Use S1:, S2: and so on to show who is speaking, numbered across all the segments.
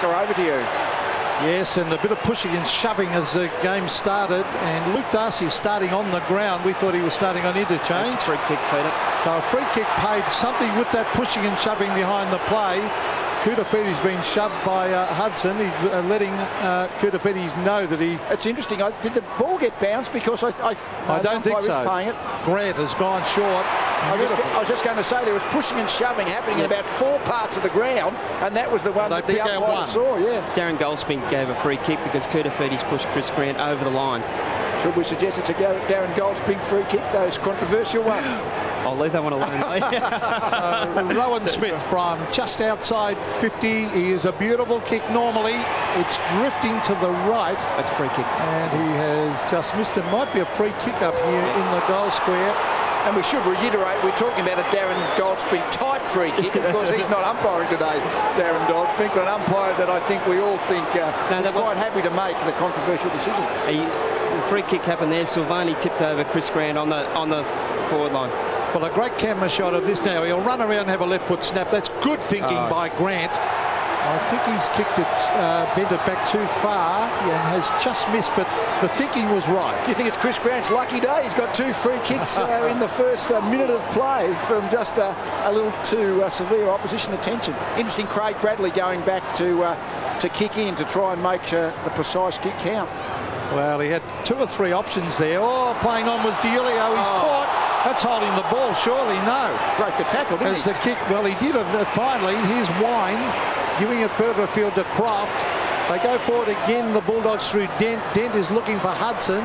S1: Over to you.
S2: Yes, and a bit of pushing and shoving as the game started. And Luke Darcy is starting on the ground. We thought he was starting on interchange.
S3: It's a free kick, Peter.
S2: So a free kick paid, something with that pushing and shoving behind the play. Kutafiti's been shoved by Hudson. He's letting Kutafitis know that he...
S1: It's interesting. Did the ball get bounced? Because I
S2: don't think so.
S1: Paying it.
S2: Grant has gone short.
S1: I was just going to say there was pushing and shoving happening in about 4 parts of the ground, and that was the one that the umpire saw. Yeah.
S3: Darren Goldspink gave a free kick because Kutafitis pushed Chris Grant over the line.
S1: Should we suggest it's a Darren Goldspink free kick? Those controversial ones.
S3: I'll leave that one alone.
S2: So, Rowan Smith from just outside 50. He is a beautiful kick normally. It's drifting to the right.
S3: That's a free kick.
S2: And he has just missed it. Might be a free kick up here in the goal square.
S1: And we should reiterate, we're talking about a Darren Goldspink type free kick. Of course, he's not umpiring today, Darren Goldspink, but an umpire that I think we all think is quite happy to make the controversial decision.
S3: The free kick happened there. Silvani tipped over Chris Grant on the forward line.
S2: Well, a great camera shot of this now. He'll run around and have a left foot snap. That's good thinking by Grant. I think he's kicked it, bent it back too far and has just missed, but the thinking was right.
S1: Do you think it's Chris Grant's lucky day? He's got 2 free kicks in the first minute of play from just a little too severe opposition attention. Interesting, Craig Bradley going back to kick in to try and make the precise kick count.
S2: Well, he had 2 or 3 options there. Oh, playing on was Diulio. He's caught. That's holding the ball, surely. No.
S1: Broke the tackle, didn't he?
S2: As the kick, well, he did it finally. Here's Wine giving it further afield to Croft. They go forward again, the Bulldogs through Dent. Dent is looking for Hudson.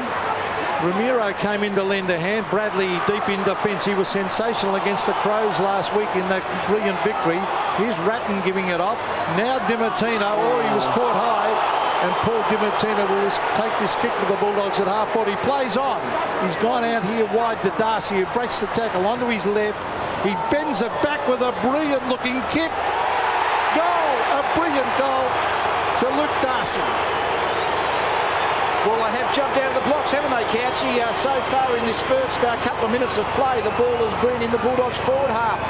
S2: Ramiro came in to lend a hand. Bradley deep in defence. He was sensational against the Crows last week in that brilliant victory. Here's Ratton giving it off. Now Dimartino. Oh, he was caught high. And Paul Dimartino will take this kick for the Bulldogs at half-court. He plays on. He's gone out here wide to Darcy, who breaks the tackle onto his left. He bends it back with a brilliant-looking kick. Goal! A brilliant goal to Luke Darcy.
S1: Well, they have jumped out of the blocks, haven't they, Couchy? So far in this first couple of minutes of play, the ball has been in the Bulldogs' forward half.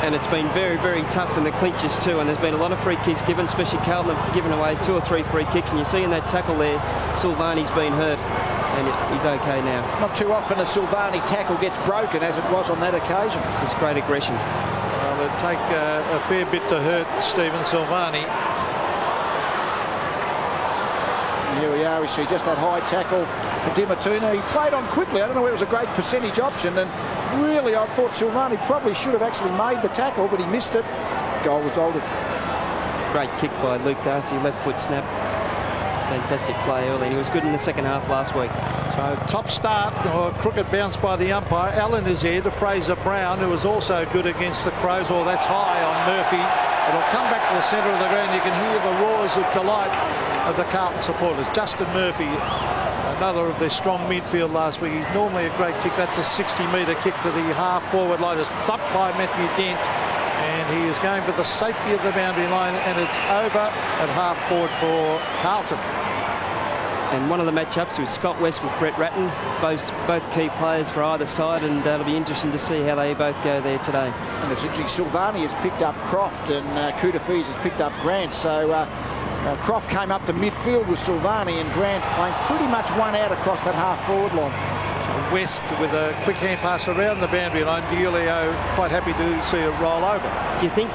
S3: And it's been very, very tough in the clinches too, and there's been a lot of free kicks given, especially Carlton have given away 2 or 3 free kicks, and you see in that tackle there, Silvani's been hurt, and he's okay now.
S1: Not too often a Silvani tackle gets broken, as it was on that occasion.
S3: Just great aggression.
S2: Well, it'd take a fair bit to hurt Stephen Silvani.
S1: Here we are, we see just that high tackle for Dimartino. He played on quickly. I don't know whether it was a great percentage option, and really I thought Silvani probably should have actually made the tackle, but he missed it. Goal resulted.
S3: Great kick by Luke Darcy, left foot snap. Fantastic play early, and he was good in the second half last week.
S2: So top start, or crooked bounce by the umpire. Allen is here to Fraser Brown, who was also good against the Crows. Oh, that's high on Murphy. It'll come back to the centre of the ground. You can hear the roars of delight of the Carlton supporters. Justin Murphy, another of their strong midfield last week. He's normally a great kick. That's a 60-metre kick to the half-forward line. It's thumped by Matthew Dent, and he is going for the safety of the boundary line, and it's over at half-forward for Carlton.
S3: And one of the matchups was Scott West with Brett Ratton, both key players for either side, and it'll be interesting to see how they both go there today.
S1: And it's interesting, Silvani has picked up Croft, and Kutafis has picked up Grant. So Croft came up to midfield with Silvani, and Grant playing pretty much one out across that half-forward line.
S2: So West with a quick hand pass around the boundary line. Diulio quite happy to see it roll over.
S3: Do you think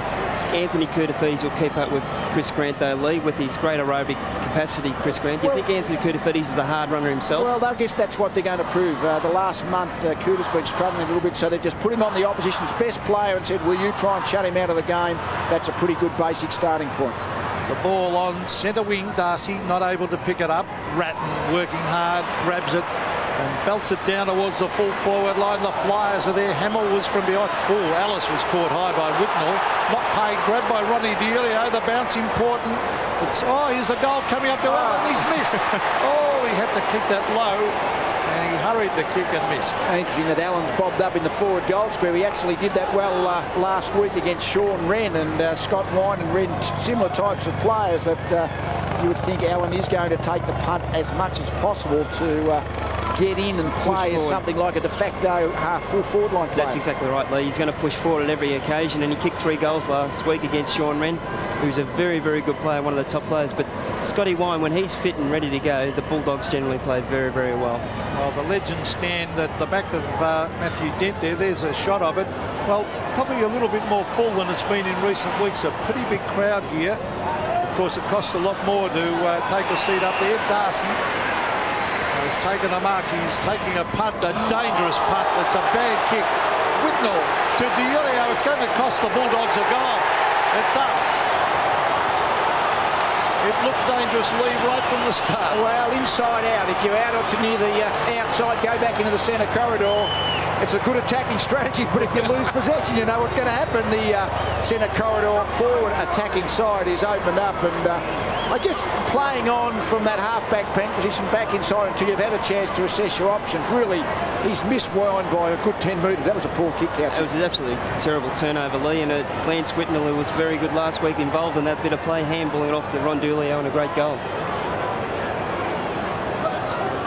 S3: Anthony Kutafis will keep up with Chris Grant, though, Lee, with his great aerobic capacity, Chris Grant? Do you think Anthony Kutafis is a hard runner himself?
S1: Well, I guess that's what they're going to prove. The last month, Kuta's been struggling a little bit, so they just put him on the opposition's best player and said, will you try and shut him out of the game? That's a pretty good basic starting point.
S2: The ball on centre wing, Darcy not able to pick it up. Ratton working hard, grabs it and belts it down towards the full forward line. The Flyers are there. Hamill was from behind. Oh, Alice was caught high by Whitnell. Not paid. Grabbed by Ronnie Diulio. The bounce important. It's, oh, here's the goal coming up to Allen. He's missed. Oh, he had to kick that low, and he hurried the kick and missed.
S1: Interesting that Allen's bobbed up in the forward goal square. He actually did that well last week against Sean Wren, and Scott Wine and Wren, similar types of players that you would think Allen is going to take the punt as much as possible to get in and play as something like a de facto full forward line player.
S3: That's exactly right, Lee. He's going to push forward at every occasion, and he kicked 3 goals last week against Sean Wren, who's a very, very good player, one of the top players. But Scotty Wine, when he's fit and ready to go, the Bulldogs generally play very, very well.
S2: Well, the legends stand at the back of Matthew Dent there. There's a shot of it. Well, probably a little bit more full than it's been in recent weeks. A pretty big crowd here. Of course, it costs a lot more to take a seat up there. Darcy has taken a mark. He's taking a punt, a dangerous punt. It's a bad kick. Whitnell to Diulio. It's going to cost the Bulldogs a goal. It does. It looked dangerous, Lee, right from the start.
S1: Well, inside out. If you're out to near the outside, go back into the centre corridor. It's a good attacking strategy, but if you lose possession, you know what's going to happen. The centre corridor forward attacking side is opened up, and I guess playing on from that half-back position back inside until you've had a chance to assess your options. Really, he's missed Wine by a good 10 metres. That was a poor kick out.
S3: It was an absolutely terrible turnover, Lee, and Lance Whitnell, who was very good last week, involved in that bit of play, handballing it off to Ron Diulio, and a great goal.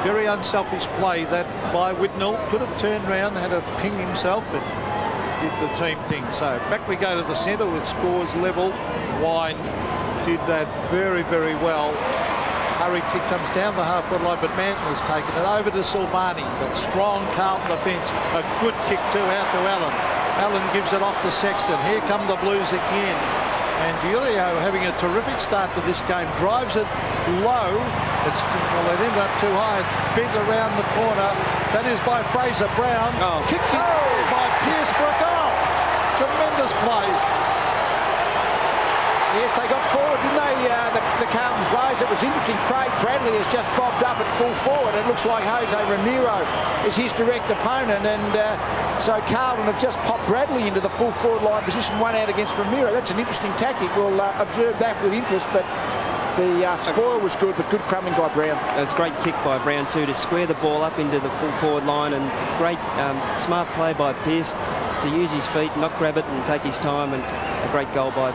S2: Very unselfish play that by Whitnell. Could have turned around, had a ping himself, but did the team thing. So back we go to the centre with scores level. Wine did that very, very well. Hurried kick comes down the half-foot line, but Manton has taken it over to Silvani. That strong Carlton defence. A good kick too out to Allen. Allen gives it off to Sexton. Here come the Blues again. And Diulio having a terrific start to this game. Drives it low. Well, it ended up too high. It's bent around the corner. That is by Fraser Brown. Kicked in by Pearce for a goal. Tremendous play.
S1: Yes, they got forward, didn't they, the Carlton players? It was interesting. Craig Bradley has just bobbed up at full forward. It looks like Jose Ramiro is his direct opponent, and so Carlton have just popped Bradley into the full forward line position, one out against Ramiro. That's an interesting tactic. We'll observe that with interest, but the spoil was good, but good crumbing by Brown.
S3: It was a great kick by Brown too, to square the ball up into the full forward line, and great smart play by Pearce to use his feet, not grab it and take his time, and a great goal by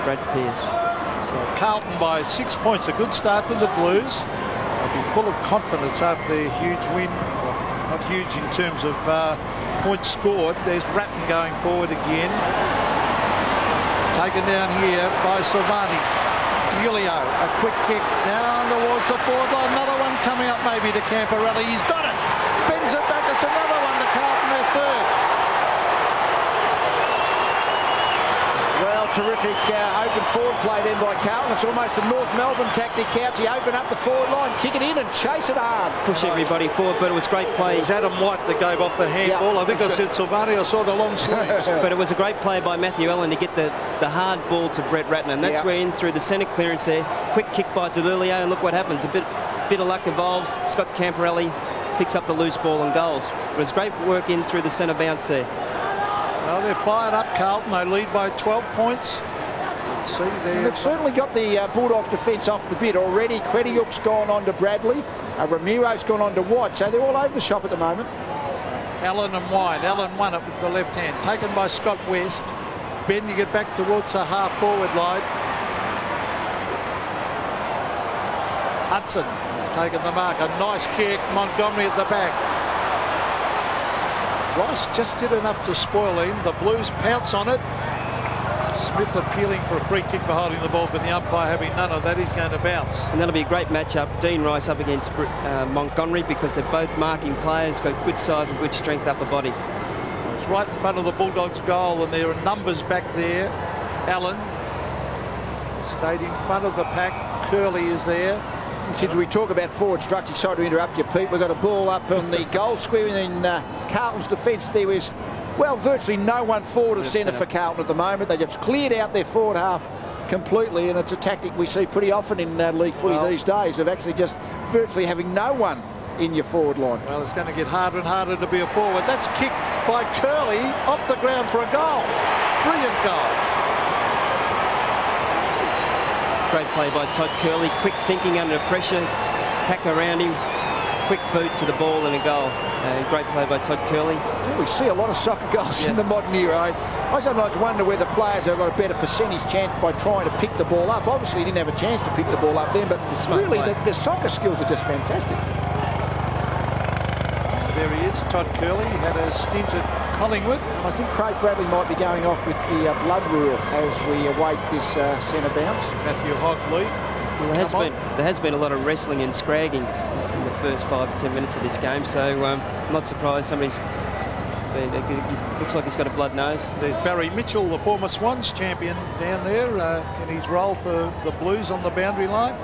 S3: Brad Pearce.
S2: So Carlton by 6 points, a good start to the Blues. They'll be full of confidence after their huge win. Well, not huge in terms of points scored. There's Ratton going forward again. Taken down here by Silvani. Diulio, a quick kick down towards the forward line. Another one coming up maybe to Camporelli. He's got it. Bends it back. It's another one to Carlton, their third.
S1: Well, terrific open forward play then by Carlton. It's almost a North Melbourne tactic, Couchy. Open up the forward line, kick it in and chase it hard.
S3: Push everybody forward, but it was great play.
S2: It was Adam White that gave off the handball. I think I said Silvani. I saw the long sleeves.
S3: But it was a great play by Matthew Allen to get the hard ball to Brett Ratton, and that's where in through the centre clearance there. Quick kick by Diulio, and look what happens. A bit of luck evolves. Scott Camporelli picks up the loose ball and goals. It was great work in through the centre bounce there.
S2: Well, they're fired up, Carlton. They lead by 12 points. Let's see there.
S1: And they've certainly got the Bulldogs defence off the bit already. Crediuk's gone on to Bradley. Ramiro's gone on to White. So they're all over the shop at the moment.
S2: Allen and Wine. Allen won it with the left hand. Taken by Scott West. Bending it back towards the half-forward line. Hudson has taken the mark. A nice kick. Montgomery at the back. Rice just did enough to spoil him. The Blues pounce on it. Smith appealing for a free kick for holding the ball, but the umpire having none of that, he's going to bounce.
S3: And that'll be a great matchup. Dean Rice up against Montgomery, because they're both marking players, got good size and good strength upper body.
S2: It's right in front of the Bulldogs goal, and there are numbers back there. Allen stayed in front of the pack. Curley is there.
S1: Since we talk about forward structure, sorry to interrupt you, Pete, we've got a ball up on the goal square in Carlton's defence. There was, well, virtually no one forward of centre for Carlton at the moment. They just cleared out their forward half completely, and it's a tactic we see pretty often in league footy these days, of actually just virtually having no one in your forward line.
S2: Well, it's going to get harder and harder to be a forward. That's kicked by Curley off the ground for a goal. Brilliant goal.
S3: Great play by Todd Curley. Quick thinking under pressure. Pack around him. quick boot to the ball and a goal. Great play by Todd Curley.
S1: We see a lot of soccer goals in the modern era. I sometimes wonder where the players have got a better percentage chance by trying to pick the ball up. Obviously, he didn't have a chance to pick the ball up then, but really the soccer skills are just fantastic.
S2: There he is, Todd Curley. He had a stint at Collingwood.
S1: I think Craig Bradley might be going off with the blood rule as we await this centre bounce.
S2: Matthew Hogley.
S3: Well, there has been a lot of wrestling and scragging in the first 5 to 10 minutes of this game, so I'm not surprised somebody's been, looks like he's got a blood nose.
S2: There's Barry Mitchell, the former Swans champion, down there in his role for the Blues on the boundary line.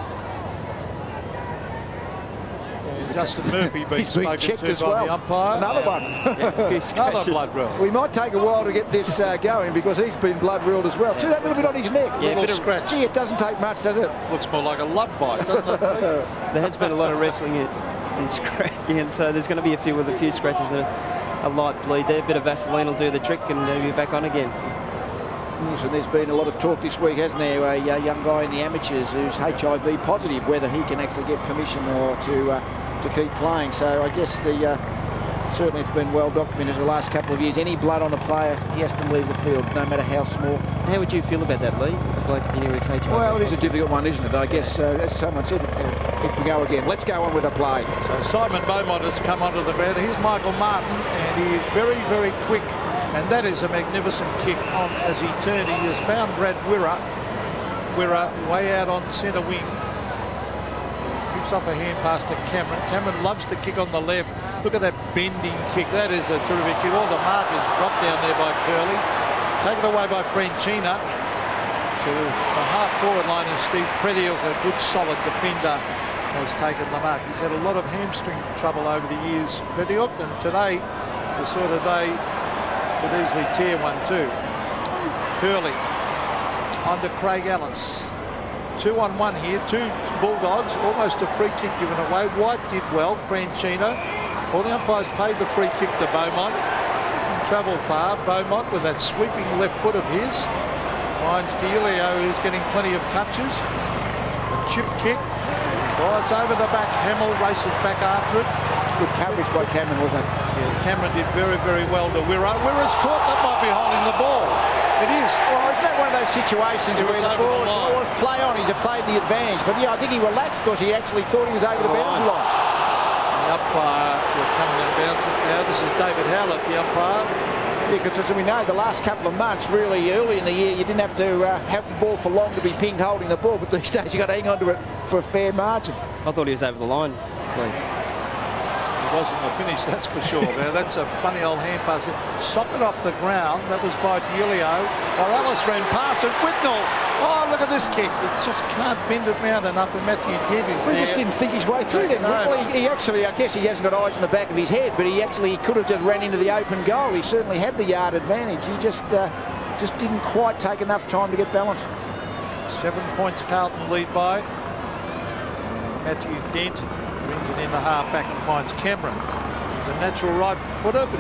S2: Justin Murphy being spoken
S1: checked
S2: to
S1: as
S2: by
S1: well.
S2: the umpire.
S1: Another one.
S2: Another blood rule.
S1: We might take a while to get this going because he's been blood ruled as well. See that little bit on his neck?
S3: Yeah,
S2: little scratch.
S1: Gee, it doesn't take much, does it?
S2: Looks more like a love bite, doesn't it?
S3: There has been a lot of wrestling and scragging, and so there's going to be a few with a few scratches and a light bleed there. A bit of Vaseline will do the trick and you're back on again.
S1: Yes, and there's been a lot of talk this week, hasn't there? A young guy in the amateurs who's HIV positive, whether he can actually get permission or to keep playing. So I guess certainly it's been well documented the last couple of years. Any blood on a player, he has to leave the field, no matter how small.
S3: How would you feel about that, Lee? The bloke if you knew he was HIV?
S1: Well, it is a difficult one, isn't it? I guess, as someone said, if we go again, let's go on with the play.
S2: So Simon Beaumont has come onto the ground. Here's Michael Martin, and he is very, very quick. And that is a magnificent kick on as he turned. He has found Brad Wirra way out on centre wing. Gives off a hand pass to Cameron. Cameron loves to kick on the left. Look at that bending kick. That is a terrific kick. All the markers dropped down there by Curley. Taken away by Franchina to the half-forward line, and Steve Prediuk, a good solid defender, has taken the mark. He's had a lot of hamstring trouble over the years, Prediuk, and today it's the sort of day could easily tear one too. Curley onto Craig Ellis. 2-on-1 here, two Bulldogs, almost a free kick given away. White did well, Franchino. All the umpires paid the free kick to Beaumont. Didn't travel far. Beaumont with that sweeping left foot of his finds D'Elio, who's getting plenty of touches. A chip kick. Oh, it's over the back. Hamill races back after it.
S1: Good coverage by Cameron, wasn't it?
S2: Yeah, Cameron did very, very well to Wirra. Wirra's caught. That might be holding the ball. It is.
S1: Well, isn't that one of those situations where the ball is play on? He's played the advantage, but yeah, I think he relaxed because he actually thought he was over the boundary line.
S2: The umpire will come and bounce it now. This is David Howlett, the umpire.
S1: Yeah, because as we know, the last couple of months, really early in the year, you didn't have to have the ball for long to be pinged holding the ball, but these days you've got to hang on to it for a fair margin.
S3: I thought he was over the line.
S2: It wasn't the finish, that's for sure. Now, that's a funny old hand pass. Socket off the ground. That was by D'Elio. Ellis ran past it. Whitnell. Oh, look at this kick. He just can't bend it round enough, and Matthew Dent is there.
S1: He just didn't think his way through then.
S2: No.
S1: Well, he actually, I guess he hasn't got eyes in the back of his head, but he could have just ran into the open goal. He certainly had the yard advantage. He just didn't quite take enough time to get balanced. 7
S2: points Carlton lead by. Matthew Dent brings it in the half back and finds Cameron. He's a natural right footer, but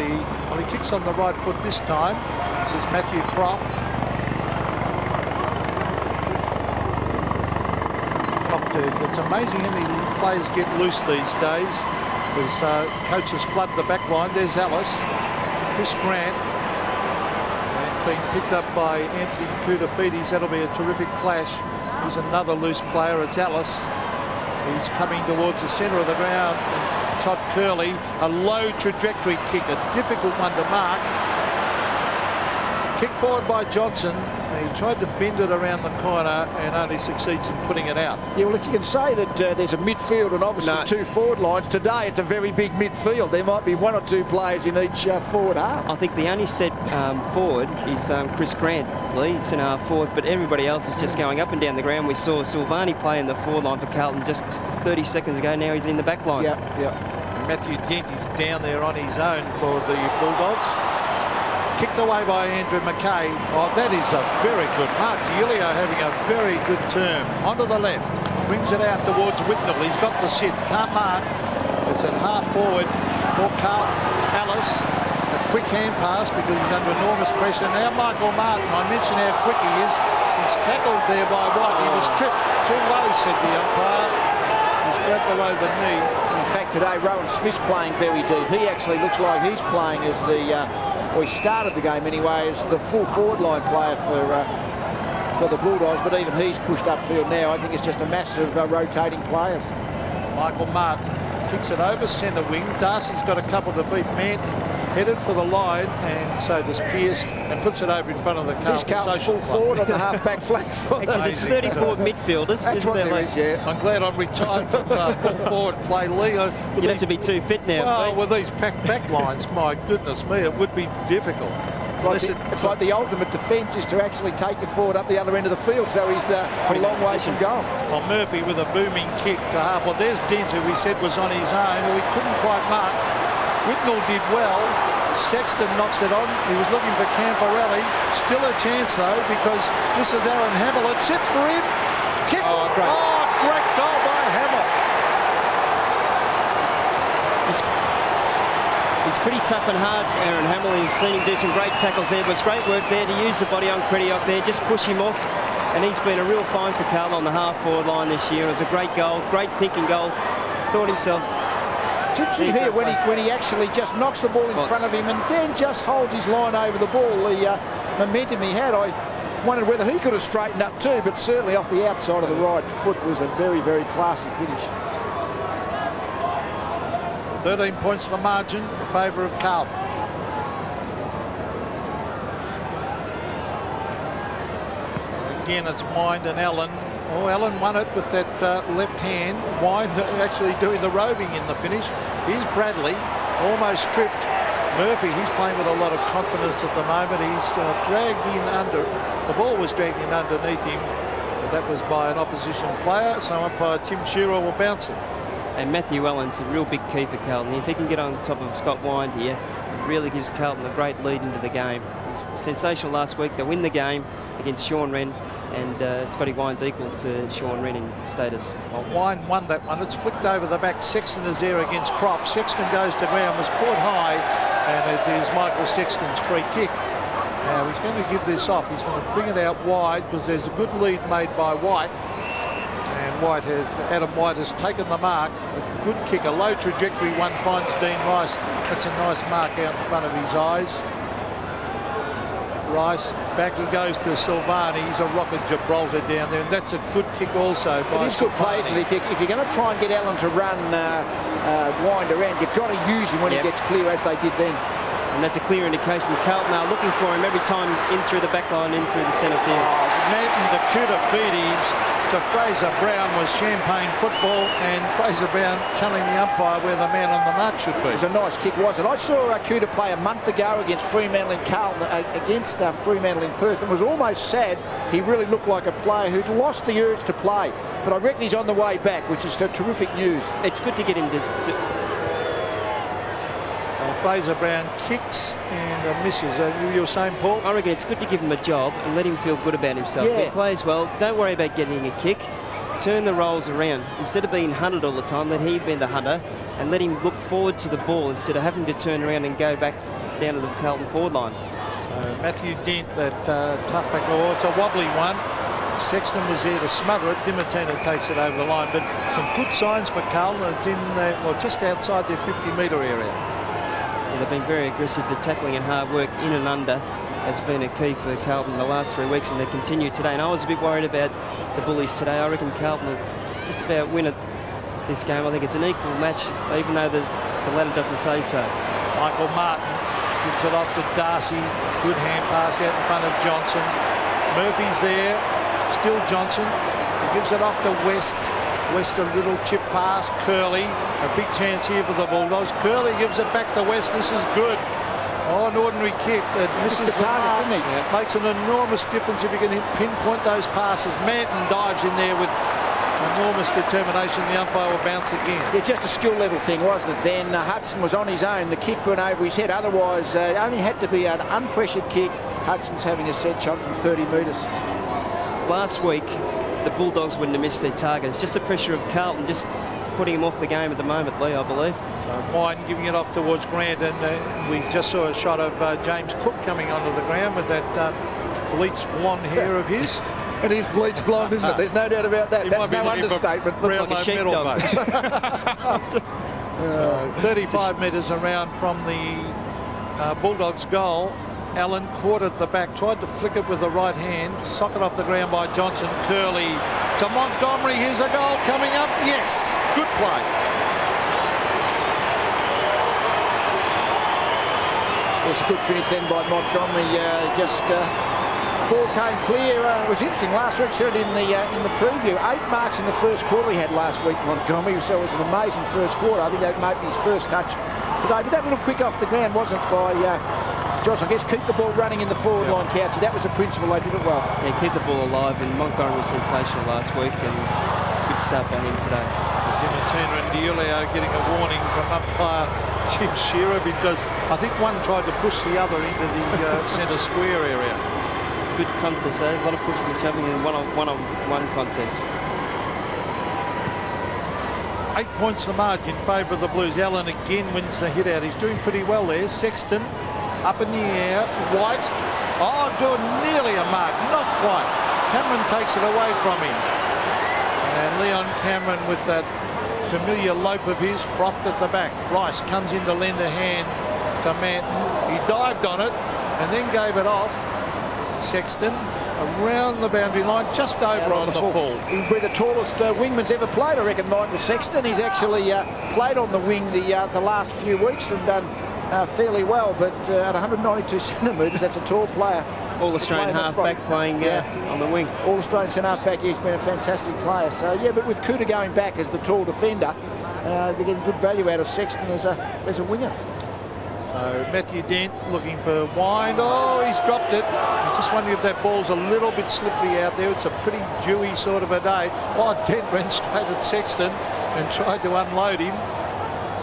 S2: he kicks on the right foot this time. This is Matthew Croft. It's amazing how many players get loose these days as coaches flood the back line. There's Ellis. Chris Grant being picked up by Anthony Koutafidis. That'll be a terrific clash. Here's another loose player. It's Ellis. He's coming towards the centre of the ground. And Todd Curley, a low trajectory kick, a difficult one to mark. Kick forward by Johnson. He tried to bend it around the corner and only succeeds in putting it out. Yeah, well, if you can say that there's a midfield and obviously two forward lines, today it's a very big midfield. There might be one or two players in each forward half.
S3: I think the only set forward is Chris Grant, Lee, centre half forward, but everybody else is just going up and down the ground. We saw Silvani play in the forward line for Carlton just 30 seconds ago. Now he's in the back line.
S1: Yeah.
S2: Matthew Dent is down there on his own for the Bulldogs. Kicked away by Andrew McKay. Oh, that is a very good mark. D'Elio having a very good turn. Onto the left. Brings it out towards Whitnell. He's got the sit. Can't mark. It's at half forward for Carlton. Ellis. A quick hand pass because he's under enormous pressure. Now Michael Martin. I mentioned how quick he is. He's tackled there by White. He was tripped too low, said the umpire. He's grab below the knee.
S1: In fact, today Rowan Smith's playing very deep. He actually looks like he's playing as or he started the game anyway, as the full forward line player for the Bulldogs, but even he's pushed upfield now. I think it's just a mass of rotating players.
S2: Michael Martin kicks it over centre wing. Darcy's got a couple to beat. Manton headed for the line, and so does Pearce, and puts it over in front of the Carlton.
S1: He's Carlton full forward on the half-back flank.
S3: Actually, there's 34 midfielders.
S1: That's what there is, yeah.
S2: I'm glad I'm retired from full forward play, Lee.
S3: You'd have to be too fit now.
S2: Well, with these packed back lines, my goodness me, it would be difficult.
S1: It's like the ultimate defence is to actually take you forward up the other end of the field, so he's a long way from goal.
S2: Well, Murphy with a booming kick to half. Well, there's Dent, who we said was on his own. Well, he couldn't quite mark. Whitnell did well. Sexton knocks it on. He was looking for Camporelli. Still a chance, though, because this is Aaron Hamill. It sits for him. Kicks.
S3: Oh, great.
S2: Oh, great goal by Hamill.
S3: It's pretty tough and hard, Aaron Hamill. You've seen him do some great tackles there, but it's great work there to use the body on Crediok there, just push him off. And he's been a real find for Carlton on the half-forward line this year. It was a great goal, great thinking goal. Thought himself.
S1: It's interesting here when he actually just knocks the ball in front of him and then just holds his line over the ball. The momentum he had, I wondered whether he could have straightened up too, but certainly off the outside of the right foot was a very, very classy finish.
S2: 13 points the margin in favour of Carlton. Again, it's Wind and Allen. Oh, Allen won it with that left hand. Wind actually doing the roving in the finish. Here's Bradley, almost stripped. Murphy, he's playing with a lot of confidence at the moment. He's dragged in under. The ball was dragged in underneath him, but that was by an opposition player. So umpire Tim Shearer will bounce it.
S3: And Matthew Allen's a real big key for Carlton. If he can get on top of Scott Wind here, it really gives Carlton a great lead into the game. He was sensational last week. They win the game against Sean Wren, and Scotty Wind's equal to Sean Wren in status. Well,
S2: Wind won that one. It's flicked over the back. Sexton is there against Croft. Sexton goes to ground, was caught high, and it is Michael Sexton's free kick. Now he's going to give this off. He's going to bring it out wide because there's a good lead made by White. Adam White has taken the mark. A good kick, a low trajectory one, finds Dean Rice. That's a nice mark out in front of his eyes. Rice, back he goes to Silvani. He's a rocket Gibraltar down there, and that's a good kick also by
S1: It is good plays, and if you're going to try and get Allen to run Wind around, you've got to use him when he gets clear, as they did then.
S3: And that's a clear indication. Carlton are looking for him every time in through the back line, in through the centre field.
S2: Manton to Kutafidis to Fraser Brown was champagne football, and Fraser Brown telling the umpire where the man on the mark should be.
S1: It was a nice kick, wasn't it? I saw Kuta play a month ago against Fremantle in Carlton, against Fremantle in Perth, and was almost sad. He really looked like a player who'd lost the urge to play, but I reckon he's on the way back, which is terrific news.
S3: It's good to get him to
S2: Fraser Brown kicks and misses. You were saying, Paul?
S3: I reckon it's good to give him a job and let him feel good about himself. If he plays well, don't worry about getting a kick. Turn the roles around. Instead of being hunted all the time, let him be the hunter and let him look forward to the ball instead of having to turn around and go back down to the Carlton forward line.
S2: So Matthew Dent, that tough back. Oh, it's a wobbly one. Sexton was there to smother it. Dimartino takes it over the line, but some good signs for Carlton. It's in just outside their 50-metre area.
S3: They've been very aggressive. The tackling and hard work in and under has been a key for Carlton the last 3 weeks, and they continue today. And I was a bit worried about the Bullies today. I reckon Carlton will just about win it this game. I think it's an equal match, even though the ladder doesn't say so.
S2: Michael Martin gives it off to Darcy. Good hand pass out in front of Johnson. Murphy's there. Still Johnson. He gives it off to West. West, a little chip pass. Curley, a big chance here for the Bulldogs. Curley gives it back to West. This is good. Oh, an ordinary kick that misses the target, didn't he? Makes an enormous difference if you can pinpoint those passes. Manton dives in there with enormous determination. The umpire will bounce again.
S1: Yeah, just a skill level thing, wasn't it? Then Hudson was on his own. The kick went over his head. Otherwise, it only had to be an unpressured kick. Hudson's having a set shot from 30 metres.
S3: Last week, the Bulldogs wouldn't have missed their target. It's just the pressure of Carlton just putting him off the game at the moment, Lee, I believe.
S2: So Wine giving it off towards Grant, and we just saw a shot of James Cook coming onto the ground with that bleached blonde hair of his.
S1: It is bleach blonde, isn't it? There's no doubt about that. That's no understatement.
S3: Looks like a sheepdog.
S2: So 35 metres around from the Bulldogs goal. Allen caught at the back, tried to flick it with the right hand, socket off the ground by Johnson. Curley to Montgomery. Here's a goal coming up. Yes, good play.
S1: It's a good finish then by Montgomery. Ball came clear. It was interesting last week. Said it in the preview. 8 marks in the first quarter he had last week, Montgomery. So it was an amazing first quarter. I think that might be his first touch today. But that little quick off the ground wasn't by Josh. I guess keep the ball running in the forward line, Couchy. That was the principle. They did it well.
S3: Yeah, keep the ball alive. And Montgomery was sensational last week, and it's a good start by him today.
S2: Dimittina and Diulio getting a warning from umpire Tim Shearer, because I think one tried to push the other into the centre square area.
S3: It's a good contest, though. A lot of pushing and shoving in one-on-one contest.
S2: 8 points the margin in favour of the Blues. Allen again wins the hit out. He's doing pretty well there. Sexton up in the air. White. Oh, good. Nearly a mark. Not quite. Cameron takes it away from him. And Leon Cameron with that familiar lope of his. Croft at the back. Rice comes in to lend a hand to Manton. He dived on it and then gave it off. Sexton around the boundary line, just over on the full.
S1: We're the tallest wingman's ever played, I reckon, Michael Sexton. He's actually played on the wing the last few weeks and done fairly well, but at 192 centimetres, that's a tall player.
S3: All-Australian half-back playing on the wing.
S1: All-Australian centre-half-back, he's been a fantastic player. So, yeah, but with Cooter going back as the tall defender, they're getting good value out of Sexton as a winger.
S2: So Matthew Dent looking for Wind. Oh, he's dropped it. I'm just wondering if that ball's a little bit slippery out there. It's a pretty dewy sort of a day. Oh, Dent ran straight at Sexton and tried to unload him.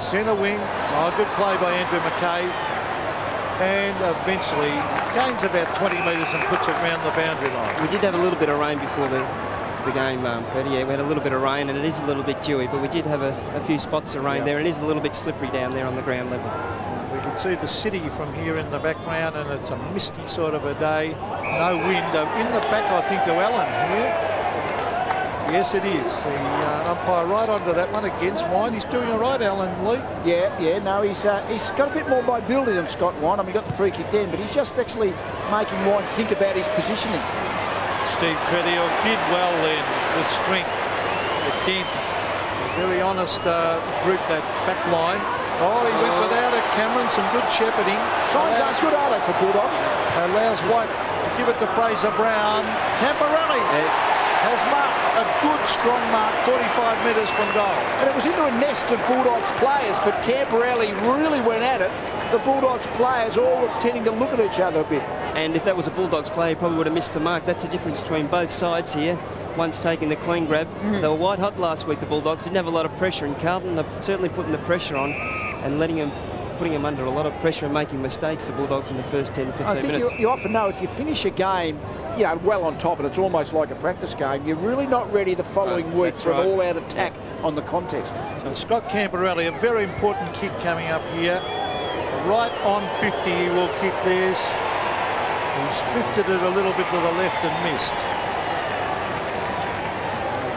S2: Centre wing. Oh, good play by Andrew McKay. And eventually gains about 20 metres and puts it round the boundary line.
S3: We did have a little bit of rain before the game, Petty. Yeah, we had a little bit of rain and it is a little bit dewy, but we did have a few spots of rain there. It is a little bit slippery down there on the ground level.
S2: We can see the city from here in the background, and it's a misty sort of a day. No wind. In the back, I think, to Allen here. Yes, it is. The umpire right onto that one against Wine. He's doing all right, Alan Leaf.
S1: Yeah. No, he's got a bit more mobility than Scott Wine. I mean, he got the free kick then, but he's just actually making Wine think about his positioning.
S2: Steve Crediel did well then with strength. The Dent, a very honest group, that back line. Oh, he went without it, Cameron. Some good shepherding.
S1: Signs aren't good, are they, for Bulldogs?
S2: Allows White to give it to Fraser Brown. Camporelli has marked a good, strong mark, 45 metres from goal. And
S1: it was into a nest of Bulldogs players, but Camporelli really went at it. The Bulldogs players all were tending to look at each other a bit.
S3: And if that was a Bulldogs player, he probably would have missed the mark. That's the difference between both sides here. One's taking the clean grab. They were white hot last week, the Bulldogs. Didn't have a lot of pressure, and Carlton are certainly putting the pressure on and putting him under a lot of pressure and making mistakes, the Bulldogs, in the first 10, 15 minutes.
S1: I think you often know if you finish a game, you know, well on top, and it's almost like a practice game, you're really not ready the following week for an all-out attack on the contest.
S2: So Scott Camporelli, a very important kick coming up here. Right on 50, he will kick this. He's drifted it a little bit to the left and missed.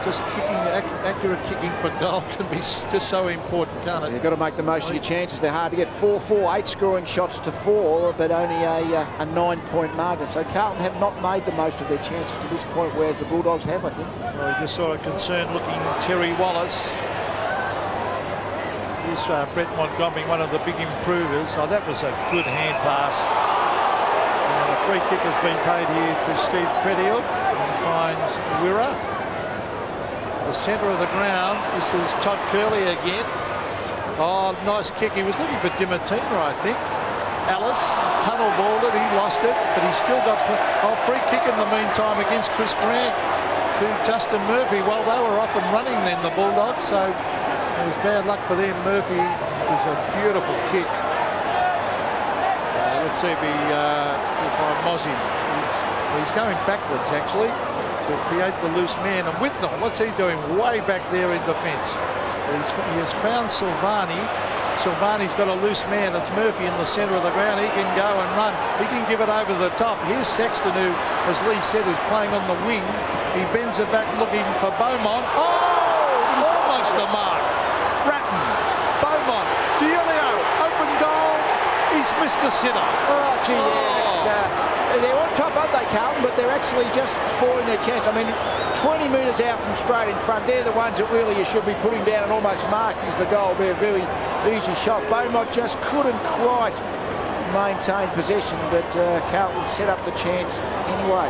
S2: Just kicking, accurate kicking for goal can be just so important, can't it?
S1: You've got to make the most of your chances. They're hard to get. 4-4, 8 scoring shots to 4, but only a 9-point margin. So Carlton have not made the most of their chances to this point, whereas the Bulldogs have, I think.
S2: Well, we just saw a concerned-looking Terry Wallace. Here's Brett Montgomery, one of the big improvers. Oh, that was a good hand pass. And a free kick has been paid here to Steve Crediel. He finds Wirra. The centre of the ground. This is Todd Curley again. Oh, nice kick. He was looking for Dimittina, I think. Alice tunnel balled it. He lost it, but he's still got a free kick in the meantime against Chris Grant to Justin Murphy. Well, they were off and running then, the Bulldogs, so it was bad luck for them. Murphy was a beautiful kick. Let's see if I moz him. He's going backwards, actually, to create the loose man. And Whitnell, what's he doing way back there in defence? He has found Silvani. Silvani's got a loose man. It's Murphy in the centre of the ground. He can go and run. He can give it over the top. Here's Sexton, who, as Lee said, is playing on the wing. He bends it back looking for Beaumont. Oh, almost a mark. Ratton, Beaumont, D'Elio, open goal. He's missed a sitter.
S1: Oh, gee, yeah, they're on top, aren't they, Carlton? But they're actually just spoiling their chance. I mean, 20 metres out from straight in front, they're the ones that really you should be putting down and almost marking as the goal. They're a very easy shot. Beaumont just couldn't quite maintain possession, but Carlton set up the chance anyway.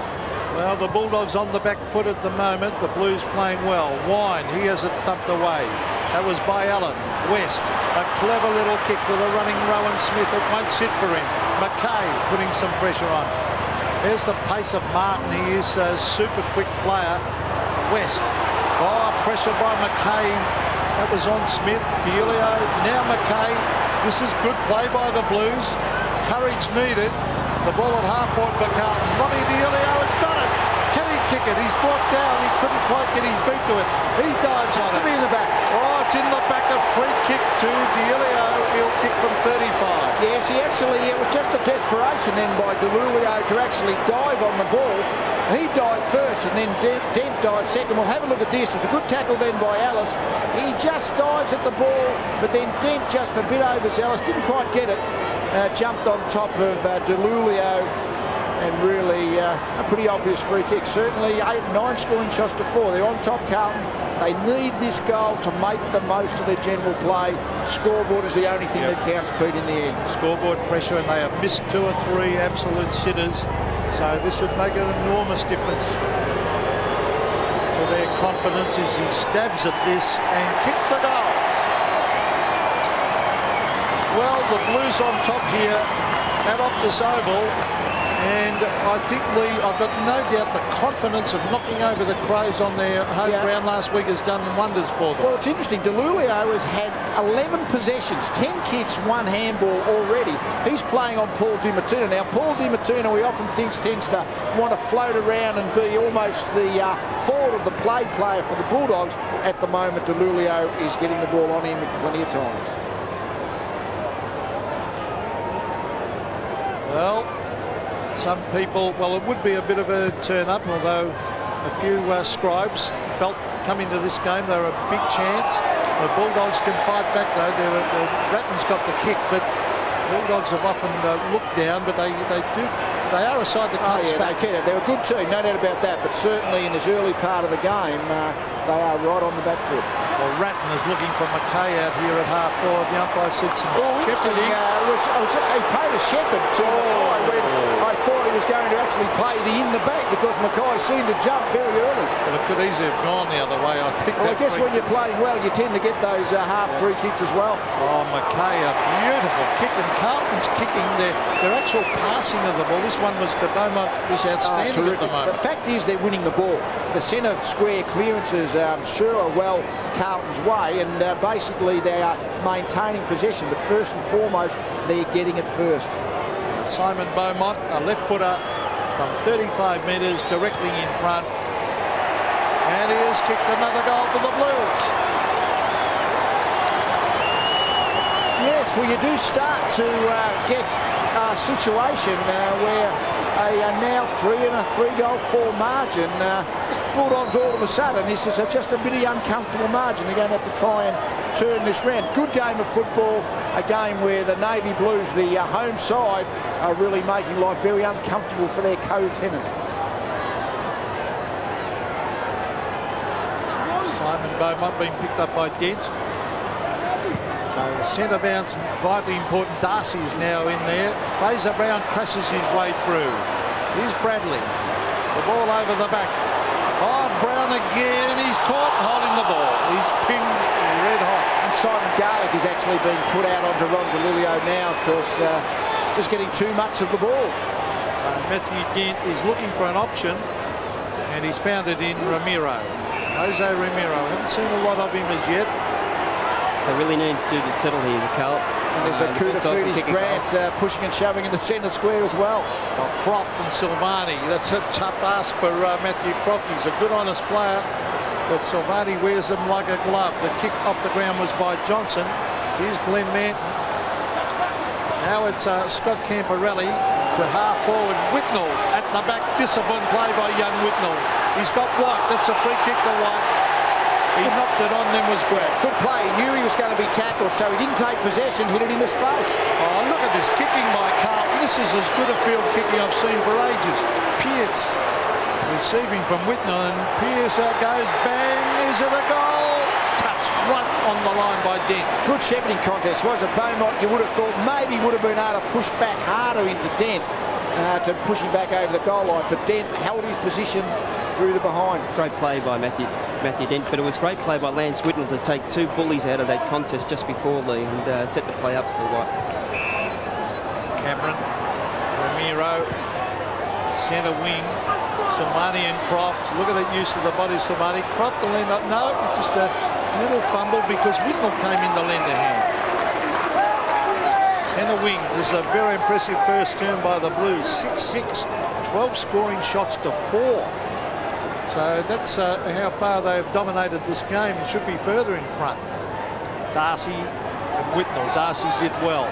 S2: Well, the Bulldogs on the back foot at the moment. The Blues playing well. Wine, he has it thumped away. That was by Allen. West, a clever little kick to the running Rowan Smith. It won't sit for him. McKay putting some pressure on. There's the pace of Martin. He is a super quick player. West. Oh, pressure by McKay. That was on Smith. D'Elio. Now McKay. This is good play by the Blues. Courage needed. The ball at half forward for Carlton. Ronnie D'Elio has got it. Can he kick it? He's brought down. He couldn't quite get his boot to it. He dives on it.
S1: To be in the back.
S2: Oh, it's in the back. A free kick to D'Elio. He'll kick from 35.
S1: Yes, he actually, it was just a desperation then by D'Elio to actually dive on the ball. He dived first and then Dent dived second. We'll have a look at this. It's a good tackle then by Ellis. He just dives at the ball, but then Dent just a bit overzealous. Didn't quite get it. Jumped on top of D'Elio. And really a pretty obvious free kick. Certainly 8-9 scoring shots to 4. They're on top, Carlton. They need this goal to make the most of their general play. Scoreboard is the only thing that counts, Pete, in the end.
S2: Scoreboard pressure, and they have missed 2 or 3 absolute sitters. So this would make an enormous difference to their confidence as he stabs at this and kicks the goal. Well, the Blues on top here at Optus Oval. And I think, Lee, I've got no doubt the confidence of knocking over the Crows on their home ground last week has done wonders for them.
S1: Well, it's interesting. D'Elio has had 11 possessions, 10 kicks, 1 handball already. He's playing on Paul Di Martino. Now, Paul Di Martino, we often think, tends to want to float around and be almost the forward of the play player for the Bulldogs. At the moment, D'Elio is getting the ball on him plenty of times.
S2: Well, some people, well, it would be a bit of a turn-up, although a few scribes felt coming to this game they were a big chance. The Bulldogs can fight back, though. Ratton's got the kick, but Bulldogs have often looked down, but they are a side that comes back.
S1: They can. They're a good team, no doubt about that, but certainly in this early part of the game, they are right on the back foot.
S2: Well, Ratton is looking for McKay out here at half forward. The umpire said some shepherding.
S1: He paid a shepherd to Mackay when I thought he was going to actually play in the back because Mackay seemed to jump very early.
S2: Well, it could easily have gone the other way, I think.
S1: Well, I guess when you're playing well, you tend to get those half free kicks as well.
S2: Oh, McKay, a beautiful kick, and Carlton's kicking their actual passing of the ball. This one was to Beaumont, was outstanding at the moment.
S1: The fact is they're winning the ball. The centre square clearances sure are well Carlton's way, and basically they are maintaining possession, but first and foremost they're getting it first.
S2: Simon Beaumont, a left footer from 35 metres directly in front, and he has kicked another goal for the Blues.
S1: Yes, well, you do start to get a situation where a now 3-goal 4 margin. Bulldogs all of a sudden, this is just a bitty uncomfortable margin. They're going to have to try and turn this round. Good game of football, a game where the Navy Blues, the home side, are really making life very uncomfortable for their co-tenant.
S2: Simon Beaumont being picked up by Dent. So the centre bounce, vitally important. Darcy is now in there. Fraser Brown crashes his way through. Here's Bradley. The ball over the back. Oh, Brown again. He's caught holding the ball. He's pinned red hot.
S1: And Simon Garlick is actually being put out onto Ron D'Elio now because just getting too much of the ball.
S2: So Matthew Dent is looking for an option, and he's found it in Ramiro. Jose Ramiro. Haven't seen a lot of him as yet.
S3: They really need to settle here, Carl.
S1: And there's a Koutafidis Grant pushing and shoving in the centre square as well.
S2: Well, Croft and Silvani. That's a tough ask for Matthew Croft. He's a good, honest player, but Silvani wears them like a glove. The kick off the ground was by Johnson. Here's Glenn Manton. Now it's Scott Camporelli to half forward. Whitnell at the back. Disciplined play by young Whitnell. He's got White. That's a free kick to White. He knocked it on, then was great.
S1: Good play. He knew he was going to be tackled, so he didn't take possession, hit it into space.
S2: Oh, look at this kicking by Carlton. This is as good a field kicking I've seen for ages. Pearce receiving from Whitnell, and Pearce goes bang. Is it a goal? Touch right on the line by Dent.
S1: Good shepherding contest, was it? Beaumont, you would have thought maybe would have been able to push back harder into Dent to push him back over the goal line, but Dent held his position, drew the behind.
S3: Great play by Matthew Dent, but it was great play by Lance Whitnell to take two bullies out of that contest just before Lee and set the play up for White.
S2: Cameron, Ramiro, centre wing, Samani and Croft. Look at that use of the body, Samani. Croft will end up, no, just a little fumble because Whitnell came in the lender hand. Centre wing, this is a very impressive first term by the Blues. 6-6, 12 scoring shots to 4. So that's how far they've dominated this game. It should be further in front. Darcy and Whitnell. Darcy did well.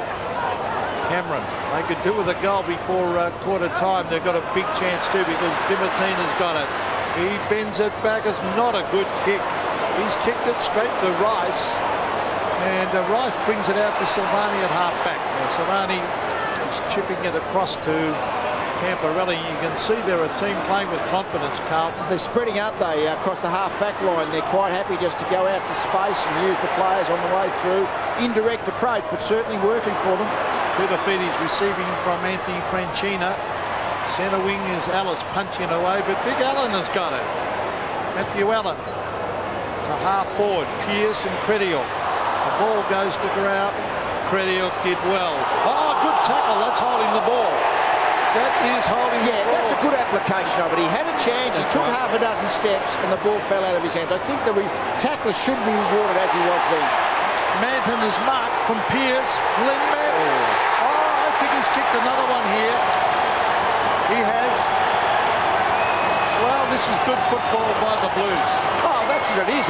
S2: Cameron, they could do with a goal before quarter time. They've got a big chance too because Dimartina's got it. He bends it back. It's not a good kick. He's kicked it straight to Rice. And Rice brings it out to Silvani at half-back. Now Silvani is chipping it across to Camporelli. You can see they're a team playing with confidence, Carlton.
S1: They're spreading out, they across the half-back line. They're quite happy just to go out to space and use the players on the way through. Indirect approach, but certainly working for them.
S2: Kudafiti's receiving from Anthony Francina. Centre wing is Alice punching away, but Big Allen has got it. Matthew Allen to half forward. Pearce and Crediok. The ball goes to Grau. Crediok did well. Oh, good tackle. That's holding the ball. That is holding the ball.
S1: That's a good application of it. He had a chance. He took half a dozen steps and the ball fell out of his hands. I think the tackler should be rewarded as he was then.
S2: Manton is marked from Pearce. Glenn Manton. Oh, I think he's kicked another one here. He has. Well, this is good football by the Blues.
S1: Oh, that's what it is.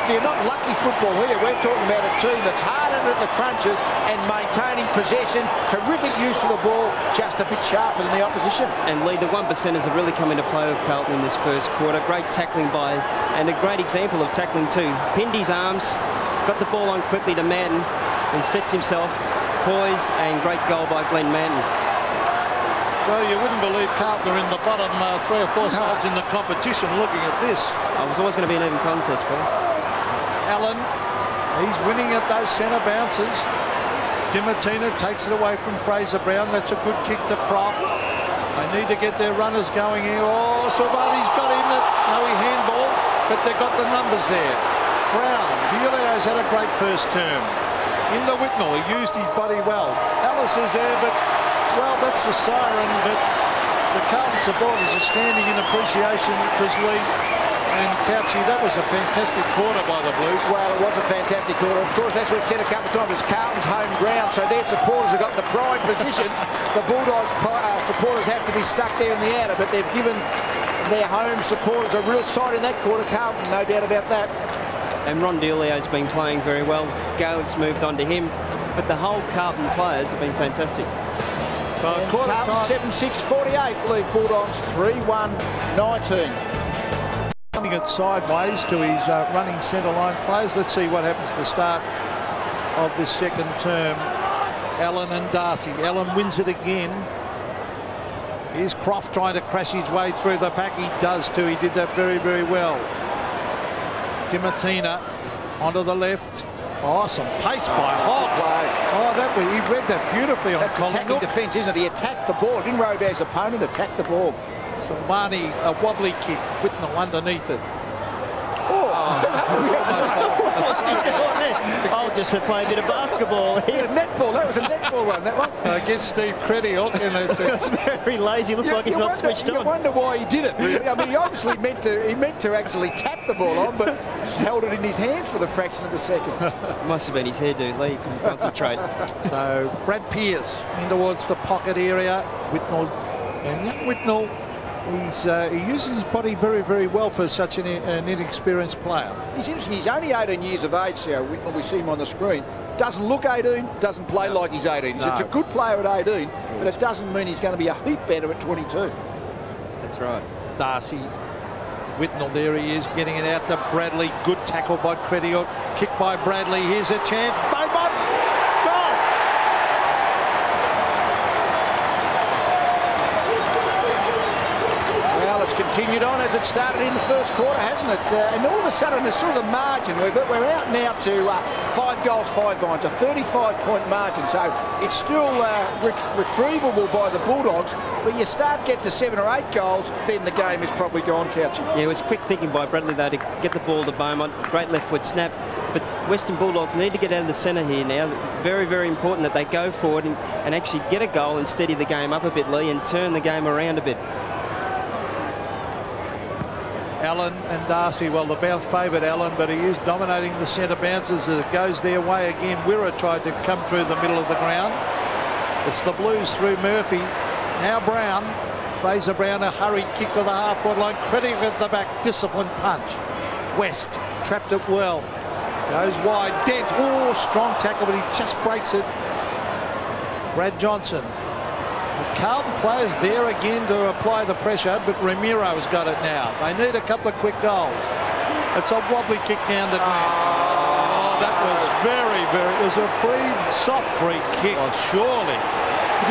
S1: You're not lucky football here. We're talking about a team that's hard at the crunches and maintaining possession. Terrific use of the ball, just a bit sharper than the opposition.
S3: And Lee, the 1%ers have really come into play with Carlton in this first quarter. Great tackling by, and a great example of tackling too. Pinned his arms, got the ball on quickly to Manton. He sets himself, poised, and great goal by Glenn Manton.
S2: Well, you wouldn't believe Carlton are in the bottom 3 or 4 sides in the competition looking at this.
S3: It was always going to be an even contest, Paul.
S2: Allen, he's winning at those centre bounces. Dimartina takes it away from Fraser Brown. That's a good kick to Croft. They need to get their runners going here. Oh, Silvani's got him. That's no handball, but they've got the numbers there. Brown, Julio's had a great first term. In the Whitnell, he used his body well. Ellis is there, but well, that's the siren, but the Carlton supporters are standing in appreciation because Lee and Couchy, that was a fantastic quarter by the Blues.
S1: Well, it was a fantastic quarter. Of course, as we've said a couple of times, it's Carlton's home ground, so their supporters have got the prime positions. The Bulldogs supporters have to be stuck there in the outer, but they've given their home supporters a real sight in that quarter. Carlton, no doubt about that.
S3: And Ron Delio's been playing very well. Gaelick's moved on to him, but the whole Carlton players have been fantastic.
S1: Carlton 7-6-48, lead Bulldogs 3-1-19.
S2: Running it sideways to his running centre line players. Let's see what happens at the start of this second term. Allen and Darcy. Allen wins it again. Here's Croft trying to crash his way through the pack. He does too. He did that very, very well. Dimartina onto the left. Oh, some pace by Hogg. Oh, he read that beautifully on
S1: That's attacking defence, isn't it? He attacked the ball. Didn't row about his opponent, attacked the ball.
S2: Silvani, a wobbly kick. Whitnell underneath it.
S3: I'll just play a bit of basketball.
S1: Netball. That was a netball one, that one.
S2: Against Steve Crediok.
S3: It's very lazy. Looks like he's not switched on.
S1: You wonder why he did it, really. I mean, he obviously meant to actually tap the ball on, but held it in his hands for the fraction of a second.
S3: Must have been his hairdo. Lee couldn't concentrate.
S2: So Brad Pearce in towards the pocket area. Whitnell, and young Whitnell, he uses his body very, very well for such an inexperienced player.
S1: He's interesting. He's only 18 years of age, so Whitnell, we see him on the screen. Doesn't look 18, doesn't play like he's 18. He's a good player at 18, but it doesn't mean he's going to be a heap better at 22.
S3: That's right.
S2: Darcy Whitnell, there he is, getting it out to Bradley. Good tackle by Crediot. Kick by Bradley. Here's a chance. Beaumont! Goal!
S1: Well, it's continued on as it started in the first quarter, hasn't it? And all of a sudden, there's sort of the margin. We're out now to 5 goals, 5 behinds, a 35-point margin. So it's still retrievable by the Bulldogs. But you get to 7 or 8 goals, then the game is probably gone, Couchy.
S3: Yeah, it was quick thinking by Bradley, though, to get the ball to Beaumont. Great left foot snap. But Western Bulldogs need to get out of the centre here now. Very, very important that they go forward and actually get a goal and steady the game up a bit, Lee, and turn the game around a bit.
S2: Allen and Darcy, well, the bounce favoured Allen, but he is dominating the centre bounces as it goes their way again. Wirra tried to come through the middle of the ground. It's the Blues through Murphy. Now Brown. Fraser Brown, a hurried kick to the half-forward line. Creditor at the back, disciplined punch. West trapped it well. Goes wide. Dent. Oh, strong tackle, but he just breaks it. Brad Johnson. The Carlton players there again to apply the pressure, but Ramiro's got it now. They need a couple of quick goals. It's a wobbly kick down to Grant. Oh, that was it was a soft free kick.
S1: Oh,
S2: surely.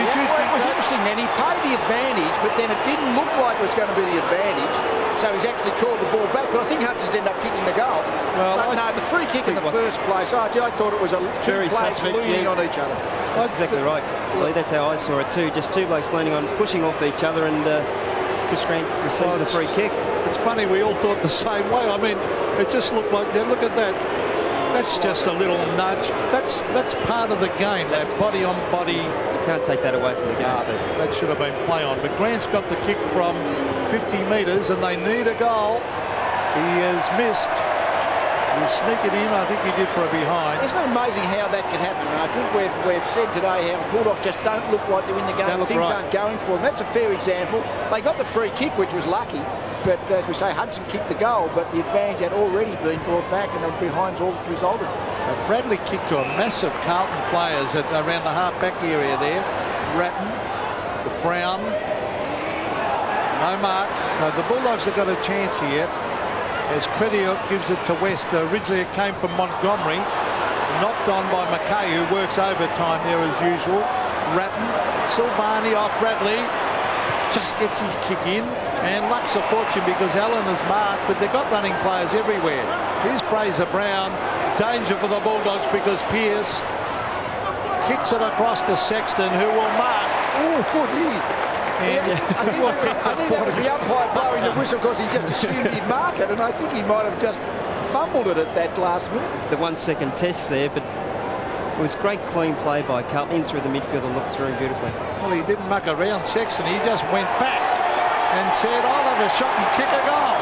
S2: Did you think
S1: it was interesting then. He paid the advantage, but then it didn't look like it was going to be the advantage. So he's actually called the ball back. But I think Hudson's ended up kicking the goal. Well, but no, the free kick in the first place, I thought it was two players leaning on each other.
S3: That's exactly right. Lee, that's how I saw it too. Just two blokes leaning on, pushing off each other, and Chris Grant receives a free kick.
S2: It's funny, we all thought the same way. I mean, it just looked like, look at that. That's just a little nudge. That's part of the game, that body on body.
S3: You can't take that away from the game.
S2: That should have been play on. But Grant's got the kick from 50 metres and they need a goal. He has missed. He'll sneak it in. I think he did for a behind.
S1: Isn't it amazing how that can happen? And I think we've said today how Bulldogs just don't look like they're in the game. Things aren't going for them. That's a fair example. They got the free kick, which was lucky. But as we say, Hudson kicked the goal, but the advantage had already been brought back, and the behind's all that resulted.
S2: So Bradley kicked to a massive Carlton players around the half-back area there. Ratton, to Brown, no mark. So the Bulldogs have got a chance here. As Crediot gives it to West. Originally it came from Montgomery, knocked on by McKay, who works overtime there as usual. Ratton, Silvani off Bradley, just gets his kick in. And luck's a fortune because Allen is marked, but they've got running players everywhere. Here's Fraser Brown. Danger for the Bulldogs because Pearce kicks it across to Sexton, who will mark.
S1: I think that was the umpire blowing the whistle because he just assumed he'd mark it, and I think he might have just fumbled it at that last minute.
S3: The 1 second test there, but it was great clean play by Carlton in through the midfield and looked through beautifully.
S2: Well, he didn't muck around Sexton. He just went back and said, I'll have a shot and kick a goal.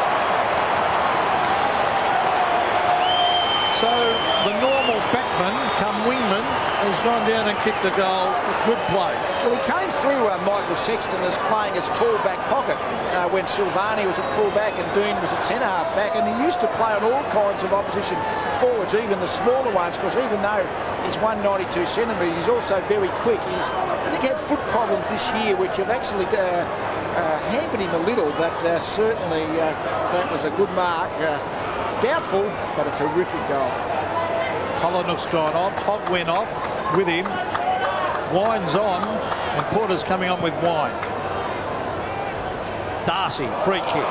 S2: So the normal backman, come wingman, has gone down and kicked the goal. A good play.
S1: Well, he came through Michael Sexton as playing as tall back pocket when Silvani was at full back and Dean was at centre half back, and he used to play on all kinds of opposition forwards, even the smaller ones, because even though he's 192 centimetres, he's also very quick. I think he had foot problems this year, which have actually hampered him a little, but certainly that was a good mark. Doubtful, but a terrific goal.
S2: Collinnock's gone off. Hogg went off with him. Wine's on, and Porter's coming on with Wine. Darcy, free kick,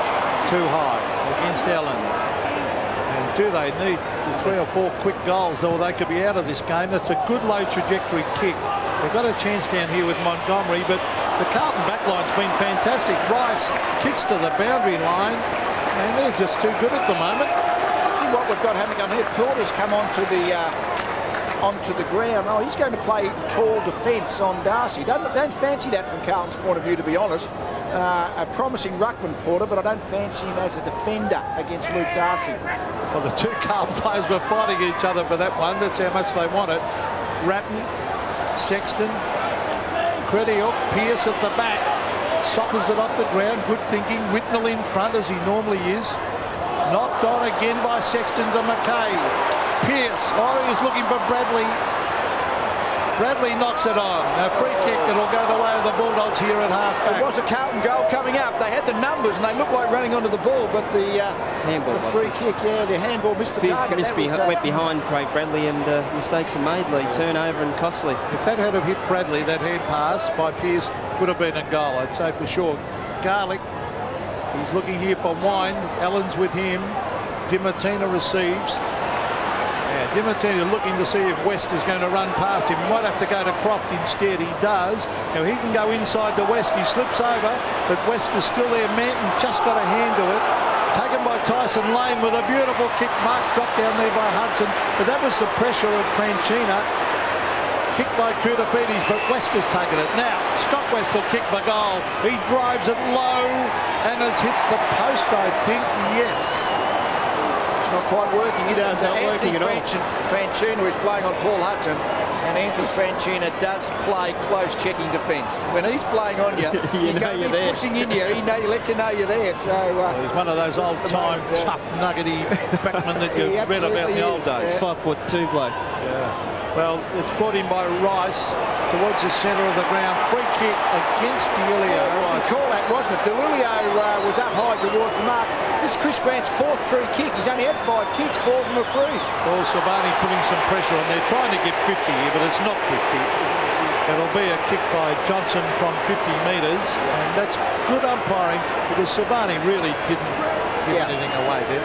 S2: too high against Allen. And do they need 3 or 4 quick goals, or they could be out of this game? That's a good low trajectory kick. They've got a chance down here with Montgomery, but the Carlton backline's been fantastic. Rice kicks to the boundary line, and they're just too good at the moment.
S1: See what we've got happening on here. Porter's come onto the ground. Oh, he's going to play tall defence on Darcy. Don't fancy that from Carlton's point of view, to be honest. A promising ruckman, Porter, but I don't fancy him as a defender against Luke Darcy.
S2: Well, the two Carlton players were fighting each other for that one. That's how much they want it. Ratton, Sexton, Crediot, Pearce at the back. Sockers it off the ground. Good thinking. Whitnell in front, as he normally is. Knocked on again by Sexton to McKay. Pearce. Oh, he's looking for Bradley. Bradley knocks it on. A free kick that'll go the way of the Bulldogs here at half-back.
S1: It was a Carlton goal coming up. They had the numbers and they looked like running onto the ball, but the free kick, the handball missed the target.
S3: Went behind Craig Bradley and mistakes are made, Lee. Turnover and costly.
S2: If that had have hit Bradley, that hand pass by Pearce would have been a goal, I'd say for sure. Garlick, he's looking here for Wine. Allen's with him. Dimartina receives. Dimartina looking to see if West is going to run past him. Might have to go to Croft instead. He does. Now he can go inside to West. He slips over, but West is still there. Manton just got a hand to it. Taken by Tyson Lane with a beautiful kick. Mark dropped down there by Hudson, but that was the pressure of Franchina. Kicked by Koutafidis, but West has taken it. Now, Scott West will kick the goal. He drives it low and has hit the post, I think. Yes.
S1: Not quite working, is it?
S3: It's not working at all.
S1: Franchina is playing on Paul Hudson, and Anthony Franchina does play close checking defence. When he's playing on you, he's going to be pushing in you. He lets you know you're there. So
S2: he's one of those old-time tough, nuggety backmen that you read about in the old days.
S3: 5'2" bloke.
S2: Yeah. Well, it's brought in by Rice towards the centre of the ground. Free kick against DeLilio.
S1: Yeah, it was a call out, wasn't it? DeLilio was up high towards the mark. This is Chris Grant's 4th free kick. He's only had 5 kicks, 4 of them are frees.
S2: Well, Sabani putting some pressure on there, trying to get 50 here, but it's not 50. It'll be a kick by Johnson from 50 metres, and that's good umpiring because Sabani really didn't give anything away there.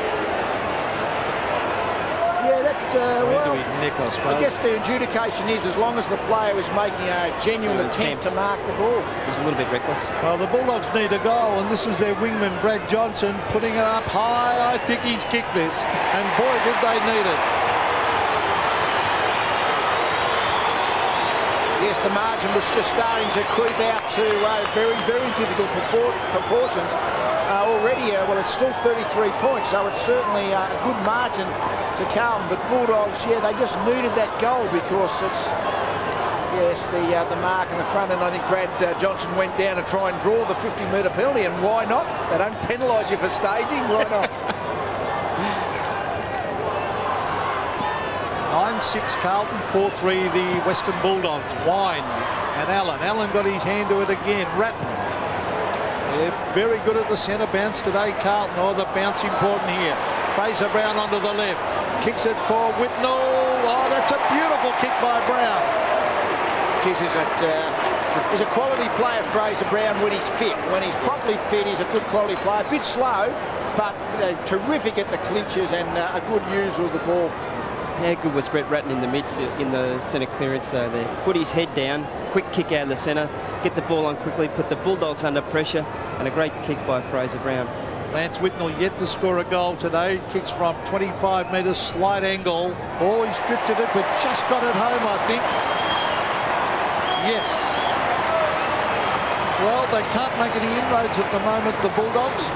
S1: Yeah, that, well,
S2: Nick, I
S1: guess the adjudication is as long as the player is making a genuine attempt to mark the ball.
S3: He was a little bit reckless.
S2: Well, the Bulldogs need a goal, and this is their wingman, Brad Johnson, putting it up high. I think he's kicked this, and boy, did they need it.
S1: Yes, the margin was just starting to creep out to very, very difficult proportions. Already, well, it's still 33 points, so it's certainly a good margin to Carlton. But Bulldogs, they just needed that goal because it's, the mark in the front end. I think Brad Johnson went down to try and draw the 50-metre penalty, and why not? They don't penalise you for staging, why not?
S2: 9-6 Carlton, 4-3 the Western Bulldogs. Wine and Allen. Allen got his hand to it again. Ratton. They're very good at the centre bounce today, Carlton. Oh, the bounce important here. Fraser Brown onto the left. Kicks it for Whitnell. Oh, that's a beautiful kick by Brown.
S1: He's a quality player, Fraser Brown, when he's fit. When he's properly fit, he's a good quality player. A bit slow, but terrific at the clinches and a good user of the ball.
S3: How good was Brett Ratton in the midfield, in the centre clearance though there? Put his head down, quick kick out of the centre, get the ball on quickly, put the Bulldogs under pressure, and a great kick by Fraser Brown.
S2: Lance Whitnell yet to score a goal today. Kicks from 25 metres, slight angle. Oh, he's drifted it, but just got it home, I think. Yes. Well, they can't make any inroads at the moment, the Bulldogs.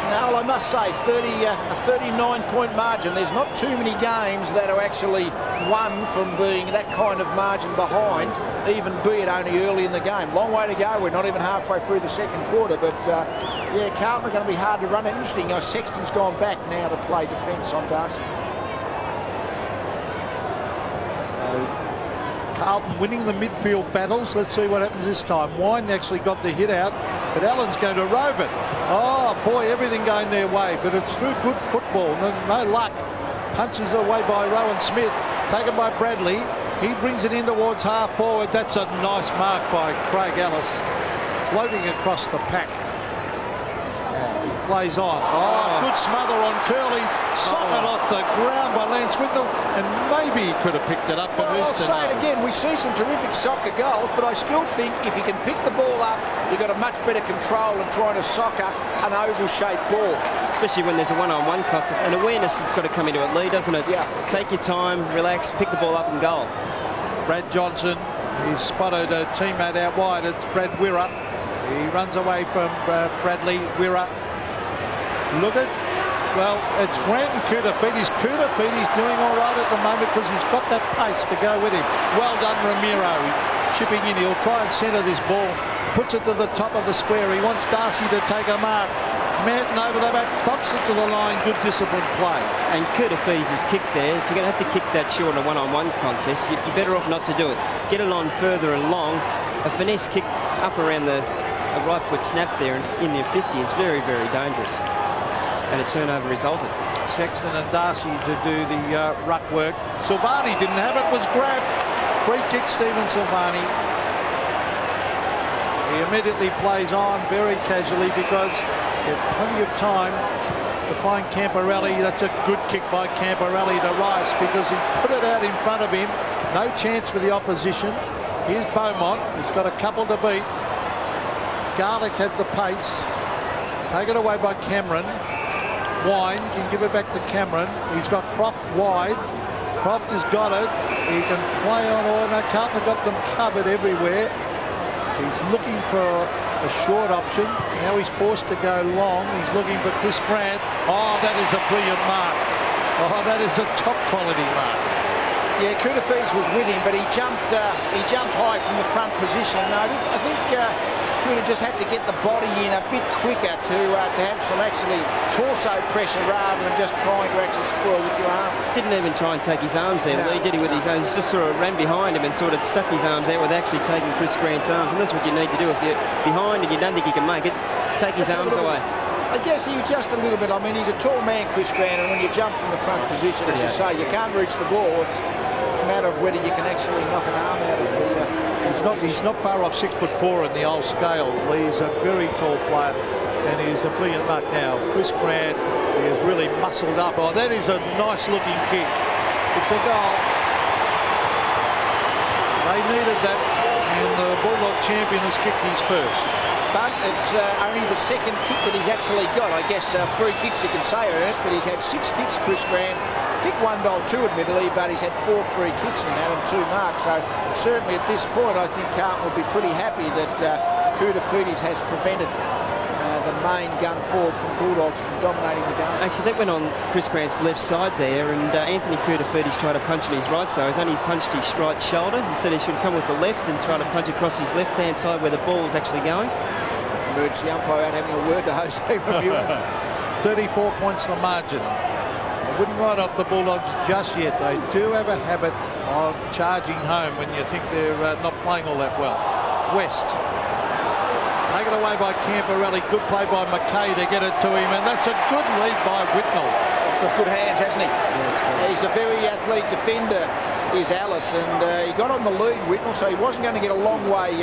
S1: No, well, I must say, a 39-point margin. There's not too many games that are actually won from being that kind of margin behind, even be it only early in the game. Long way to go. We're not even halfway through the second quarter, but Carlton are going to be hard to run. Interesting. Sexton's gone back now to play defence on Darcy.
S2: Carlton winning the midfield battles. Let's see what happens this time. Wine actually got the hit out, but Allen's going to rove it. Oh, boy, everything going their way, but it's through good football. No luck. Punches away by Rowan Smith, taken by Bradley. He brings it in towards half forward. That's a nice mark by Craig Ellis, floating across the pack. Plays on. Oh, good smother on Curley. Socket off the ground by Lance Whitnell, and maybe he could have picked it up. But
S1: well, I'll say it again. We see some terrific soccer goals, but I still think if you can pick the ball up, you've got a much better control than trying to soccer an oval-shaped ball.
S3: Especially when there's a one-on-one contest. And awareness has got to come into it, Lee, doesn't it?
S1: Yeah.
S3: Take your time, relax, pick the ball up and goal.
S2: Brad Johnson, he's spotted a teammate out wide. It's Brad Wirra. He runs away from Bradley. Wirra. Look at, well, it's Grant and Koutafidis. Koutafidis doing all right at the moment because he's got that pace to go with him. Well done, Ramiro. Chipping in. He'll try and centre this ball. Puts it to the top of the square. He wants Darcy to take a mark. Manton over the back, thumps it to the line, good disciplined play.
S3: And Kurtafidis' kick there, if you're going to have to kick that short in a one-on-one contest, you're better off not to do it. Get it on further along. A finesse kick up around the right foot snap there in the 50 is very, very dangerous. And a turnover resulted.
S2: Sexton and Darcy to do the ruck work. Silvani didn't have it, was grabbed. Free kick, Stephen Silvani. He immediately plays on very casually because he had plenty of time to find Camporelli. That's a good kick by Camporelli to Rice because he put it out in front of him. No chance for the opposition. Here's Beaumont. He's got a couple to beat. Garlick had the pace. Taken away by Cameron. Wine can give it back to Cameron. He's got Croft wide. Croft has got it. He can play on. Oh, no, Carlton got them covered everywhere. He's looking for a short option. Now he's forced to go long. He's looking for Chris Grant. Oh, that is a brilliant mark. Oh, that is a top quality mark.
S1: Yeah, Kurtafidis was with him, but he jumped high from the front position. No, I think Kuta just had to get the body in a bit quicker to have some actually torso pressure rather than just trying to actually spoil with your arms.
S3: Didn't even try and take his arms there. No, did he with his arms? He just sort of ran behind him and sort of stuck his arms out with actually taking Chris Grant's arms. And that's what you need to do if you're behind and you don't think you can make it. Take his arms away.
S1: I guess he was just a little bit. I mean, he's a tall man, Chris Grant, and when you jump from the front position, as you say, you can't reach the ball. It's a matter of whether you can actually knock an arm out of his.
S2: He's not far off 6'4" in the old scale. He's a very tall player, and he's a brilliant mark now. Chris Grant is really muscled up. Oh, that is a nice-looking kick. It's a goal. They needed that, and the Bulldog champion has kicked his first.
S1: But it's only the second kick that he's actually got. I guess free kicks you can say earned, but he's had 6 kicks, Chris Grant. Kicked 1 goal, 2 admittedly, but he's had 4 free kicks in that and 2 marks. So certainly at this point, I think Carlton will be pretty happy that Kurtafidis has prevented the main gun forward from Bulldogs from dominating the game.
S3: Actually, that went on Chris Grant's left side there, and Anthony Kurtafidis tried to punch on his right side. He's only punched his right shoulder. Instead, he should come with the left and try to punch across his left-hand side where the ball's actually going.
S1: Emergency umpire out having a word to Jose Ramirez.
S2: 34 points the margin. I wouldn't write off the Bulldogs just yet. They do have a habit of charging home when you think they're not playing all that well. West. Taken away by Camporelli. Good play by McKay to get it to him. And that's a good lead by Whitnell.
S1: He's got good hands, hasn't he? Yeah, he's a very athletic defender, is Alice. And he got on the lead, Whitnell, so he wasn't going to get a long way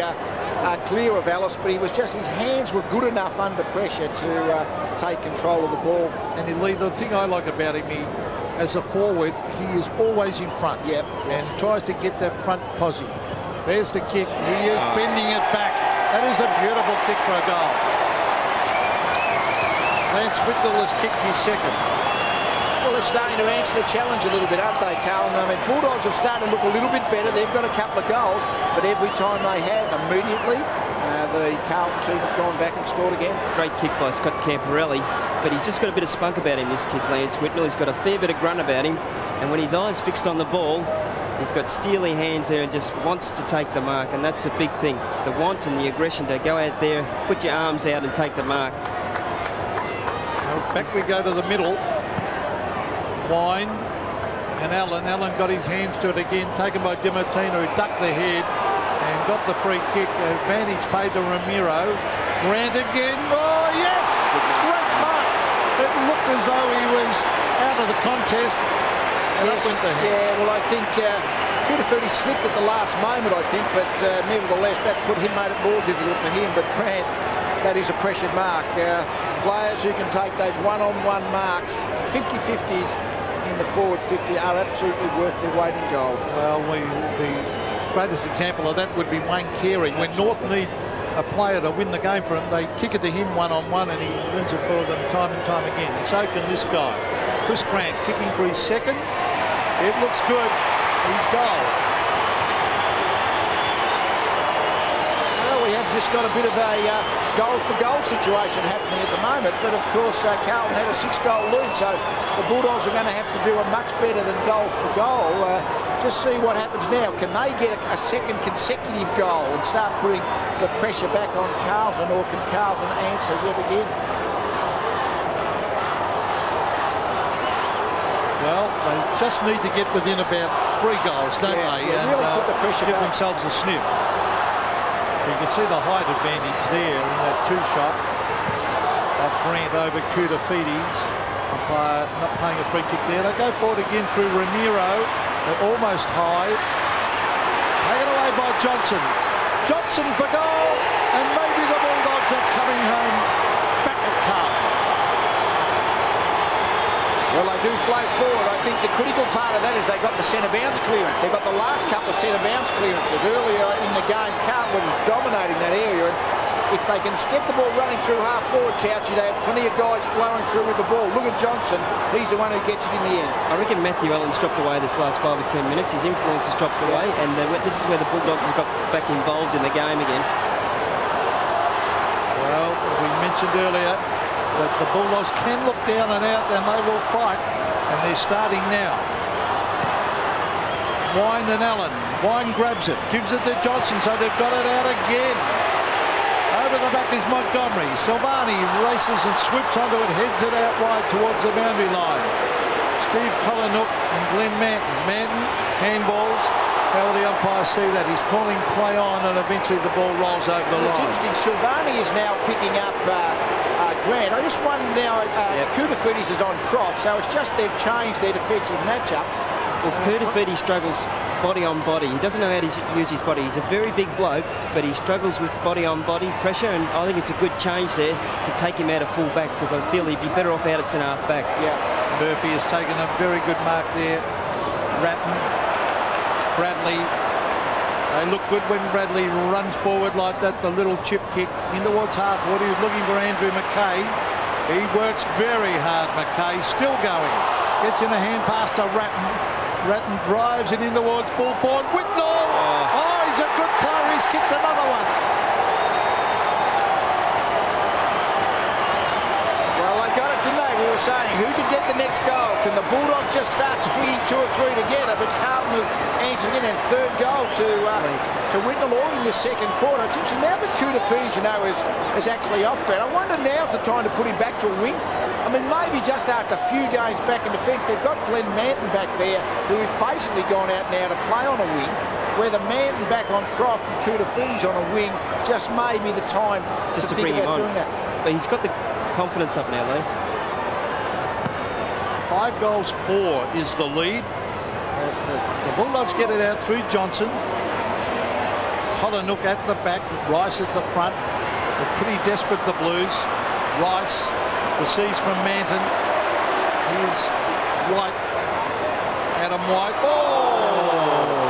S1: clear of Alice, but he was just, his hands were good enough under pressure to take control of the ball.
S2: And the thing I like about him, as a forward, he is always in front.
S1: Yep.
S2: And tries to get that front posse. There's the kick. He is bending it back. That is a beautiful kick for a goal. Lance Whitnell has kicked his second.
S1: Well, they're starting to answer the challenge a little bit, aren't they, Carlton? I mean, Bulldogs have started to look a little bit better. They've got a couple of goals, but every time they have, immediately, the Carlton team have gone back and scored again.
S3: Great kick by Scott Camporelli, but he's just got a bit of spunk about him, this kick, Lance Whitnell. He's got a fair bit of grunt about him, and when his eye's fixed on the ball, he's got steely hands there and just wants to take the mark, and that's the big thing. The want and the aggression to go out there, put your arms out and take the mark.
S2: Well, back we go to the middle. Wine and Allen. Allen got his hands to it again, taken by Dimartino, who ducked the head and got the free kick. Advantage paid to Ramiro. Grant again. Oh, yes! Great mark. It looked as though he was out of the contest. And
S1: yes,
S2: went the head.
S1: yeah, well, I think Kurtafidis slipped at the last moment, I think, but nevertheless, that made it more difficult for him. But Grant, that is a pressured mark. Players who can take those one-on-one marks, 50-50s, in the forward 50 are absolutely worth their weight in gold.
S2: Well, the greatest example of that would be Wayne Carey. When North need a player to win the game for him, they kick it to him one-on-one and he wins it for them time and time again. So can this guy. Chris Grant kicking for his second. It looks good. He's goal.
S1: Well, we have just got a bit of a goal-for-goal situation happening at the moment, but of course Carlton had a 6-goal lead, so the Bulldogs are going to have to do a much better than goal-for-goal. Just see what happens now. Can they get a second consecutive goal and start putting the pressure back on Carlton, or can Carlton answer yet again?
S2: just need to get within about 3 goals, don't they?
S1: Yeah,
S2: and
S1: really put the pressure
S2: give
S1: back.
S2: themselves a sniff. You can see the height advantage there in that 2-shot of Grant over Kudafides. Umpire not playing a free kick there. They go forward again through Ramiro. They're almost high. Taken away by Johnson. Johnson for goal, and maybe the Bulldogs are coming home back at Carlton.
S1: Well, they do flow forward. I think the critical part of that is they got the centre bounce clearance. They got the last couple of centre bounce clearances earlier in the game. Carlton was dominating that area, and if they can get the ball running through half forward, Couchy, they have plenty of guys flowing through with the ball. Look at Johnson. He's the one who gets it in the end.
S3: I reckon Matthew Allen's dropped away this last 5 or 10 minutes. His influence has dropped away, and this is where the Bulldogs have got back involved in the game again.
S2: Well, we mentioned earlier that the Bulldogs can look down and out, and they will fight, and they're starting now. Wine and Allen. Wine grabs it, gives it to Johnson, so they've got it out again. Over the back is Montgomery. Silvani races and swoops onto it, heads it out wide towards the boundary line. Steve Collinook and Glenn Manton. Manton, handballs. How will the umpire see that? He's calling play on, and eventually the ball rolls over the line.
S1: It's interesting. Silvani is now picking up Grant. I just wonder now, Kudafides is on Croft, so it's just they've changed their defensive matchups.
S3: Well, Kudafides struggles body on body. He doesn't know how to use his body. He's a very big bloke, but he struggles with body on body pressure, and I think it's a good change there to take him out of full back, because I feel he'd be better off out at centre half back.
S1: Yeah.
S2: Murphy has taken a very good mark there. Ratton, Bradley. They look good when Bradley runs forward like that, the little chip kick in towards half forward. He was looking for Andrew McKay. He works very hard, McKay, still going. Gets in a hand pass to Ratton. Ratton drives it in towards full forward. Whitnall! Oh, he's a good player. He's kicked another one.
S1: Well, they got it, didn't they? We were saying, who can get the next goal? Can the Bulldogs just start stringing 2 or 3 together? But Carlton have answered again, and third goal to Whitnall all in the second quarter. It's interesting. Now that Kudafides, you know, is actually off ground, I wonder now's the time to put him back to a wing. I mean, maybe just after a few games back in defence, they've got Glenn Manton back there, who has basically gone out now to play on a wing. Whether Manton back on Croft and Kudafides on a wing, just may be the time
S3: just to
S1: think
S3: bring him
S1: about
S3: on.
S1: doing that.
S3: But he's got the confidence up now, though.
S2: 5 goals, 4 is the lead. The Bulldogs get it out through Johnson. Collinook at the back, Rice at the front. They're pretty desperate, the Blues. Rice receives from Manton. Here's White. Adam White. Oh!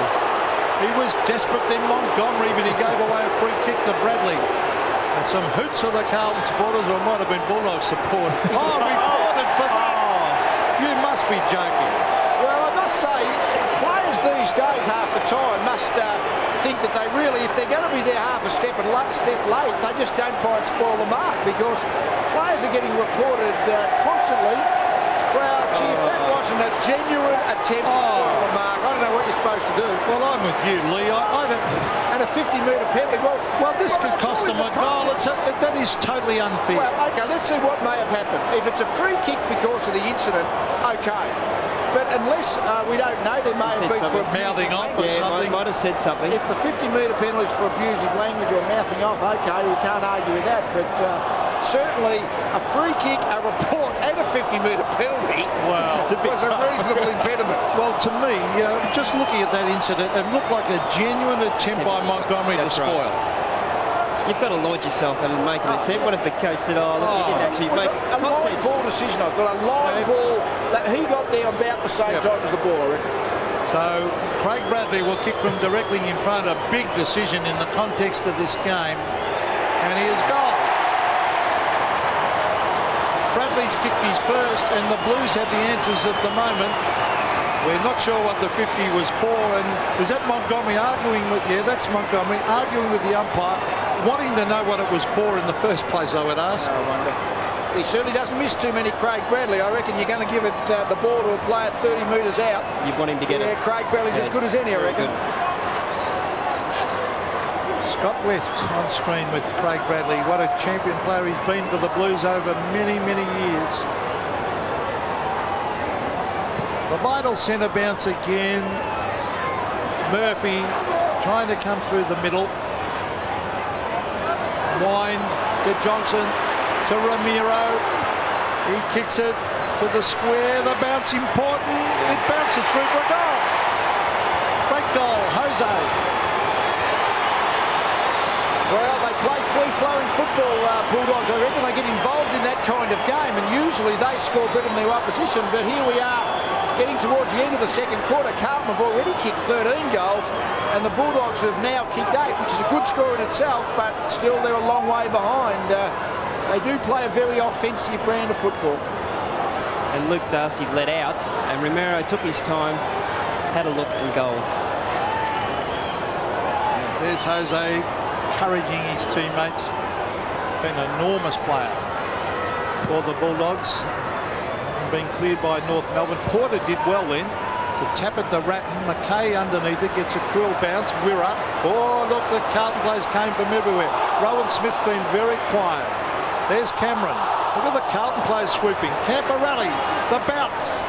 S2: He was desperate then, Montgomery, but he gave away a free kick to Bradley. And some hoots of the Carlton supporters, or it might have been Bulldog support. Oh, reported for that. You must be joking.
S1: Well, I must say, players these days half the time must think that they really, if they're going to be there half a step late, they just don't try and spoil the mark, because players are getting reported constantly. Well, gee, if that wasn't a genuine attempt to spoil the mark, I don't know what you're supposed to do.
S2: Well, I'm with you, Lee. I don't...
S1: And a 50-metre penalty.
S2: Well, this could cost them a goal. That is totally unfair.
S1: Well, OK, let's see what may have happened. If it's a free kick because of the incident, OK. But unless we don't know, there may have been for
S2: mouthing off or something.
S3: Might have said something.
S1: If the 50-metre penalty is for abusive language or mouthing off, OK, we can't argue with that. But certainly a free kick, a report, and a 50-metre penalty was a reasonable impediment.
S2: Well, to me, just looking at that incident, it looked like a genuine attempt by Montgomery to spoil.
S3: You've got to launch yourself and make an attempt. What if the coach said, oh, look, he didn't actually make
S1: a line ball decision, I thought. A line ball that he got there about the same time as the ball, I reckon.
S2: So Craig Bradley will kick from directly in front. A big decision in the context of this game. And he is goal. Bradley's kicked his first, and the Blues have the answers at the moment. We're not sure what the 50 was for, and is that Montgomery arguing with... Yeah, that's Montgomery arguing with the umpire, wanting to know what it was for in the first place, I would ask.
S1: No wonder. He certainly doesn't miss too many, Craig Bradley. I reckon you're going to give it the ball to a player 30 metres out.
S3: You want him to get it.
S1: Yeah, Craig Bradley's as good as any, I reckon.
S2: Scott West on screen with Craig Bradley. What a champion player he's been for the Blues over many, many years. The vital centre bounce again. Murphy trying to come through the middle. Wind to Johnson, to Ramiro. He kicks it to the square. The bounce important. It bounces through for a goal. Great goal, Jose.
S1: Well, they play free-flowing football, Bulldogs. I reckon they get involved in that kind of game, and usually they score better than their opposition. But here we are, getting towards the end of the second quarter. Carlton have already kicked 13 goals, and the Bulldogs have now kicked 8, which is a good score in itself, but still they're a long way behind. They do play a very offensive brand of football.
S3: And Luke Darcy let out, and Romero took his time, had a look, and goal.
S2: There's Jose encouraging his teammates. Been an enormous player for the Bulldogs. Being cleared by North Melbourne. Porter did well then to tap it to Ratton. McKay underneath it, gets a cruel bounce. Wirra. Oh, look, the Carlton players came from everywhere. Rowan Smith's been very quiet. There's Cameron. Look at the Carlton players swooping. Camporelli, the bounce.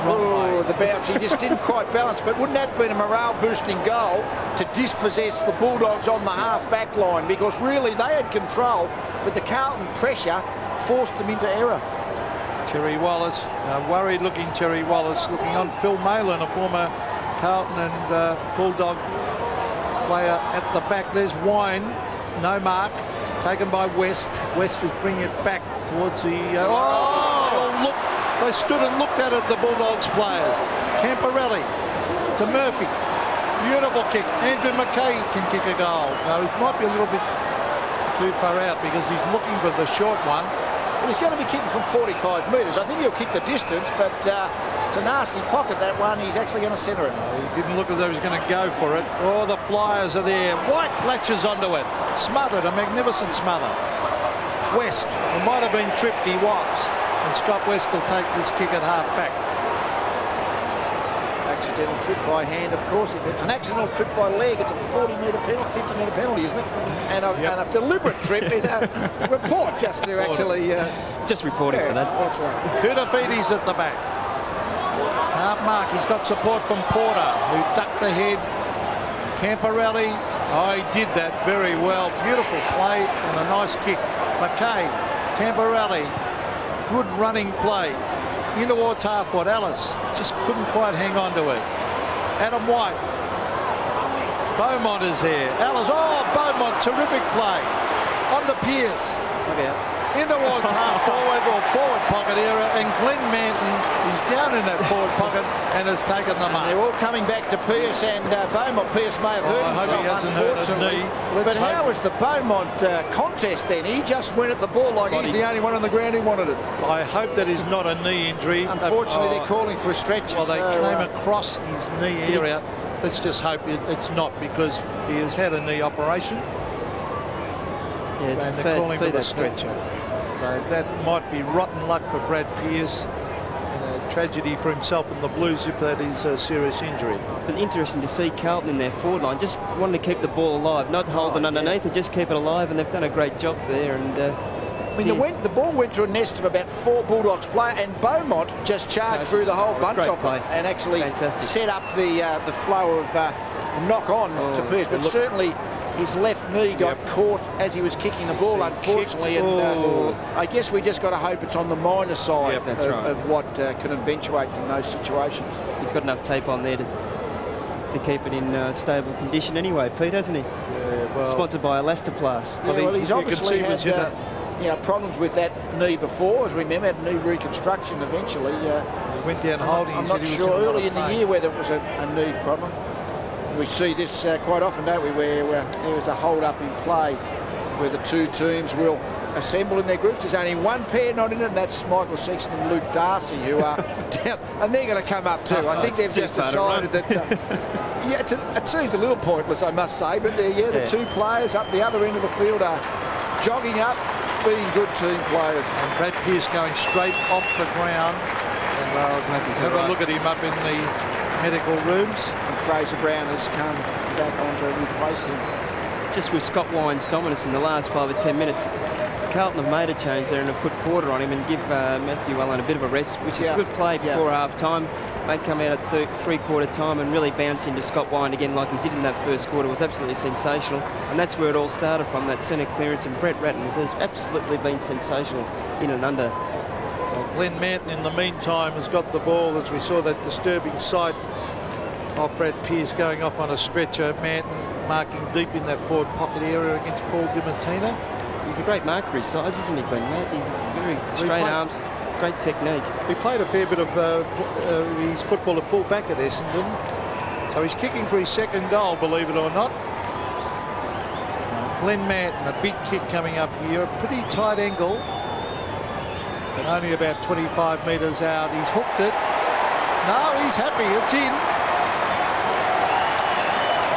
S1: Oh, the bounce. He just didn't quite balance. But wouldn't that have been a morale-boosting goal to dispossess the Bulldogs on the half-back line? Because really, they had control, but the Carlton pressure forced them into error.
S2: Terry Wallace, worried-looking Terry Wallace, looking on Phil Malin, a former Carlton and Bulldog player at the back. There's Wine, no mark, taken by West. West is bringing it back towards the... oh, look! They stood and looked at it, the Bulldogs players. Camporelli to Murphy. Beautiful kick. Andrew McKay can kick a goal. Now, it might be a little bit too far out because he's looking for the short one.
S1: Well, he's going to be kicking from 45 metres. I think he'll kick the distance, but it's a nasty pocket, that one. He's actually going to centre it.
S2: He didn't look as though he was going to go for it. Oh, the Flyers are there. White latches onto it. Smothered, a magnificent smother. West, it might have been tripped, he was. And Scott West will take this kick at half-back.
S1: Accidental trip by hand, of course. If it's an accidental trip by leg, it's a 40-metre penalty, 50-metre penalty, isn't it? And a deliberate trip is a report just to actually...
S3: just reporting for that.
S1: That's right.
S2: Kudafides at the back. Half mark. He's got support from Porter, who ducked the head. Camporelli. Oh, he did that very well. Beautiful play and a nice kick. McKay, Camporelli. Good running play. In towards half-foot. Alice just couldn't quite hang on to it. Adam White. Beaumont is there. Alice. Oh, Beaumont. Terrific play. On to Pearce.
S3: Look out.
S2: In towards half-forward or forward pocket area. And Glenn Manton is down in that forward pocket and has taken them up.
S1: They're all coming back to Pearce and Beaumont. Pearce may have hurt himself, unfortunately. But how was the Beaumont contest then? He just went at the ball like he's the only one on the ground who wanted it.
S2: I hope that is not a knee injury.
S1: Unfortunately, they're calling for a stretcher.
S2: Well, they came across his knee area. Let's just hope it's not, because he has had a knee operation.
S3: Yeah,
S2: and they're calling for the stretcher. So that might be rotten luck for Brad Pearce, and a tragedy for himself and the Blues if that is a serious injury.
S3: But interesting to see Carlton in their forward line, just wanting to keep the ball alive, not holding underneath it, just keep it alive, and they've done a great job there. And
S1: I mean, the ball went through a nest of about 4 Bulldogs players, and Beaumont just charged through the whole bunch of them and actually set up the flow of knock on to Pearce. But certainly his left knee got caught as he was kicking the ball, unfortunately. And I guess we just got to hope it's on the minor side of what can eventuate from those situations.
S3: He's got enough tape on there to keep it in stable condition anyway, Pete, hasn't he?
S2: Yeah, well,
S3: sponsored by Elastomplast.
S1: Yeah, well, he's obviously had problems with that knee before, as we remember, had knee reconstruction eventually.
S2: He went down holding.
S1: I'm not sure early in the year whether it was a knee problem. We see this quite often, don't we, where there is a hold-up in play where the two teams will assemble in their groups. There's only one pair not in it, and that's Michael Sexton and Luke Darcy, who are down, and they're going to come up too. I think they've just decided that... yeah, it seems a little pointless, I must say, but the two players up the other end of the field are jogging up, being good team players.
S2: And Brad Pearce going straight off the ground. And have a look at him up in the medical rooms.
S1: And Fraser Brown has come back on to replace him.
S3: Just with Scott Wine's dominance in the last 5 or 10 minutes, Carlton have made a change there and have put Porter on him and give Matthew Allen a bit of a rest, which is a good play before half-time. They'd come out at three-quarter time and really bounce into Scott Wine again like he did in that first quarter. It was absolutely sensational, and that's where it all started from, that centre clearance, and Brett Ratton has absolutely been sensational in and under.
S2: Well, Glenn Manton, in the meantime, has got the ball, as we saw that disturbing sight of Brad Pearce going off on a stretcher. Manton marking deep in that forward pocket area against Paul Dimartino.
S3: He's a great mark for his size, isn't he, Glenn Manton? He's very straight arms. Great technique.
S2: He played a fair bit of his football at full-back at Essendon. So he's kicking for his second goal, believe it or not. Glenn Manton, a big kick coming up here. A pretty tight angle. But only about 25 metres out. He's hooked it. No, he's happy. It's in.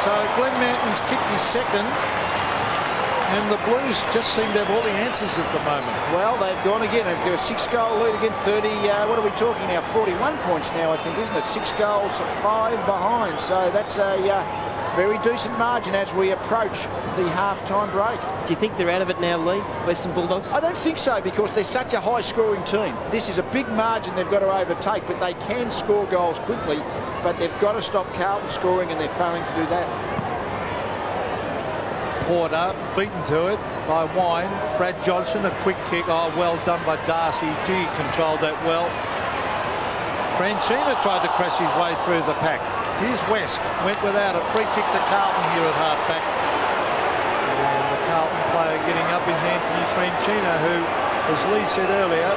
S2: So Glenn Manton's kicked his second. And the Blues just seem to have all the answers at the moment.
S1: Well, they've gone again. They're a 6-goal lead again. 30, what are we talking now? 41 points now, I think, isn't it? 6 goals, 5 behind. So that's a very decent margin as we approach the half-time break.
S3: Do you think they're out of it now, Lee, Western Bulldogs?
S1: I don't think so, because they're such a high-scoring team. This is a big margin they've got to overtake, but they can score goals quickly. But they've got to stop Carlton scoring, and they're failing to do that.
S2: Porter beaten to it by Wine. Brad Johnson, a quick kick. Oh, well done by Darcy. Gee, he controlled that well. Franchina tried to crash his way through the pack. Here's West. Went without a free kick to Carlton here at half-back. And the Carlton player getting up is Anthony Franchina, who, as Lee said earlier,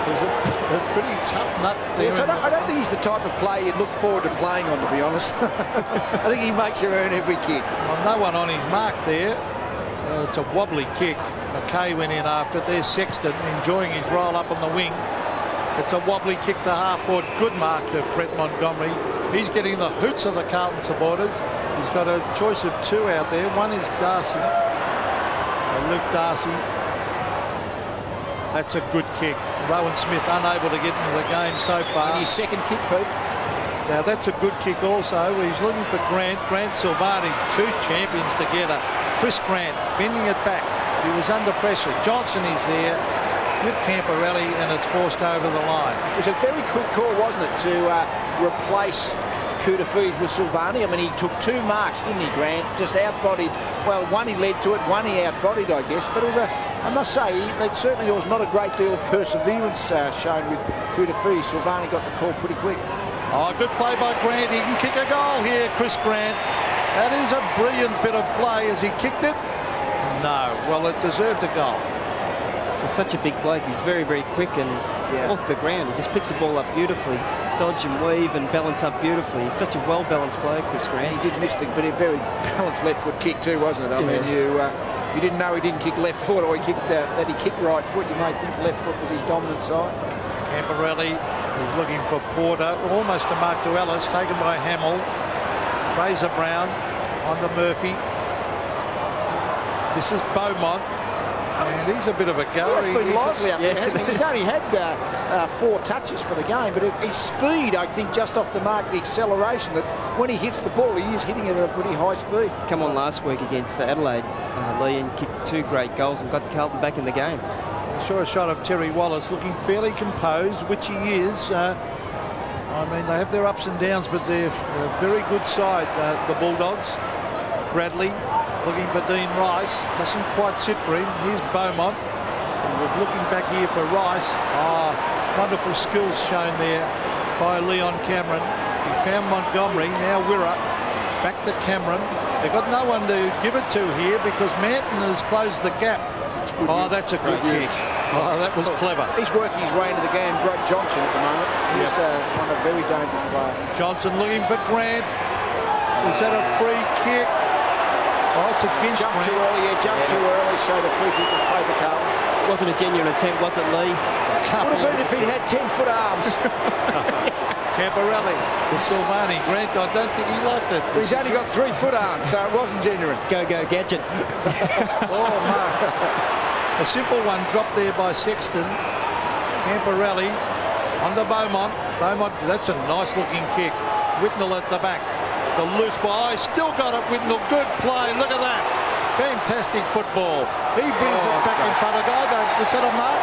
S2: was a pretty tough nut there.
S1: Yes, I don't think he's the type of player you'd look forward to playing on, to be honest. I think he makes you earn every kick.
S2: Well, no one on his mark there. It's a wobbly kick. McKay went in after it. There's Sexton enjoying his roll up on the wing. It's a wobbly kick to half-forward. Good mark to Brett Montgomery. He's getting the hoots of the Carlton supporters. He's got a choice of 2 out there. One is Darcy. Luke Darcy. That's a good kick. Rowan Smith unable to get into the game so far.
S1: And his second kick, Pete.
S2: Now that's a good kick also. He's looking for Grant. Grant Silvani, 2 champions together. Chris Grant bending it back. He was under pressure. Johnson is there with Camporelli, and it's forced over the line.
S1: It was a very quick call, wasn't it, to replace Koutafis with Silvani. I mean, he took 2 marks, didn't he, Grant? Just outbodied. Well, one he led to it, one he outbodied, I guess. But it was I must say, certainly there was not a great deal of perseverance shown with Koutafis. Silvani got the call pretty quick.
S2: Oh, good play by Grant. He can kick a goal here, Chris Grant. That is a brilliant bit of play. Has he kicked it? No. Well, it deserved a goal.
S3: For such a big bloke, he's very, very quick and off the ground. He just picks the ball up beautifully, dodge and weave and balance up beautifully. He's such a well-balanced player, Chris Grant.
S1: He did miss the, but a very balanced left-foot kick too, wasn't it? I mean, if you didn't know he didn't kick left foot, or he kicked that he kicked right foot, you may think left foot was his dominant side.
S2: Camporelli is looking for Porter, almost to Mark to Ellis, taken by Hamill. Fraser Brown on to Murphy. This is Beaumont. And he's a bit of a goer.
S1: He's been lively up there, hasn't he? He's only had 4 touches for the game, but his speed, I think, just off the mark, the acceleration, that when he hits the ball, he is hitting it at a pretty high speed.
S3: Come on last week against Adelaide, Lee, and kicked 2 great goals and got Carlton back in the game.
S2: I saw a shot of Terry Wallace looking fairly composed, which he is. I mean, they have their ups and downs, but they're a very good side, the Bulldogs. Bradley looking for Dean Rice. Doesn't quite sit for him. Here's Beaumont. He was looking back here for Rice. Wonderful skills shown there by Leon Cameron. He found Montgomery. Now Wirra. Back to Cameron. They've got no one to give it to here because Manton has closed the gap. That's a good kick. That was clever.
S1: He's working his way into the game. Brad Johnson at the moment. He's a very dangerous player.
S2: Johnson looking for Grant. Is that a free kick? Oh, it's against
S1: Jumped too early, too early, so the free kick was played to Carlton.
S3: It wasn't a genuine attempt, was it, Lee?
S1: Would have been if he had 10-foot arms.
S2: Camporelli to Silvani. Grant, I don't think he liked it.
S1: He's only got 3-foot arms, so it wasn't genuine.
S3: Go, Gadget.
S2: Mark. A simple one dropped there by Sexton. Camporelli on to Beaumont. Beaumont, that's a nice-looking kick. Whitnell at the back. The loose ball. Still got it, Whitnell. Good play. Look at that. Fantastic football. He brings it back in front of guy. Was that a mark?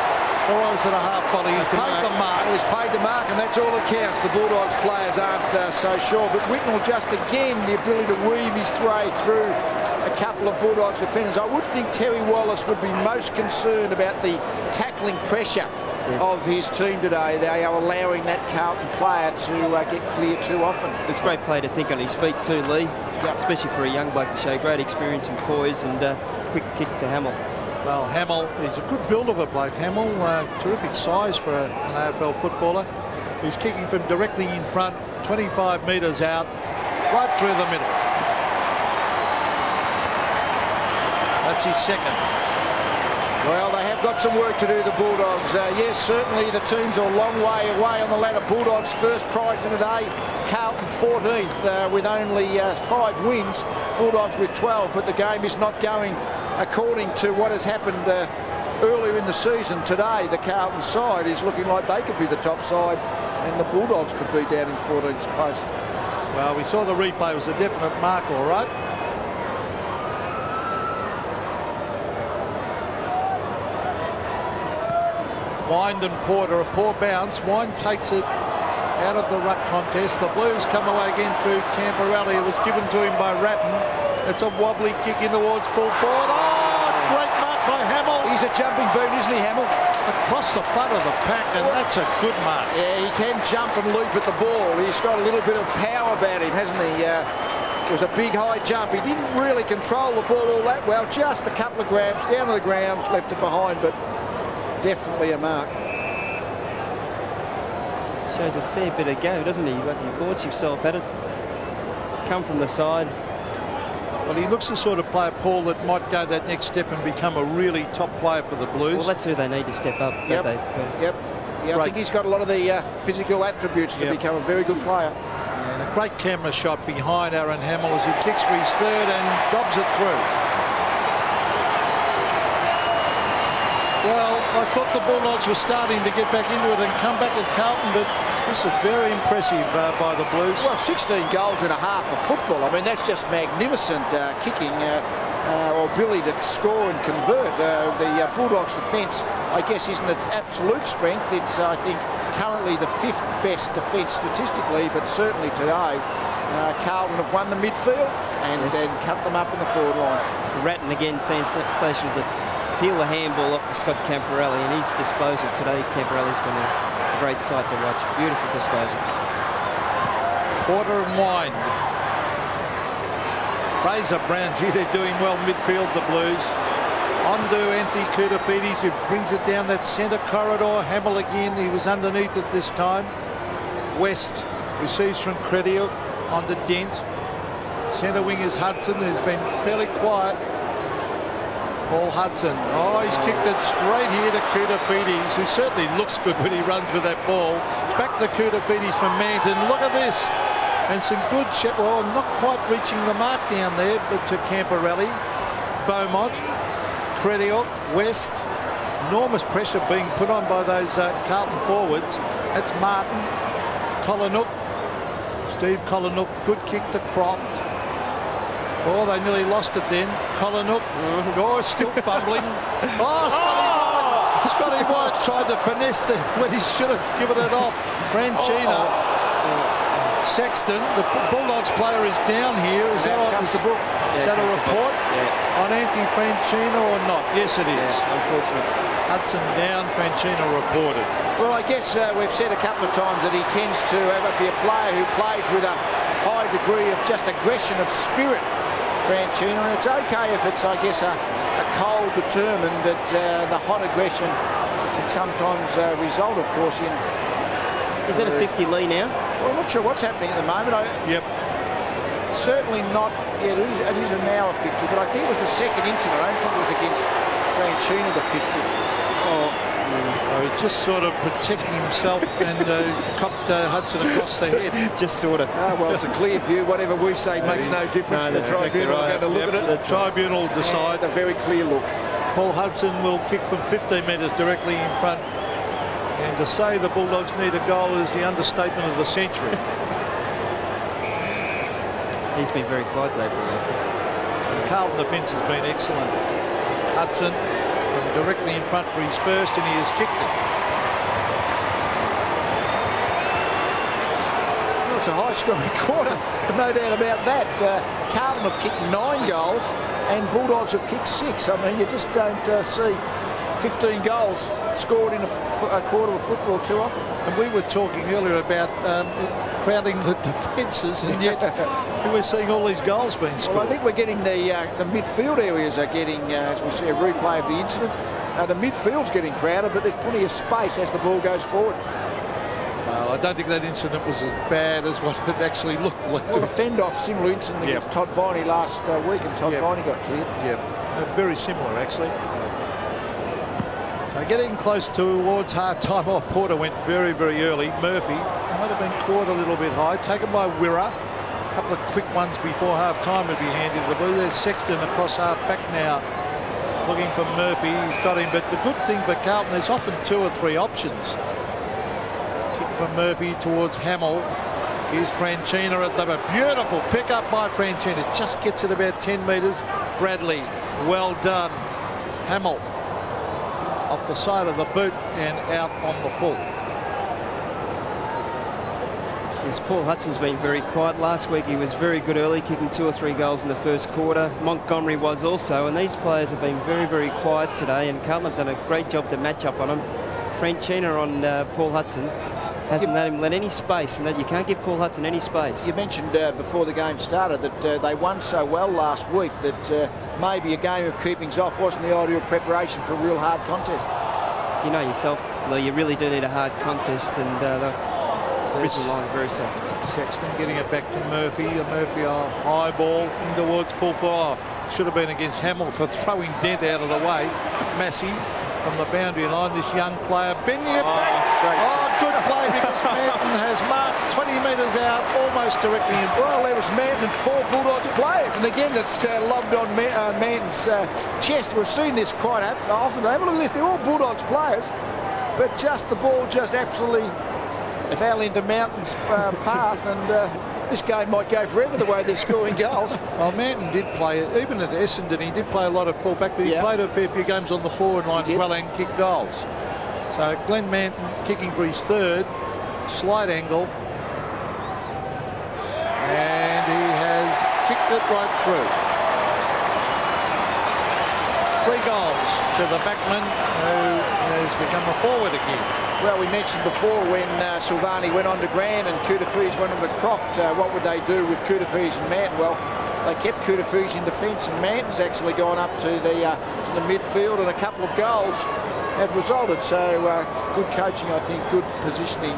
S2: Or was it a half volley? He's paid the mark.
S1: Well, he's paid the mark, and that's all that counts. The Bulldogs players aren't so sure. But Whitnell just again the ability to weave his way through a couple of Bulldogs defenders. I would think Terry Wallace would be most concerned about the tackling pressure of his team today. They are allowing that Carlton player to get clear too often.
S3: It's a great play to think on his feet too, Lee. Yep. Especially for a young bloke to show great experience and poise, and quick kick to Hamill.
S2: Well, Hamill is a good build of a bloke. Hamill, terrific size for an AFL footballer. He's kicking from directly in front, 25 metres out, right through the middle. That's his second.
S1: Well, they have got some work to do, the Bulldogs. Yes, certainly the team's a long way away on the ladder. Bulldogs first prize of the day. Carlton 14th with only 5 wins. Bulldogs with 12, but the game is not going according to what has happened earlier in the season. Today, the Carlton side is looking like they could be the top side, and the Bulldogs could be down in 14th place.
S2: Well, we saw the replay. It was a definite mark, all right. Wind and Porter, a poor bounce. Wind takes it out of the ruck contest. The Blues come away again through Camperelli. It was given to him by Ratton. It's a wobbly kick in towards full forward. Oh, great mark by Hamill.
S1: He's a jumping boot, isn't he, Hamill?
S2: Across the front of the pack, and that's a good mark.
S1: Yeah, he can jump and leap at the ball. He's got a little bit of power about him, hasn't he? It was a big high jump. He didn't really control the ball all that well. Just a couple of grabs down to the ground, left it behind, but definitely a mark.
S3: Shows a fair bit of go, doesn't he? Like he launch himself at it. Come from the side.
S2: Well, he looks the sort of player, Paul, that might go that next step and become a really top player for the Blues.
S3: Well, that's who they need to step up,
S1: yep.
S3: don't they?
S1: Yep. Yeah, I think he's got a lot of the physical attributes to become a very good player.
S2: And a great camera shot behind Aaron Hamill as he kicks for his third and dobs it through. Well, I thought the Bulldogs were starting to get back into it and come back at Carlton, but this is very impressive by the Blues.
S1: Well, 16 goals in a half of football. I mean, that's just magnificent kicking or ability to score and convert. The Bulldogs' defence, I guess, isn't its absolute strength. It's, I think, currently the 5th best defence statistically, but certainly today, Carlton have won the midfield and cut them up in the forward line.
S3: Ratton again, sensational to peel the handball off to Scott Camperelli, and his disposal today, Camperelli's been a great sight to watch. Beautiful disposal.
S2: Porter and Wind. Fraser Brown, gee, they're doing well midfield, the Blues. Onto Anthony Koutafidis, who brings it down that centre corridor. Hamill again, he was underneath it this time. West receives from Crediuk onto Dent. Centre wing is Hudson, who's been fairly quiet. Paul Hudson. Oh, he's kicked it straight here to Koutafidis, who certainly looks good when he runs with that ball. Back to Koutafidis from Manton. Look at this. And some good shot. Well, not quite reaching the mark down there, but to Camperelli. Beaumont. Crediuk. West. Enormous pressure being put on by those Carlton forwards. That's Martin. Collinwood. Steve Collinwood. Good kick to Croft. Oh, they nearly lost it then. Collinwood. Oh, still fumbling. Oh, Scotty White tried to finesse there when he should have given it off. Franchino. Sexton, the Bulldogs player, is down here. Is that right, Mr. Brook? Is that a report on Anthony Franchino or not? Yes, it is.
S3: Yeah, unfortunate.
S2: Hudson down, Franchino reported.
S1: Well, I guess we've said a couple of times that he tends to be a player who plays with a high degree of just aggression of spirit, Franchino, and it's okay if it's, I guess, a cold, determined, but the hot aggression can sometimes result, of course, in...
S3: Is that a 50 Lee now?
S1: Well, I'm not sure what's happening at the moment.
S2: Yep.
S1: Certainly not... Yeah, it is now a 50, but I think it was the second incident. I don't think it was against Franchino, the 50.
S2: Oh, he's just sort of protecting himself and copped Hudson across the head.
S3: Just sort of.
S1: Well, it's a clear view. Whatever we say makes no difference to the tribunal. They're going to look at it.
S2: The tribunal decides.
S1: A very clear look.
S2: Paul Hudson will kick from 15 metres directly in front. And to say the Bulldogs need a goal is the understatement of the century.
S3: He's been very quiet today, Paul Hudson.
S2: The Carlton defence has been excellent. Hudson directly in front for his first, and he has kicked it.
S1: Well, it's a high-scoring quarter, no doubt about that. Carlton have kicked 9 goals, and Bulldogs have kicked 6. I mean, you just don't see 15 goals scored in a quarter of football too often.
S2: And we were talking earlier about crowding the defences, and yet we're seeing all these goals being scored.
S1: Well, I think we're getting the midfield areas are getting, as we see a replay of the incident, the midfield's getting crowded, but there's plenty of space as the ball goes forward.
S2: Well, I don't think that incident was as bad as what it actually looked like.
S1: Well, a fend-off, similar incident against Todd Viney last week, and Todd Viney got cleared.
S2: Yeah, very similar actually. So getting close towards half-time. Oh, Porter went very, very early. Murphy might have been caught a little bit high. Taken by Wirra. A couple of quick ones before half-time would be handed to the Blue. There's Sexton across half-back now, looking for Murphy. He's got him, but the good thing for Carlton, there's often 2 or 3 options. Kick from Murphy towards Hamill. Here's Franchina at the beautiful pick up by Franchina. Just gets it about 10 metres. Bradley, well done. Hamill off the side of the boot and out on the full.
S3: Yes, Paul Hudson's been very quiet. Last week he was very good early, kicking 2 or 3 goals in the first quarter. Montgomery was also, and these players have been very, very quiet today, and Carlton have done a great job to match up on them. Franchina on Paul Hudson hasn't let him let any space, and that you can't give Paul Hudson any space.
S1: You mentioned before the game started that they won so well last week that maybe a game of keepings off wasn't the ideal preparation for a real hard contest.
S3: You know yourself, though, you really do need a hard contest, and the Brisbane line very soft.
S2: Sexton getting it back to Murphy. Murphy a high ball in towards full forward. Should have been against Hamill for throwing Dent out of the way. Massey from the boundary line. This young player bending it back. Oh, good play because Manton has marked 20 metres out, almost directly in front.
S1: Well, there was Manton and 4 Bulldogs players, and again that's lobbed on Manton's chest. We've seen this quite often. Have a look at this. They're all Bulldogs players, but just the ball just absolutely fell into Mountain's path, and this game might go forever the way they're scoring goals.
S2: Well, Manton did play, even at Essendon, he did play a lot of fullback, but he played a fair few games on the forward line as well and kicked goals. So Glenn Manton kicking for his 3rd, slight angle, and he has kicked it right through. 3 goals to the backman, who has become a forward again.
S1: Well, we mentioned before when Silvani went on to Grand and Kutafis went on to Croft, what would they do with Kutafis and Manton? Well, they kept Kutafis in defence, and Manton's actually gone up to the midfield, and a couple of goals have resulted. So good coaching, I think, good positioning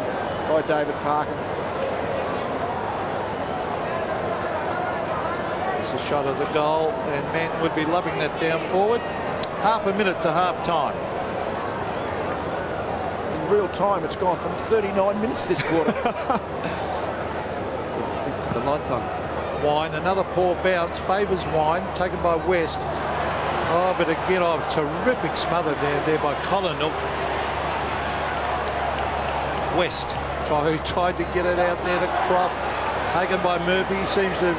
S1: by David Parkin.
S2: It's a shot at the goal, and Manton would be loving that down forward. Half a minute to half time.
S1: In real time, it's gone from 39 minutes this quarter.
S3: The lights on.
S2: Wine, another poor bounce, favours Wine, taken by West. Oh, but again, terrific smother there by Collinnook. West tried to get it out there to Croft, taken by Murphy. He seems to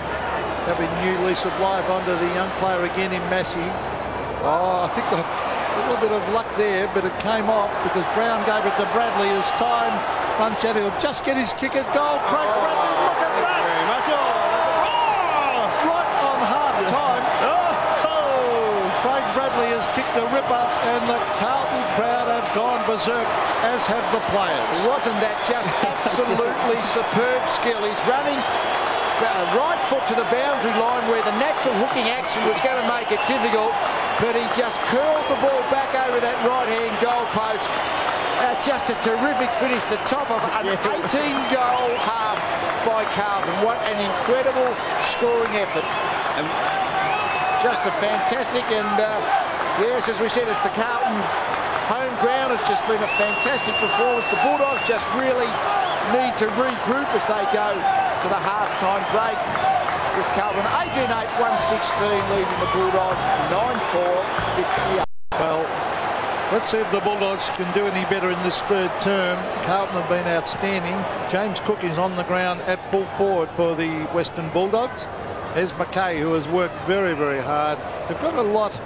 S2: have a new lease of life onto the young player again in Massey. Oh, I think that a little bit of luck there, but it came off because Brown gave it to Bradley as time runs out. He'll just get his kick at goal. Craig Bradley, look at that!
S3: Very much.
S2: Right on half time. Craig Bradley has kicked a ripper, and the Carlton crowd have gone berserk, as have the players.
S1: Wasn't that just absolutely superb skill? He's running right foot to the boundary line where the natural hooking action was going to make it difficult, but he just curled the ball back over that right-hand goal post. Just a terrific finish to top of an 18-goal half by Carlton. What an incredible scoring effort. Just a fantastic, and yes, as we said, it's the Carlton home ground. It's just been a fantastic performance. The Bulldogs just really need to regroup as they go to the half-time break with Carlton 18-8, 116, leading the Bulldogs 9-4, 58.
S2: Well, Let's see if the Bulldogs can do any better in this third term. Carlton have been outstanding. James Cook is on the ground at full forward for the Western Bulldogs. There's McKay, who has worked very, very hard. They've got a lot.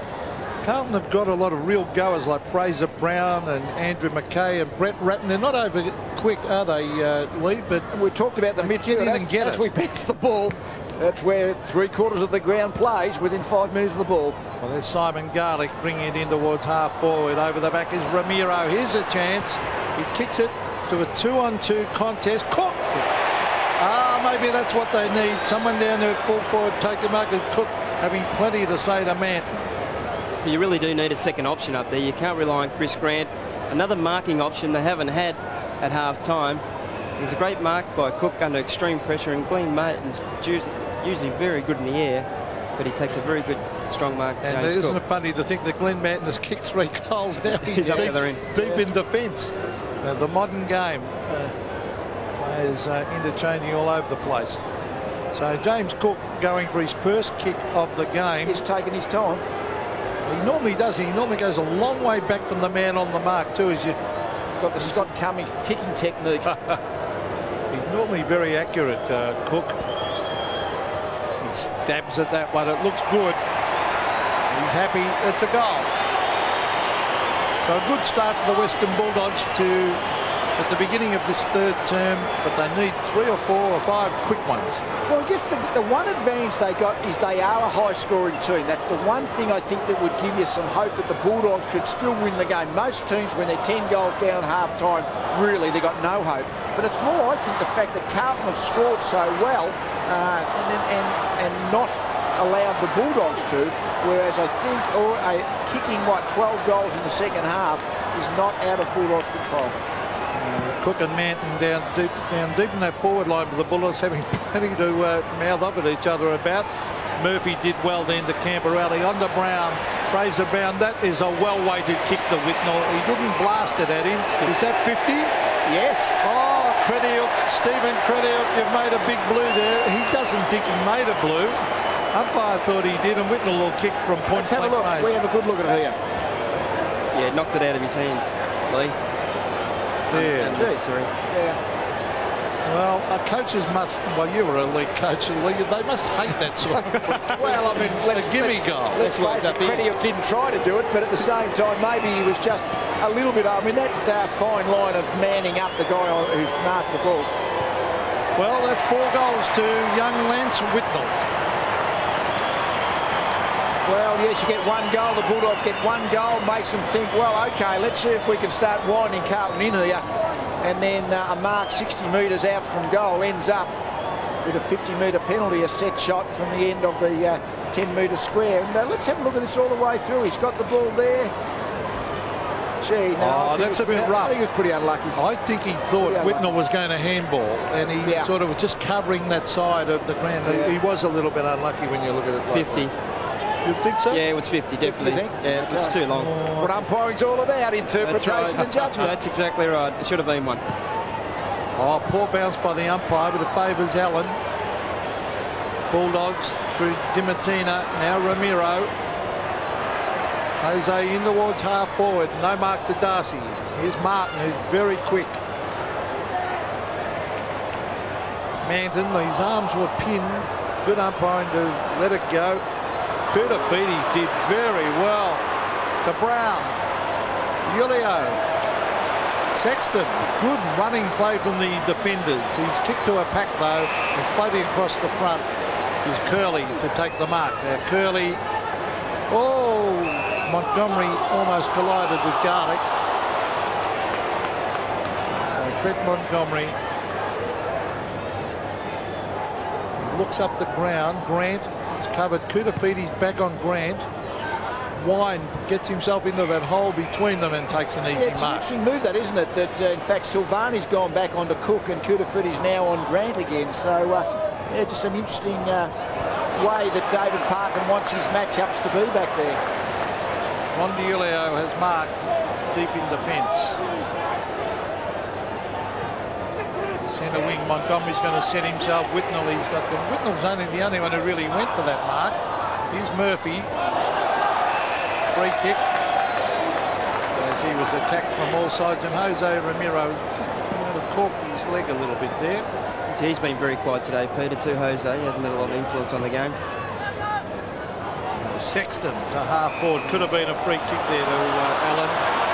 S2: Carlton have got a lot of real goers like Fraser Brown and Andrew McKay and Brett Ratton. They're not over quick, are they, Lee? But
S1: we talked about the midfield. As we bounce the ball, that's where 3/4 of the ground plays within 5 metres of the ball.
S2: Well, there's Simon Garlick bringing it in towards half forward. Over the back is Ramiro. Here's a chance. He kicks it to a 2-on-2 contest. Cook! Maybe that's what they need. Someone down there at full forward take the mark. Cook having plenty to say to Mant.
S3: You really do need a second option up there. You can't rely on Chris Grant. Another marking option they haven't had at half time. There's a great mark by Cook under extreme pressure, and Glenn Martin's usually very good in the air, but he takes a very good, strong mark.
S2: And
S3: James
S2: isn't
S3: Cook.
S2: it funny to think that Glenn Martin has kicked 3 goals now? He's
S3: up the other end.
S2: Deep in defence. The modern game. Players interchanging all over the place. So James Cook going for his first kick of the game.
S1: He's taken his time.
S2: He normally does. He normally goes a long way back from the man on the mark too. He's
S1: got the Scott Cummings kicking technique.
S2: He's normally very accurate, Cook. He stabs at that one. It looks good. He's happy. It's a goal. So a good start for the Western Bulldogs at the beginning of this third term, but they need 3 or 4 or 5 quick ones.
S1: Well, I guess the one advantage they got is they are a high-scoring team. That's the one thing I think that would give you some hope that the Bulldogs could still win the game. Most teams, when they're 10 goals down at half-time, really, they've got no hope. But it's more, I think, the fact that Carlton have scored so well and not allowed the Bulldogs to, whereas I think kicking, 12 goals in the second half is not out of Bulldogs' control.
S2: Cook and Manton down deep in that forward line for the Bulldogs, having plenty to mouth up at each other about. Murphy did well then to Camperelli on to Brown. Fraser Brown, that is a well-weighted kick to Whitnall. He didn't blast it at him. Is that 50?
S1: Yes.
S2: Oh, Crediuk, Stephen Crediuk, you've made a big blue there. He doesn't think he made a blue. Umpire thought he did, and Whitnall will kick from point.
S1: Let's have a look. We have a good look at it here.
S3: Yeah, knocked it out of his hands, Lee.
S2: Yeah.
S3: Unnecessary.
S1: Yeah.
S2: Well, coaches must. Well, you were a league coach, Lee. They must hate that sort of.
S1: Well, I mean,
S2: a gimme goal.
S1: Let's face it, Crediuk didn't try to do it, but at the same time, maybe he was just a little bit. I mean, that fine line of manning up the guy who's marked the ball.
S2: Well, that's 4 goals to young Lance Whitnall.
S1: Well, yes, you get 1 goal. The Bulldogs get 1 goal, makes them think, well, OK, let's see if we can start winding Carlton in here. And then a mark 60 metres out from goal ends up with a 50-metre penalty, a set shot from the end of the 10-metre square. And let's have a look at this all the way through. He's got the ball there. Gee, no,
S2: that's a bit rough.
S1: I think he was pretty unlucky.
S2: I think he thought Whitnall was going to handball, and he sort of was just covering that side of the ground. Yeah. He was a little bit unlucky when you look at it. Like
S3: 50.
S2: You think so?
S3: Yeah, it was 50, definitely.
S1: 50,
S3: yeah, it was too long.
S1: That's what umpiring's all about, interpretation and judgment.
S3: That's exactly right. It should have been 1.
S2: Oh, poor bounce by the umpire, but it favours Allen. Bulldogs through Dimatina, now Ramiro. Jose in towards half forward, no mark to Darcy. Here's Martin, who's very quick. Manton, his arms were pinned. Good umpiring to let it go. Kutafidis did very well to Brown. Julio. Sexton, good running play from the defenders. He's kicked to a pack though, and floating across the front is Curley to take the mark. Now Curley, Montgomery almost collided with Garlick. So Brett Montgomery looks up the ground. Grant is covered. Kutafidis back on Grant. Wine gets himself into that hole between them and takes an easy mark.
S1: It's an interesting move, that, isn't it? That in fact Silvani's gone back onto Cook and Kutafidis now on Grant again. So yeah, just an interesting way that David Parkin wants his matchups to be back there.
S2: Rondiulio has marked deep in defence. Centre wing, Montgomery's going to set himself. Whitnall, he's got them. Whitnall's the only one who really went for that mark. Here's Murphy. Free kick. As as he was attacked from all sides, and Jose Ramiro just corked his leg a little bit there.
S3: He's been very quiet today, Peter, too, Jose. He hasn't had a lot of influence on the game.
S2: Sexton to half forward. Could have been a free kick there to Allen.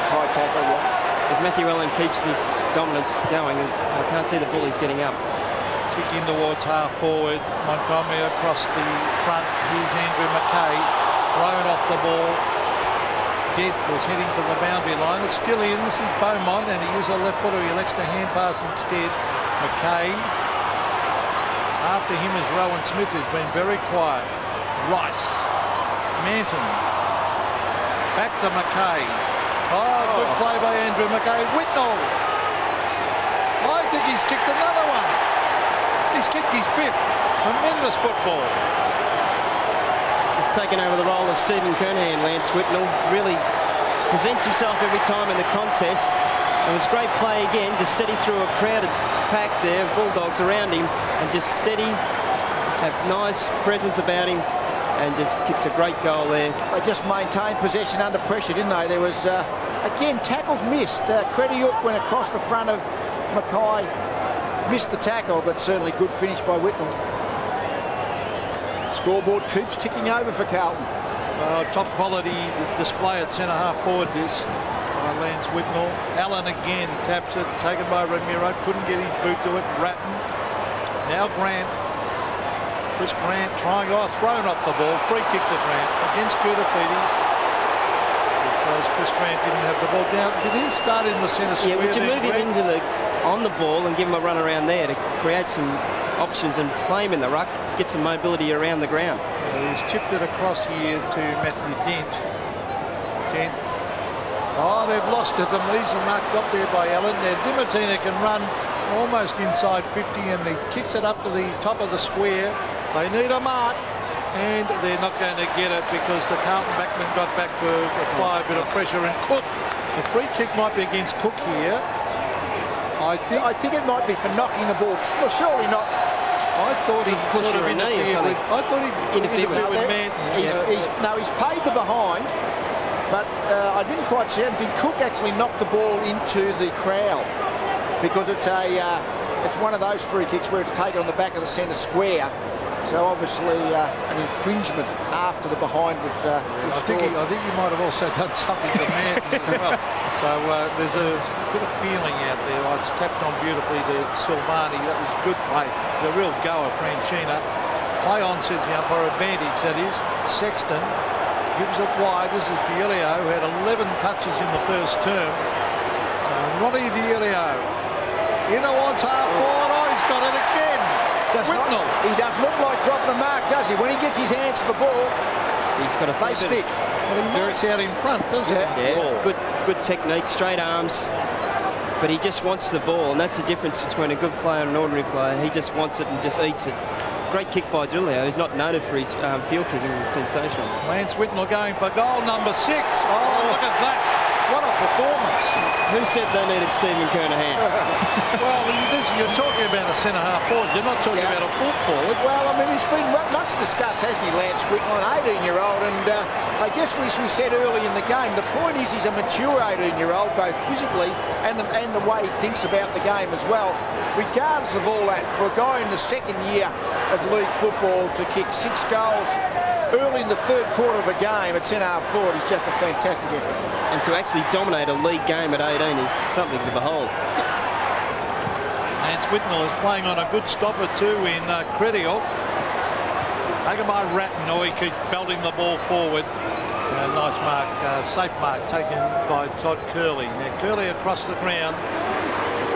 S1: High tackle, yeah.
S3: If Matthew Allen keeps this dominance going, I can't see the Bullies getting up.
S2: Kick in towards half forward. Montgomery across the front. Here's Andrew McKay. Thrown off the ball. Dent was heading for the boundary line. It's still in. This is Beaumont, and he is a left footer. He elects to hand pass instead. McKay. After him is Rowan Smith, who's been very quiet. Rice. Manton. Back to McKay. Oh, good play by Andrew McKay. Whitnall. I think he's kicked another one. He's kicked his fifth. Tremendous football.
S3: He's taken over the role of Stephen Kernahan, Lance Whitnall. Really presents himself every time in the contest. It was great play again, just steady through a crowded pack there, Bulldogs around him, and just steady, have nice presence about him, and just kicks a great goal there.
S1: They just maintained possession under pressure, didn't they? There was, again, tackles missed. Crediuk went across the front of Mackay, missed the tackle, but certainly good finish by Whitnall. Scoreboard keeps ticking over for Carlton.
S2: Top quality display at centre-half forward this by Lance Whitnall. Allen again taps it, taken by Ramiro, couldn't get his boot to it. Ratton. Now Grant. Chris Grant trying, thrown off the ball. Free kick to Grant against Kurtafidis. Because Chris Grant didn't have the ball. Now, did he start in the centre square?
S3: Yeah, would you move him into on the ball and give him a run around there to create some options and play him in the ruck, get some mobility around the ground?
S2: He's chipped it across here to Matthew Dent. Dent. Oh, they've lost it. The Lees are marked up there by Allen. Now Dimatina can run almost inside 50, and he kicks it up to the top of the square. They need a mark, and they're not going to get it because the Carlton backman got back to apply a bit of pressure. And Cook, the free kick might be against Cook here.
S1: I think it might be for knocking the ball. Well, surely not.
S2: I thought he
S3: pushed
S2: sort of interfered with. I thought he interfered with Manton.
S1: No, he's paid the behind, but I didn't quite see him. Did Cook actually knock the ball into the crowd? Because it's one of those free kicks where it's taken on the back of the centre square. So obviously an infringement after the behind was scored.
S2: I think he might have also done something to Manton as well. So there's a bit of feeling out there. It's tapped on beautifully to Silvani. That was good play. It's a real go of Franchina. Play on, says the umpire, advantage that is. Sexton gives it wide. This is Dielio, who had 11 touches in the first term. So Ronnie Dielio. Wants half forward. Oh, he's got it again.
S1: He does look like dropping a mark, does he? When he gets his hands to the ball,
S3: he's got
S1: they stick.
S2: Well, he marks out in front, doesn't he?
S3: Yeah, good technique, straight arms, but he just wants the ball, and that's the difference between a good player and an ordinary player. He just wants it and just eats it. Great kick by Julio, who's not noted for his field kicking. It was sensational.
S2: Lance Whitnall going for goal number 6. Oh, look at that. What a performance.
S3: Who said they needed Stephen Kernahan?
S2: Well, you're talking about a centre-half forward. You're not talking about a full forward.
S1: Well, I mean, he's been much discussed, hasn't he, Lance Whitnall, an 18-year-old, and I guess we said early in the game, the point is he's a mature 18-year-old, both physically and the way he thinks about the game as well. Regardless of all that, for a guy in the second year of league football to kick 6 goals early in the third quarter of a game at centre-half forward is just a fantastic effort.
S3: And to actually dominate a league game at 18 is something to behold.
S2: Lance Whitnall is playing on a good stopper too in Credial. Taken by Ratton. Oh, he keeps belting the ball forward. Nice mark, safe mark taken by Todd Curley. Now Curley across the ground.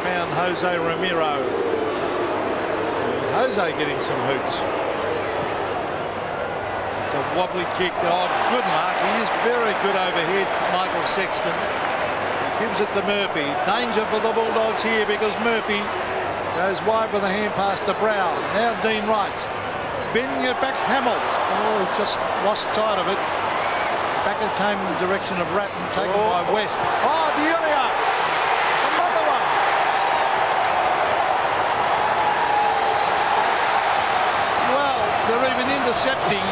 S2: Found Jose Ramiro. Jose getting some hoots. It's a wobbly kick. Oh, good mark. He is very good overhead, Michael Sexton. He gives it to Murphy. Danger for the Bulldogs here because Murphy goes wide with a hand pass to Brown. Now Dean Rice. Bending it back, Hamill. Oh, he just lost sight of it. Back it came in the direction of Ratton, taken by West. Oh, Dielio! Another one! Well, they're even intercepting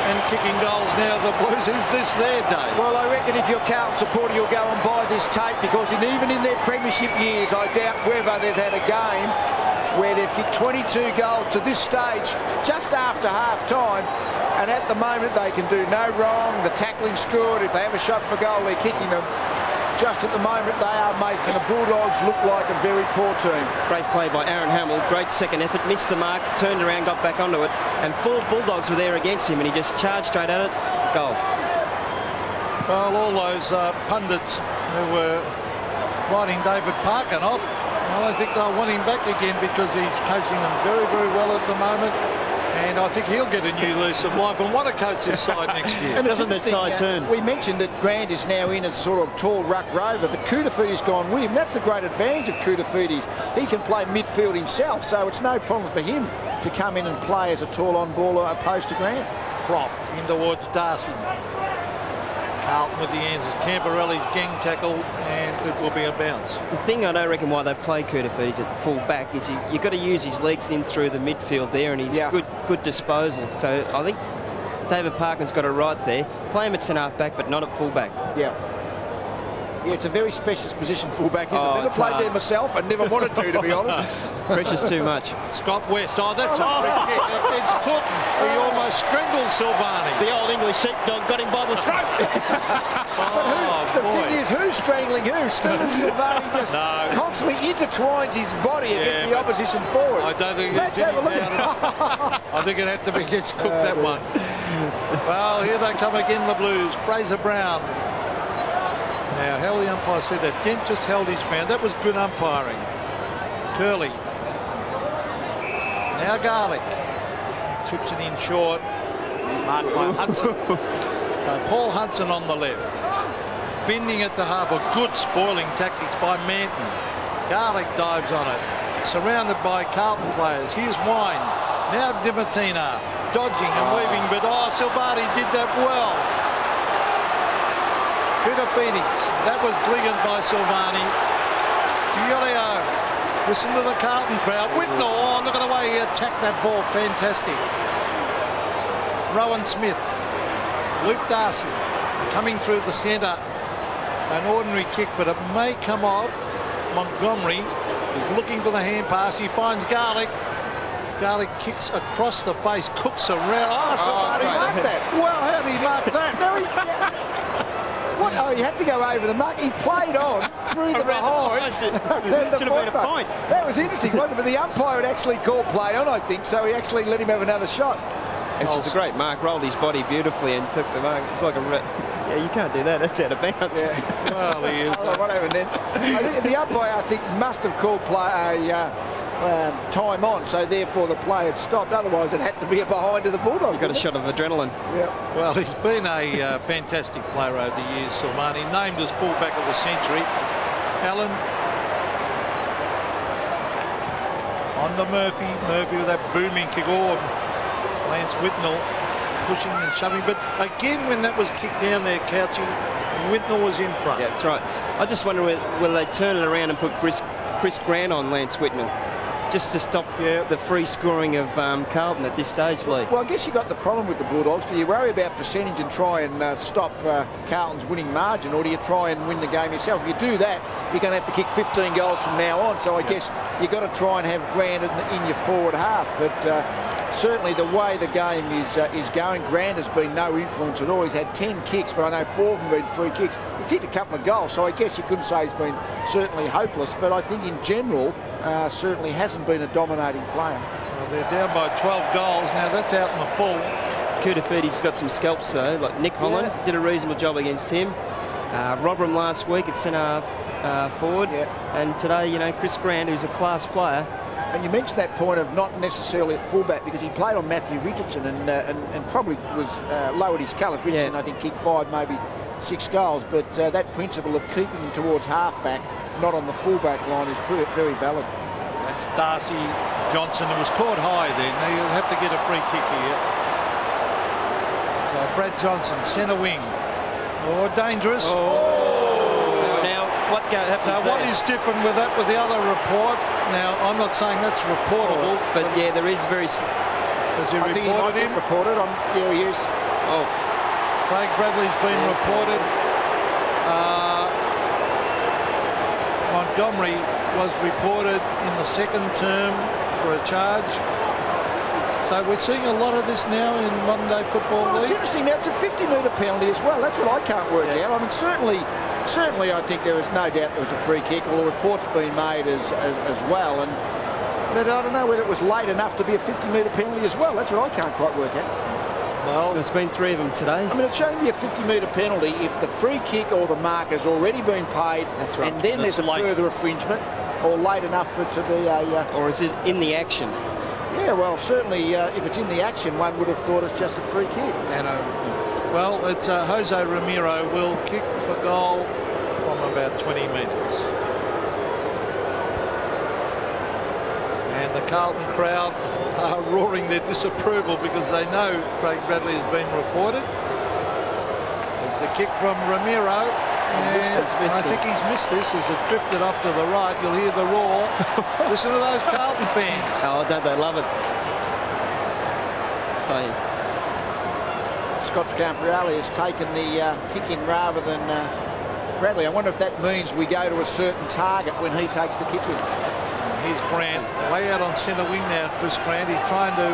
S2: and kicking goals now, the Blues. Is this their day?
S1: Well, I reckon if you're Carlton supporter, you'll go and buy this tape, because even in their premiership years, I doubt whether they've had a game where they've kicked 22 goals to this stage just after half-time, and at the moment they can do no wrong. The tackling's good. If they have a shot for goal, they're kicking them. Just at the moment, they are making the Bulldogs look like a very poor team.
S3: Great play by Aaron Hamill. Great second effort. Missed the mark. Turned around, got back onto it. And 4 Bulldogs were there against him, and he just charged straight at it. Goal.
S2: Well, all those pundits who were writing David Parkin off, well, I think they'll want him back again, because he's coaching them very, very well at the moment. And I think he'll get a new lease of life and want to coach his side next year.
S1: And
S3: doesn't the tide turn?
S1: We mentioned that Grant is now in as sort of tall ruck rover, but Kudafiti's gone with him. That's the great advantage of Kudafiti's. He can play midfield himself, so it's no problem for him to come in and play as a tall on-baller opposed to Grant.
S2: Croft in towards Darcy. Carlton with the answers. Camporelli's gang tackle, and it will be a bounce.
S3: The thing I don't reckon why they play Kudafiti's at full back is you've got to use his legs in through the midfield there, and he's good disposal. So I think David Parkin's got it right there. Play him at centre-half back, but not at full back.
S1: Yeah. Yeah, it's a very specialist position, fullback, isn't it? Never played there myself and never wanted to be honest.
S3: Pressure's too much.
S2: Scott West. Oh, that's a free kick. It's caught. He almost strangled Silvani.
S3: The old English sheepdog got him by the throat.
S1: The thing is, who's strangling who? Stephen Silvani just constantly intertwines his body against the opposition forward.
S2: I don't think
S1: Let's have a look
S2: at I think it had to be against Cook, that one. Well, here they come again, the Blues. Fraser Brown. Now, how the umpire said that. Dent just held his ground. That was good umpiring. Curley. Now Garlick. Chips it in short. Marked by Hudson. So Paul Hudson on the left. Bending at the half. A good spoiling tactics by Manton. Garlick dives on it. Surrounded by Carlton players. Here's Wine. Now Dimatina. Dodging and weaving. But Silvani did that well. Kudafiti's. That was brilliant by Silvani. Giulio. Listen to the Carlton crowd. Whitnell. Oh, look at the way he attacked that ball. Fantastic. Rowan Smith. Luke Darcy. Coming through the centre. An ordinary kick, but it may come off. Montgomery is looking for the hand pass. He finds Garlick. Garlick kicks across the face. Cooks around. Oh, Silvani marked that. Well, how did he mark that? What? Oh, he had to go over the mark. He played on through the behind.
S3: Should have been a point.
S1: That was interesting, wasn't it? But the umpire had actually called play on, I think, so he actually let him have another shot.
S3: It's just a great mark. Rolled his body beautifully and took the mark. It's like a... Yeah, you can't do that. That's out of bounds.
S1: Yeah.
S2: Well, he is.
S1: What happened then? I think the umpire, I think, must have called play time on, so therefore the play had stopped. Otherwise, it had to be a behind to the Bulldogs.
S3: He got a shot of adrenaline.
S1: Yeah.
S2: Well, he's been a fantastic player over the years, Silvani. Named as fullback of the century. Allen on to Murphy. Murphy with that booming kick. Oh, Lance Whitnell pushing and shoving. But again, when that was kicked down there, Couchy, Whitnell was in front.
S3: Yeah, that's right. I just wonder will they turn it around and put Chris Grant on Lance Whitnell, just to stop the free scoring of Carlton at this stage, Lee.
S1: Well, I guess you got the problem with the Bulldogs. Do you worry about percentage and try and stop Carlton's winning margin, or do you try and win the game yourself? If you do that, you're going to have to kick 15 goals from now on. So I guess you've got to try and have Grant in your forward half. But certainly the way the game is going, Grant has been no influence at all. He's had 10 kicks, but I know 4 of them have been free kicks. He's kicked a couple of goals, so I guess you couldn't say he's been certainly hopeless. But I think in general, certainly hasn't been a dominating player.
S2: Well, they're down by 12 goals. Now that's out in the full.
S3: Kudafiti's got some scalps, though. Like Nick Holland did a reasonable job against him. Robram last week at centre forward. And today, you know, Chris Grant, who's a class player.
S1: And you mentioned that point of not necessarily at fullback, because he played on Matthew Richardson and probably was lowered his colours. Richardson, I think, kicked 5, maybe 6 goals. But that principle of keeping him towards half-back, not on the fullback line, is very valid.
S2: That's Darcy Johnson, who was caught high then. Now you'll have to get a free kick here. So Brad Johnson, centre wing. Oh, dangerous.
S3: Now, what happens
S2: now, what is different with that with the other report? Now, I'm not saying that's reportable.
S3: But yeah, there is very...
S1: I think he might get reported. Yeah, he is.
S3: Oh.
S2: Craig Bradley's been reported. Montgomery was reported in the second term for a charge. So we're seeing a lot of this now in modern day football.
S1: Well, it's interesting now. It's a 50-metre penalty as well. That's what I can't work out. I mean, certainly I think there was no doubt there was a free kick. Well, the report's been made as well. But I don't know whether it was late enough to be a 50-metre penalty as well. That's what I can't quite work out.
S3: Well, there's been 3 of them today.
S1: I mean, it's shown to be a 50-metre penalty if the free kick or the mark has already been paid,
S3: that's right,
S1: and then there's a further infringement, or late enough for it to be a...
S3: or is it in the action?
S1: Yeah, well, certainly if it's in the action, one would have thought it's just a free kick.
S2: And well, it's Jose Ramiro will kick for goal from about 20 metres. And the Carlton crowd are roaring their disapproval because they know Craig Bradley has been reported. There's the kick from Ramiro. And I think he's missed this as it drifted off to the right. You'll hear the roar. Listen to those Carlton fans.
S3: Oh, don't they love it? Funny.
S1: Scott Camporelli has taken the kick in rather than Bradley. I wonder if that means we go to a certain target when he takes the kick in.
S2: Here's Grant, way out on centre wing now, Chris Grant. He's trying to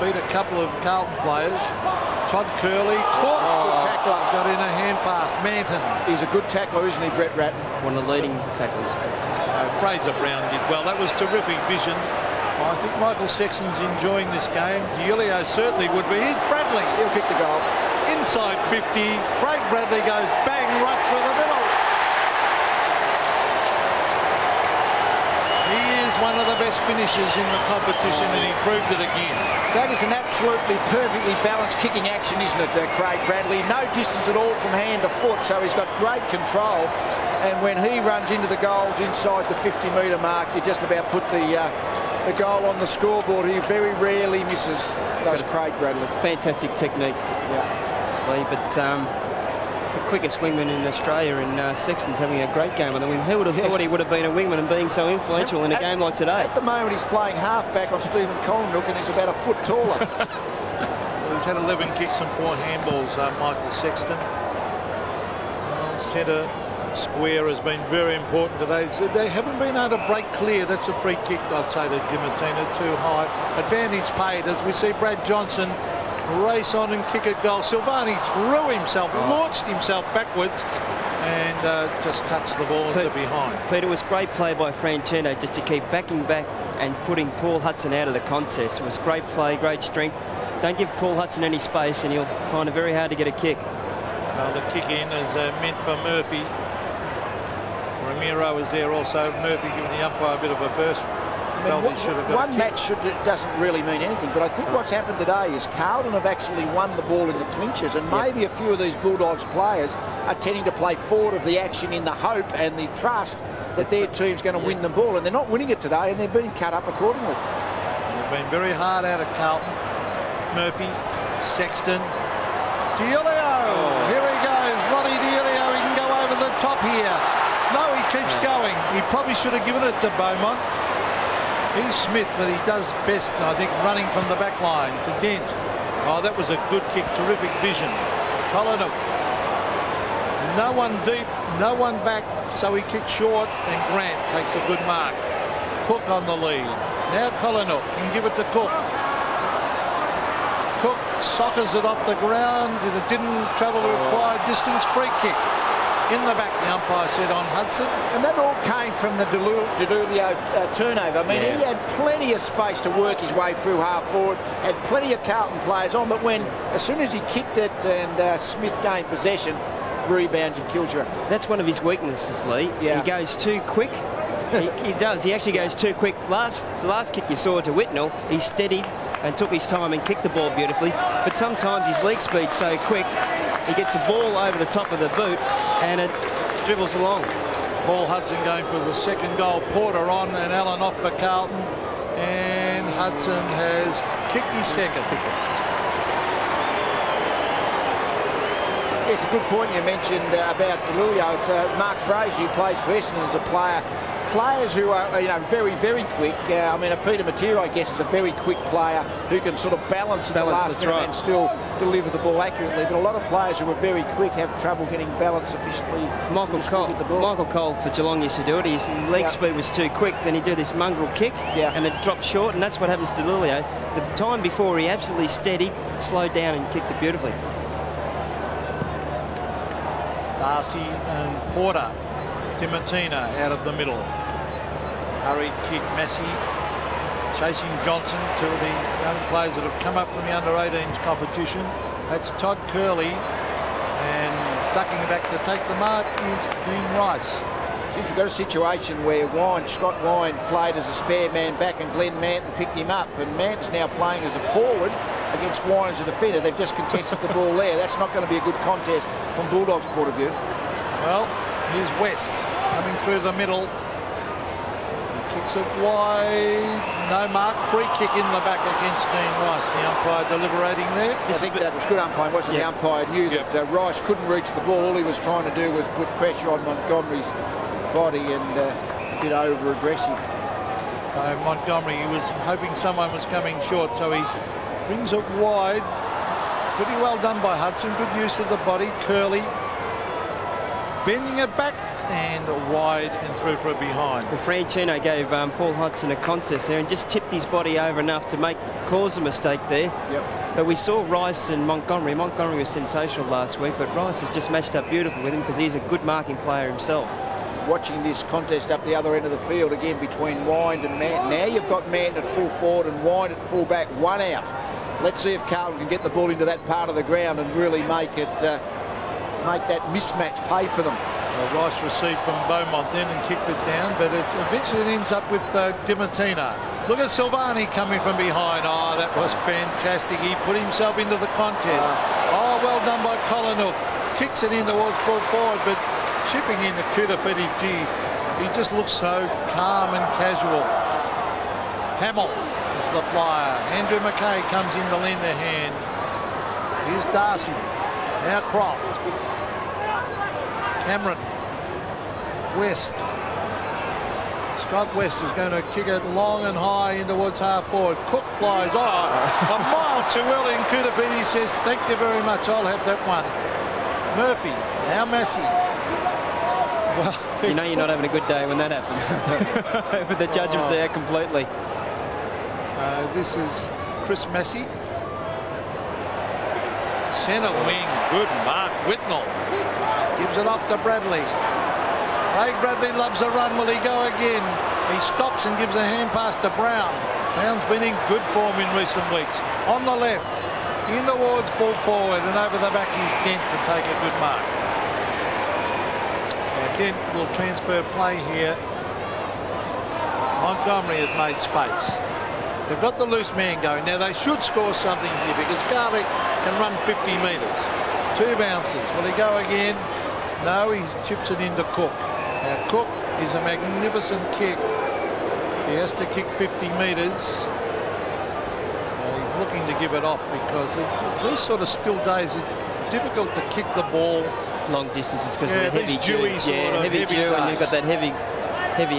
S2: beat a couple of Carlton players. Todd Curley, caught.
S1: Good tackler.
S2: Got in a hand pass. Manton.
S1: He's a good tackler, isn't he, Brett Ratton?
S3: One of the leading tacklers.
S2: Fraser Brown did well. That was terrific vision. I think Michael Sexton's enjoying this game. Julio certainly would be. Here's Bradley.
S1: He'll kick the goal.
S2: Inside 50. Craig Bradley goes bang right through the middle. He is one of the best finishers in the competition, and he proved it again.
S1: That is an absolutely perfectly balanced kicking action, isn't it, Craig Bradley? No distance at all from hand to foot, so he's got great control. And when he runs into the goals inside the 50-metre mark, you just about put the goal on the scoreboard. He very rarely misses those Craig Bradley.
S3: Fantastic technique.
S1: Yeah.
S3: But the quickest wingman in Australia, and Sexton's having a great game. I mean, who would have thought he would have been a wingman and being so influential in a game like today?
S1: At the moment, he's playing half-back on Stephen Collinrook, and he's about a foot taller.
S2: Well, he's had 11 kicks and 4 handballs, Michael Sexton. Well, centre square has been very important today. So they haven't been able to break clear. That's a free kick, I'd say, to Dimittina, too high. Advantage paid as we see Brad Johnson race on and kick a goal. Silvani threw himself, launched himself backwards, and just touched the ball into behind.
S3: Peter, it was great play by Franchino just to keep backing back and putting Paul Hudson out of the contest. It was great play, great strength. Don't give Paul Hudson any space and he'll find it very hard to get a kick.
S2: Well, the kick in is meant for Murphy. Ramiro is there also. Murphy giving the umpire a bit of a burst.
S1: One match doesn't really mean anything, but I think what's happened today is Carlton have actually won the ball in the clinches, and maybe a few of these Bulldogs players are tending to play forward of the action in the hope and the trust that their team's going to win the ball, and they're not winning it today, and they're being cut up accordingly.
S2: They've been very hard out of Carlton. Murphy, Sexton, Diolio. Here he goes, Ronnie Diolio. He can go over the top here. No, he keeps going. He probably should have given it to Beaumont. Here's Smith, but he does best, I think, running from the back line to Dent. Oh, that was a good kick, terrific vision. Collinrook. No one deep, no one back, so he kicks short, and Grant takes a good mark. Cook on the lead. Now Collinrook can give it to Cook. Cook soccers it off the ground, and it didn't travel the required distance. Free kick. In the back, the umpire said on Hudson.
S1: And that all came from the Didulio turnover. I mean, he had plenty of space to work his way through half forward, had plenty of Carlton players on, but as soon as he kicked it and Smith gained possession, rebounds and kills you.
S3: That's one of his weaknesses, Lee.
S1: Yeah.
S3: He goes too quick. He does. He actually goes too quick. The last kick you saw to Whitnell, he steadied and took his time and kicked the ball beautifully. But sometimes his leg speed's so quick, he gets the ball over the top of the boot and it dribbles along.
S2: Paul Hudson going for the second goal. Porter on and Allen off for Carlton. And Hudson has kicked his second.
S1: It's a good point you mentioned about DeLulio. Mark Fraser, who plays for Essendon as a player, players who are, you know, very, very quick. I mean, Peter Matera, I guess, is a very quick player who can sort of balance in the last minute and still deliver the ball accurately. But a lot of players who are very quick have trouble getting balance sufficiently.
S3: Michael Cole for Geelong used to do it. His leg speed was too quick. Then he'd do this mongrel kick, and it dropped short, and that's what happens to Lulio. The time before, he absolutely steadied, slowed down, and kicked it beautifully.
S2: Darcy and Porter. Dimatina out of the middle. Hurried kick, Massey chasing Johnson, two of the young players that have come up from the under-18s competition. That's Todd Curley, and ducking back to take the mark is Dean Rice.
S1: Seems we've got a situation where Scott Wine played as a spare man back and Glenn Manton picked him up, and Manton's now playing as a forward against Wine as a defender. They've just contested the ball there. That's not going to be a good contest from Bulldogs' point of view.
S2: Well, here's West coming through the middle. He kicks it wide. No mark. Free kick in the back against Dean Rice. The umpire deliberating there.
S1: I think that was good umpiring, wasn't it? The umpire knew that Rice couldn't reach the ball. All he was trying to do was put pressure on Montgomery's body and a bit over-aggressive.
S2: So Montgomery, he was hoping someone was coming short, so he brings it wide. Pretty well done by Hudson. Good use of the body. Curley bending it back and wide and through for a behind.
S3: Well, Franchino gave Paul Hudson a contest there and just tipped his body over enough to cause a mistake there. But we saw Rice and Montgomery. Montgomery was sensational last week, but Rice has just matched up beautifully with him because he's a good marking player himself.
S1: Watching this contest up the other end of the field again between Wind and Manton. Now you've got Manton at full forward and Wind at full back, one out. Let's see if Carlton can get the ball into that part of the ground and really make that mismatch pay for them.
S2: Well, Rice received from Beaumont then and kicked it down, but it eventually ends up with Dimatina. Look at Silvani coming from behind. Oh, that was fantastic. He put himself into the contest. Oh, well done by Colin Hook. Kicks it in towards full forward, but chipping in the Kudafiti, he just looks so calm and casual. Hamill is the flyer. Andrew McKay comes in to lend a hand. Here's Darcy. Now Croft. Cameron. West. Scott West is going to kick it long and high in towards half forward. Cook flies. Oh, a mile too early, and Kudafiti says, thank you very much, I'll have that one. Murphy. Now Massey. Well,
S3: you know you're not having a good day when that happens. With the judgment's out completely.
S2: So this is Chris Massey. Centre wing, good mark. Whitnell gives it off to Bradley. Craig Bradley loves a run. Will he go again? He stops and gives a hand pass to Brown. Brown's been in good form in recent weeks. On the left, in towards full forward, and over the back is Dent to take a good mark. Dent will transfer play here. Montgomery has made space. They've got the loose man going. Now they should score something here because Garlick can run 50 metres. Two bounces. Will he go again? No, he chips it into Cook. Now Cook is a magnificent kick. He has to kick 50 metres. He's looking to give it off because these sort of still days it's difficult to kick the ball
S3: long distances because of the heavy dew. Heavy dew, and you've got that heavy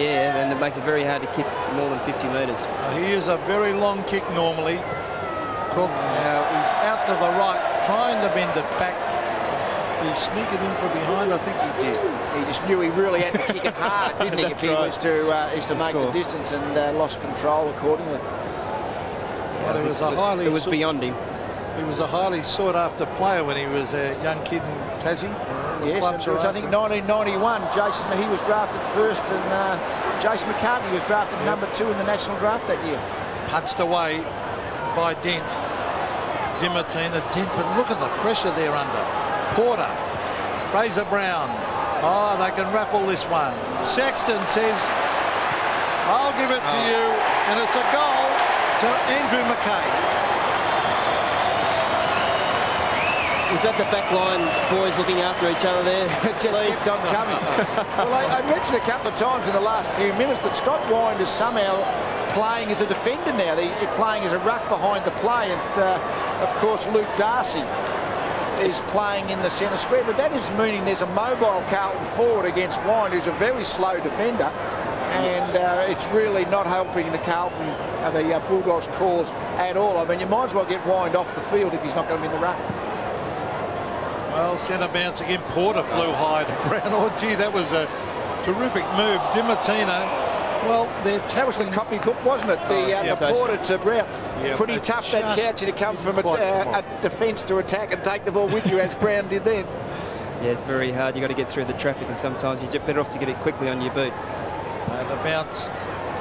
S3: air, and it makes it very hard to kick more than 50 metres.
S2: He is a very long kick normally. Cook now he's out to the right, trying to bend it back. Did he sneak it in from behind? I think he did.
S1: He just knew he really had to kick it hard, didn't he? If he was to make the distance, and lost control accordingly.
S2: Well, it was
S3: beyond him.
S2: He was a highly sought-after player when he was a young kid in Tassie.
S1: Yes, it was, I think, 1991. He was drafted first, and Jason McCartney was drafted number 2 in the national draft that year.
S2: Punched away by Dent. Dimatina. Dent, but look at the pressure they're under. Porter. Fraser Brown. Oh, they can raffle this one. Saxton says, I'll give it to you, and it's a goal to Andrew McKay.
S3: Was that the back line boys looking after each other there?
S1: It just kept on coming. Well, I mentioned a couple of times in the last few minutes that Scott Wind is somehow playing as a defender now. They're playing as a ruck behind the play, and of course Luke Darcy is playing in the centre square. But that is meaning there's a mobile Carlton forward against Wind, who's a very slow defender, and it's really not helping the Carlton, the Bulldogs cause at all. I mean, you might as well get Wind off the field if he's not going to be in the ruck.
S2: Well, centre bounce again. Porter flew high to Brown. Oh, gee, that was a terrific move. Dimartino. Well,
S1: that was the copy book, wasn't it? The Porter to Brown. Pretty tough, that Couchy, to come from a defence to attack and take the ball with you, as Brown did then.
S3: Yeah, it's very hard. You've got to get through the traffic, and sometimes you're better off to get it quickly on your boot.
S2: The bounce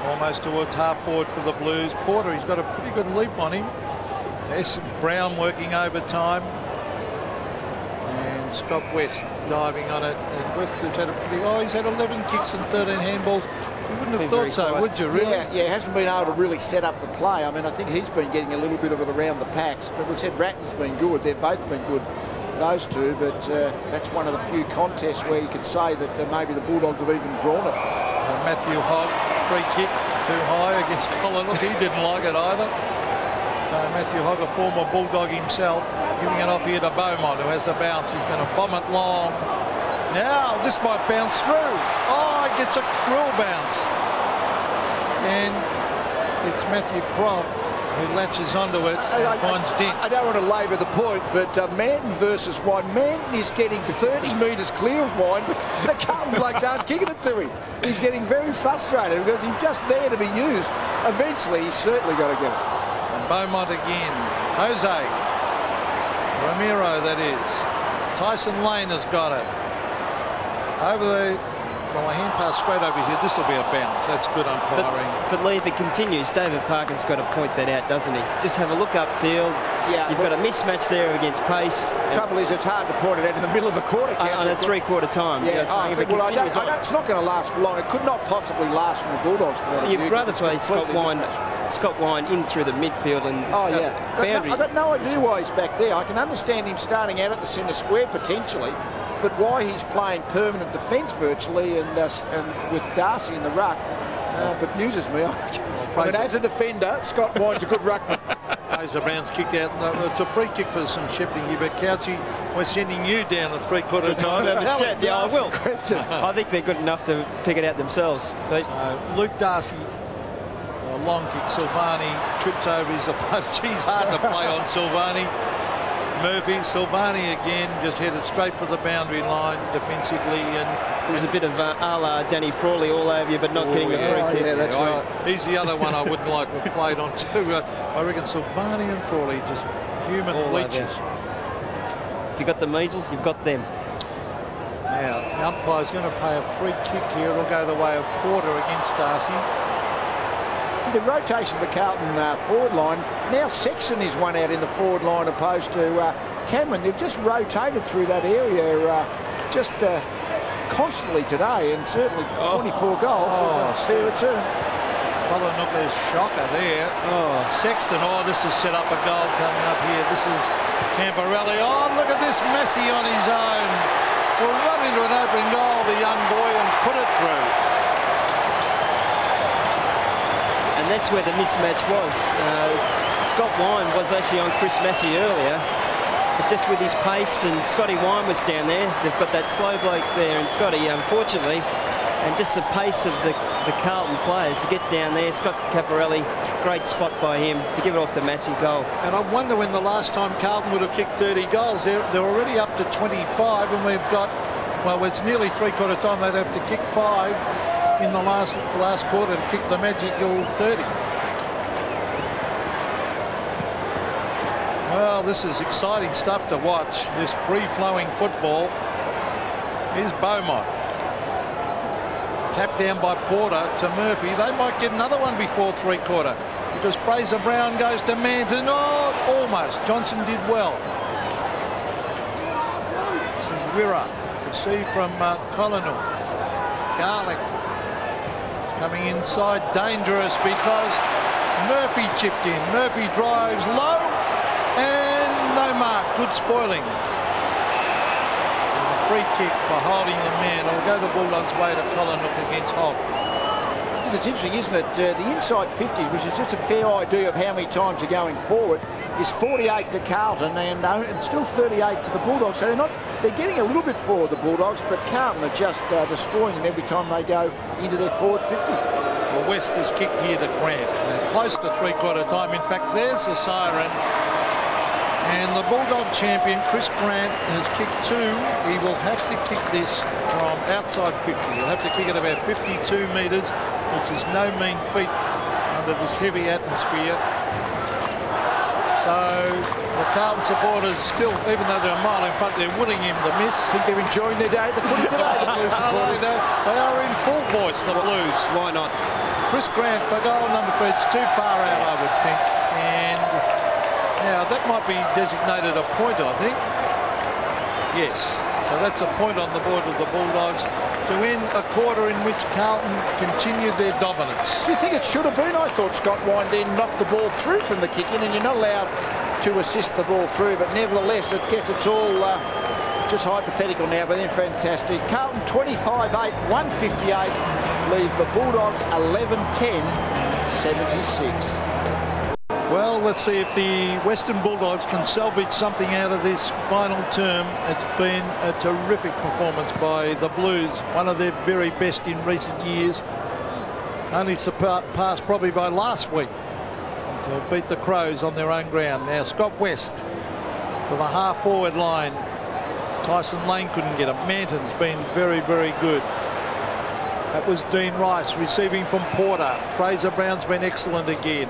S2: almost towards half forward for the Blues. Porter, he's got a pretty good leap on him. There's Brown working overtime. And Scott West diving on it. And West has had a pretty... Oh, he's had 11 kicks and 13 handballs. You wouldn't have thought so, would you, really?
S1: Yeah, he hasn't been able to really set up the play. I mean, I think he's been getting a little bit of it around the packs. But we said Ratton's been good. They've both been good, those two. But that's one of the few contests where you could say that maybe the Bulldogs have even drawn it.
S2: Matthew Hogg, free kick too high against Colin. Look, he didn't like it either. So Matthew Hogg, a former Bulldog himself, giving it off here to Beaumont, who has a bounce. He's going to bomb it long. Now, this might bounce through. Oh, it gets a cruel bounce. And it's Matthew Croft who latches onto it and finds Dent.
S1: I don't want to labour the point, but Manton versus Wine. Manton is getting 30 metres clear of Wine, but the Carlton blokes aren't kicking it to him. He's getting very frustrated because he's just there to be used. Eventually, he's certainly got to get it.
S2: And Beaumont again. Jose. Ramiro, that is. Tyson Lane has got it. Over the... Well, a hand pass straight over here. This will be a bounce. That's good umpiring.
S3: But Lee, if it continues, David Parkin's got to point that out, doesn't he? Just have a look upfield. Yeah, you've got a mismatch there against pace.
S1: The trouble is, it's hard to point it out in the middle of a quarter.
S3: On a three-quarter time.
S1: Yeah, it's not going to last for long. It could not possibly last from the Bulldogs' point of view.
S3: You'd rather play Scott Wine in through the midfield and
S1: I've got no idea why he's back there. I can understand him starting out at the centre square potentially, but why he's playing permanent defence virtually and with Darcy in the ruck amuses me. I mean, as a defender, Scott Wine's a good ruckman.
S2: Fraser Brown's kicked out. No, it's a free kick for some shepherding here, but Couchy, we're sending you down a three-quarter time.
S3: Yeah, I will. I think they're good enough to pick it out themselves.
S2: So Luke Darcy, a long kick. Silvani trips over his opponent. He's hard to play on Silvani. Murphy, Silvani again, just headed straight for the boundary line defensively, and
S3: there's a bit of a la Danny Frawley all over you, but not getting the free kick.
S1: Yeah, that's right.
S2: He's the other one I wouldn't like to have played on too. I reckon Silvani and Frawley just human leeches.
S3: If you've got the measles, you've got them.
S2: Now the umpire's going to pay a free kick here. It'll go the way of Porter against Darcy.
S1: The rotation of the Carlton forward line. Now Sexton is one out in the forward line opposed to Cameron. They've just rotated through that area just constantly today, and certainly 24 goals is a fair return.
S2: Colin shocker there. Sexton, this has set up a goal coming up here. This is Camporelli. Oh, look at this, Messi on his own. Will run into an open goal, the young boy, and put it through.
S3: And that's where the mismatch was. Scott Wine was actually on Chris Massey earlier, but just with his pace, and Scotty Wine was down there. They've got that slow bloke there, and Scotty, unfortunately, and just the pace of the Carlton players to get down there. Scott Caporelli, great spot by him to give it off to Massey, goal.
S2: And I wonder when the last time Carlton would have kicked 30 goals. They're already up to 25, and we've got, well, it's nearly three-quarter time. They'd have to kick 5 in the last quarter to kick the magical 30. Well, this is exciting stuff to watch, this free-flowing football. Here's Beaumont. Tapped down by Porter to Murphy. They might get another one before three-quarter because Fraser Brown goes to Manton. Oh, almost. Johnson did well. This is Wirra. You see from Colonel. Garlic. Coming inside, dangerous because Murphy chipped in. Murphy drives low and no mark. Good spoiling. And a free kick for holding the man. It'll go the Bulldogs' way to Colin against Hogg.
S1: It's interesting, isn't it? The inside 50s, which is just a fair idea of how many times you're going forward. is 48 to Carlton and still 38 to the Bulldogs. So they're getting a little bit forward, the Bulldogs, but Carlton are just destroying them every time they go into their forward 50.
S2: Well, West has kicked here to Grant. They're close to three-quarter time. In fact, there's the siren. And the Bulldog champion, Chris Grant, has kicked 2. He will have to kick this from outside 50. He'll have to kick it about 52 metres, which is no mean feat under this heavy atmosphere. So the Carlton supporters still, even though they're a mile in front, they're willing him to miss.
S1: I think they're enjoying their day at the footy today, the Blues supporters.
S2: They are in full voice, the Blues.
S3: Why not?
S2: Chris Grant for goal number 3. It's too far out, I would think. And now that might be designated a point, I think. Yes. So that's a point on the board of the Bulldogs to end a quarter in which Carlton continued their dominance.
S1: Do you think it should have been? I thought Scott Windin knocked the ball through from the kick in, and you're not allowed to assist the ball through, but nevertheless it's all just hypothetical now, but then fantastic. Carlton 25-8, 158, leave the Bulldogs 11-10, 76.
S2: Well, let's see if the Western Bulldogs can salvage something out of this final term. It's been a terrific performance by the Blues, one of their very best in recent years. Only surpassed probably by last week to beat the Crows on their own ground. Now Scott West to the half-forward line. Tyson Lane couldn't get him. Manton's been very, very good. That was Dean Rice receiving from Porter. Fraser Brown's been excellent again.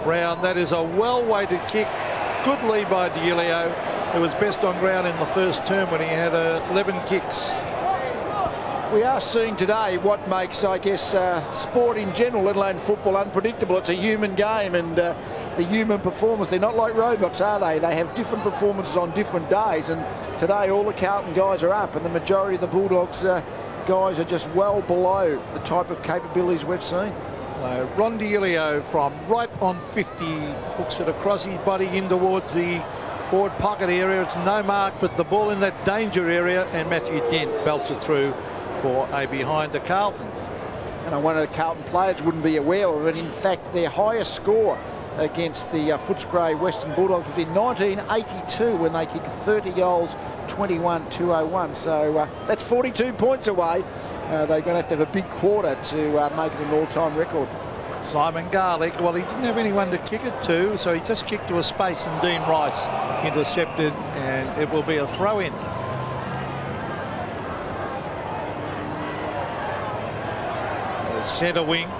S2: Brown, that is a well-weighted kick. Good lead by D'Elio, who was best on ground in the first term when he had 11 kicks.
S1: We are seeing today what makes, I guess, sport in general, let alone football, unpredictable. It's a human game, and the human performers, they're not like robots, are they? They have different performances on different days, and today all the Carlton guys are up, and the majority of the Bulldogs guys are just well below the type of capabilities we've seen.
S2: Ron D'Elio from right on 50 hooks it across his body in towards the forward pocket area. It's no mark, but the ball in that danger area, and Matthew Dent belts it through for a behind to Carlton.
S1: And one of the Carlton players wouldn't be aware of it. In fact, their highest score against the Footscray Western Bulldogs was in 1982 when they kicked 30 goals, 21-201. So that's 42 points away. They're going to have a big quarter to make it an all-time record.
S2: Simon Garlick, well, he didn't have anyone to kick it to, so he just kicked to a space, and Dean Rice intercepted, and it will be a throw-in. Centre wing.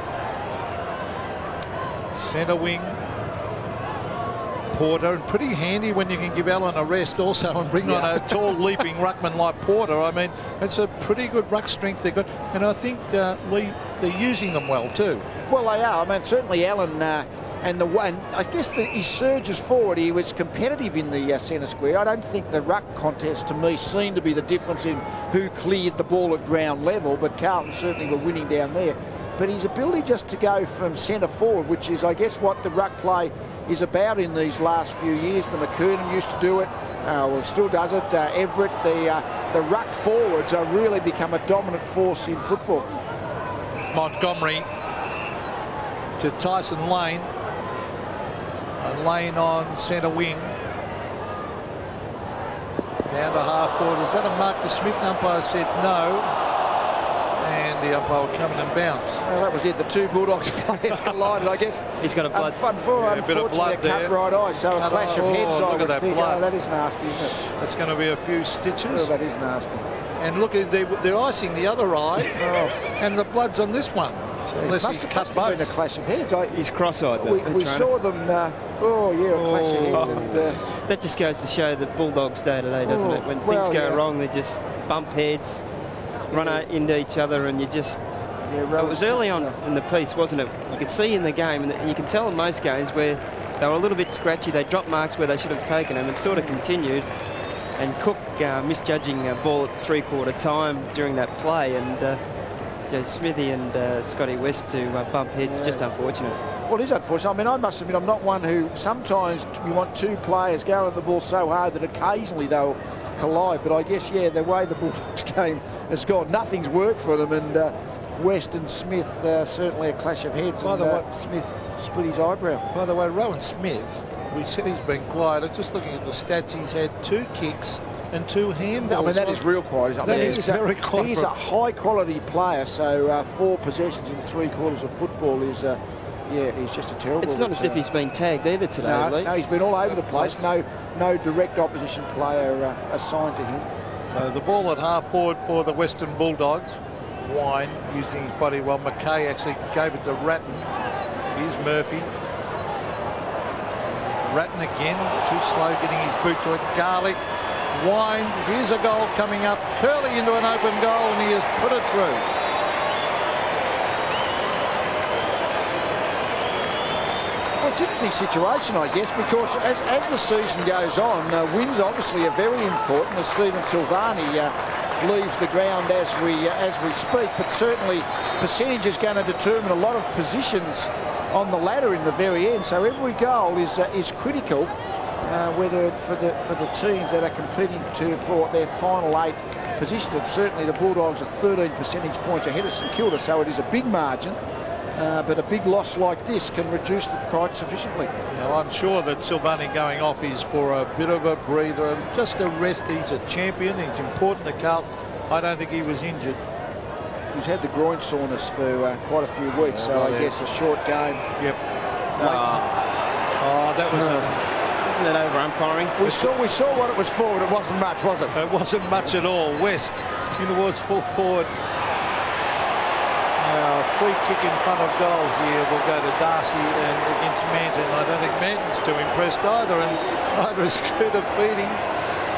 S2: Porter, and pretty handy when you can give Allen a rest also and bring on a tall leaping ruckman like Porter. I mean, it's a pretty good ruck strength they've got, and I think they're using them well too.
S1: Well, they are. I mean, certainly Allen and I guess he surges forward. He was competitive in the centre square. I don't think the ruck contest to me seemed to be the difference in who cleared the ball at ground level, but Carlton certainly were winning down there. But his ability just to go from centre forward, which is, I guess, what the ruck play is about in these last few years. The McKernan used to do it, well, still does it. Everett, the ruck forwards are really become a dominant force in football.
S2: Montgomery to Tyson Lane. Lane on centre wing. Down to half forward. Is that a mark to Smith? The umpire said no. And the umpire will come in and bounce.
S1: Well, that was it. The two Bulldogs players collided, I guess.
S3: He's got a blood.
S1: A bit of blood there. Cut right eye, so a clash of heads. I would think. Oh, that is nasty, isn't it?
S2: That's going to be a few stitches.
S1: Oh, that is nasty.
S2: And look, they're icing the other eye, and the blood's on this one. Unless he's cut both.
S1: Been a clash of heads.
S3: He's cross-eyed.
S1: We saw them. A clash of heads. And,
S3: that just goes to show the Bulldogs day to day, doesn't it? When things go wrong, they just bump heads, run into each other, and you just. It was early on in the piece, wasn't it? You could see in the game, and you can tell in most games where they were a little bit scratchy. They dropped marks where they should have taken them, and sort of continued. And Cook misjudging a ball at three-quarter time during that play, and Smithy and Scotty West to bump heads. Just unfortunate.
S1: Well, it is unfortunate. I mean, I must admit, I'm not one who sometimes you want two players going at the ball so hard that occasionally they'll collide. But I guess, the way the Bulldogs game has gone, nothing's worked for them. And West and Smith, certainly a clash of heads. By the way, Smith split his eyebrow.
S2: By the way, Rowan Smith we said he's been quiet. I'm just looking at the stats. He's had 2 kicks and 2 handballs.
S1: I mean, that is real quiet. I mean,
S2: he's very quiet.
S1: He's a high-quality player, so 4 possessions in 3 quarters of football is, yeah, he's just a terrible...
S3: It's not as if he's been tagged either today,
S1: no, he's been all over the place. No direct opposition player assigned to him.
S2: So the ball at half forward for the Western Bulldogs. Wine using his body well. McKay actually gave it to Ratton. Here's Murphy. Ratton again, too slow getting his boot to it. Garlic, Wine, here's a goal coming up. Curly into an open goal, and he has put it through.
S1: Well, it's an interesting situation, I guess, because as the season goes on, wins obviously are very important, as Stephen Silvani leaves the ground as we speak, but certainly percentage is going to determine a lot of positions on the ladder in the very end. So every goal is critical, whether for the teams that are competing for their final 8 positions. But certainly the Bulldogs are 13 percentage points ahead of St Kilda, so it is a big margin. But a big loss like this can reduce it quite sufficiently.
S2: Now, I'm sure that Silvani going off is for a bit of a breather and just a rest. He's a champion. He's important to Carlton. I don't think he was injured.
S1: He's had the groin soreness for quite a few weeks, so I guess a short game.
S2: Yep. Oh, that was
S3: isn't it over umpiring?
S1: We saw what it was for, but it wasn't much, was it?
S2: It wasn't much at all. West in towards full forward. Free kick in front of goal here will go to Darcy and against Manton. I don't think Manton's too impressed either, and neither is Koutafidis.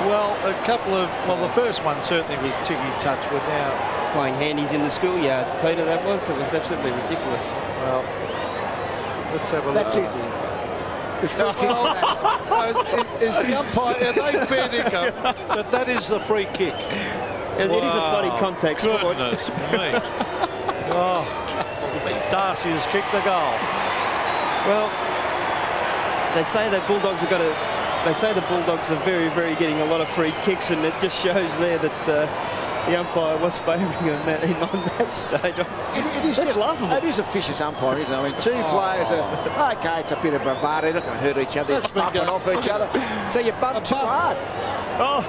S2: Well, a couple of, well, the first one certainly was cheeky touch, but now
S3: playing handies in the schoolyard, Peter. It was absolutely ridiculous.
S2: Well, let's have a look.
S1: That's it. It's free kick.
S2: Is the umpire? Are they fair dinkum that is the free kick?
S3: It is a bloody contact sport.
S2: Goodness me. Oh, Darcy has kicked the goal.
S3: Well, they say the Bulldogs have got to. They say the Bulldogs are very, very getting a lot of free kicks, and it just shows there that the umpire was favouring them on that stage.
S1: It is just laughable. It is a vicious umpire, isn't it? I mean, 2 players are okay. It's a bit of bravado. They're not going to hurt each other. They're bumping off each other. So you bump too hard. Oh,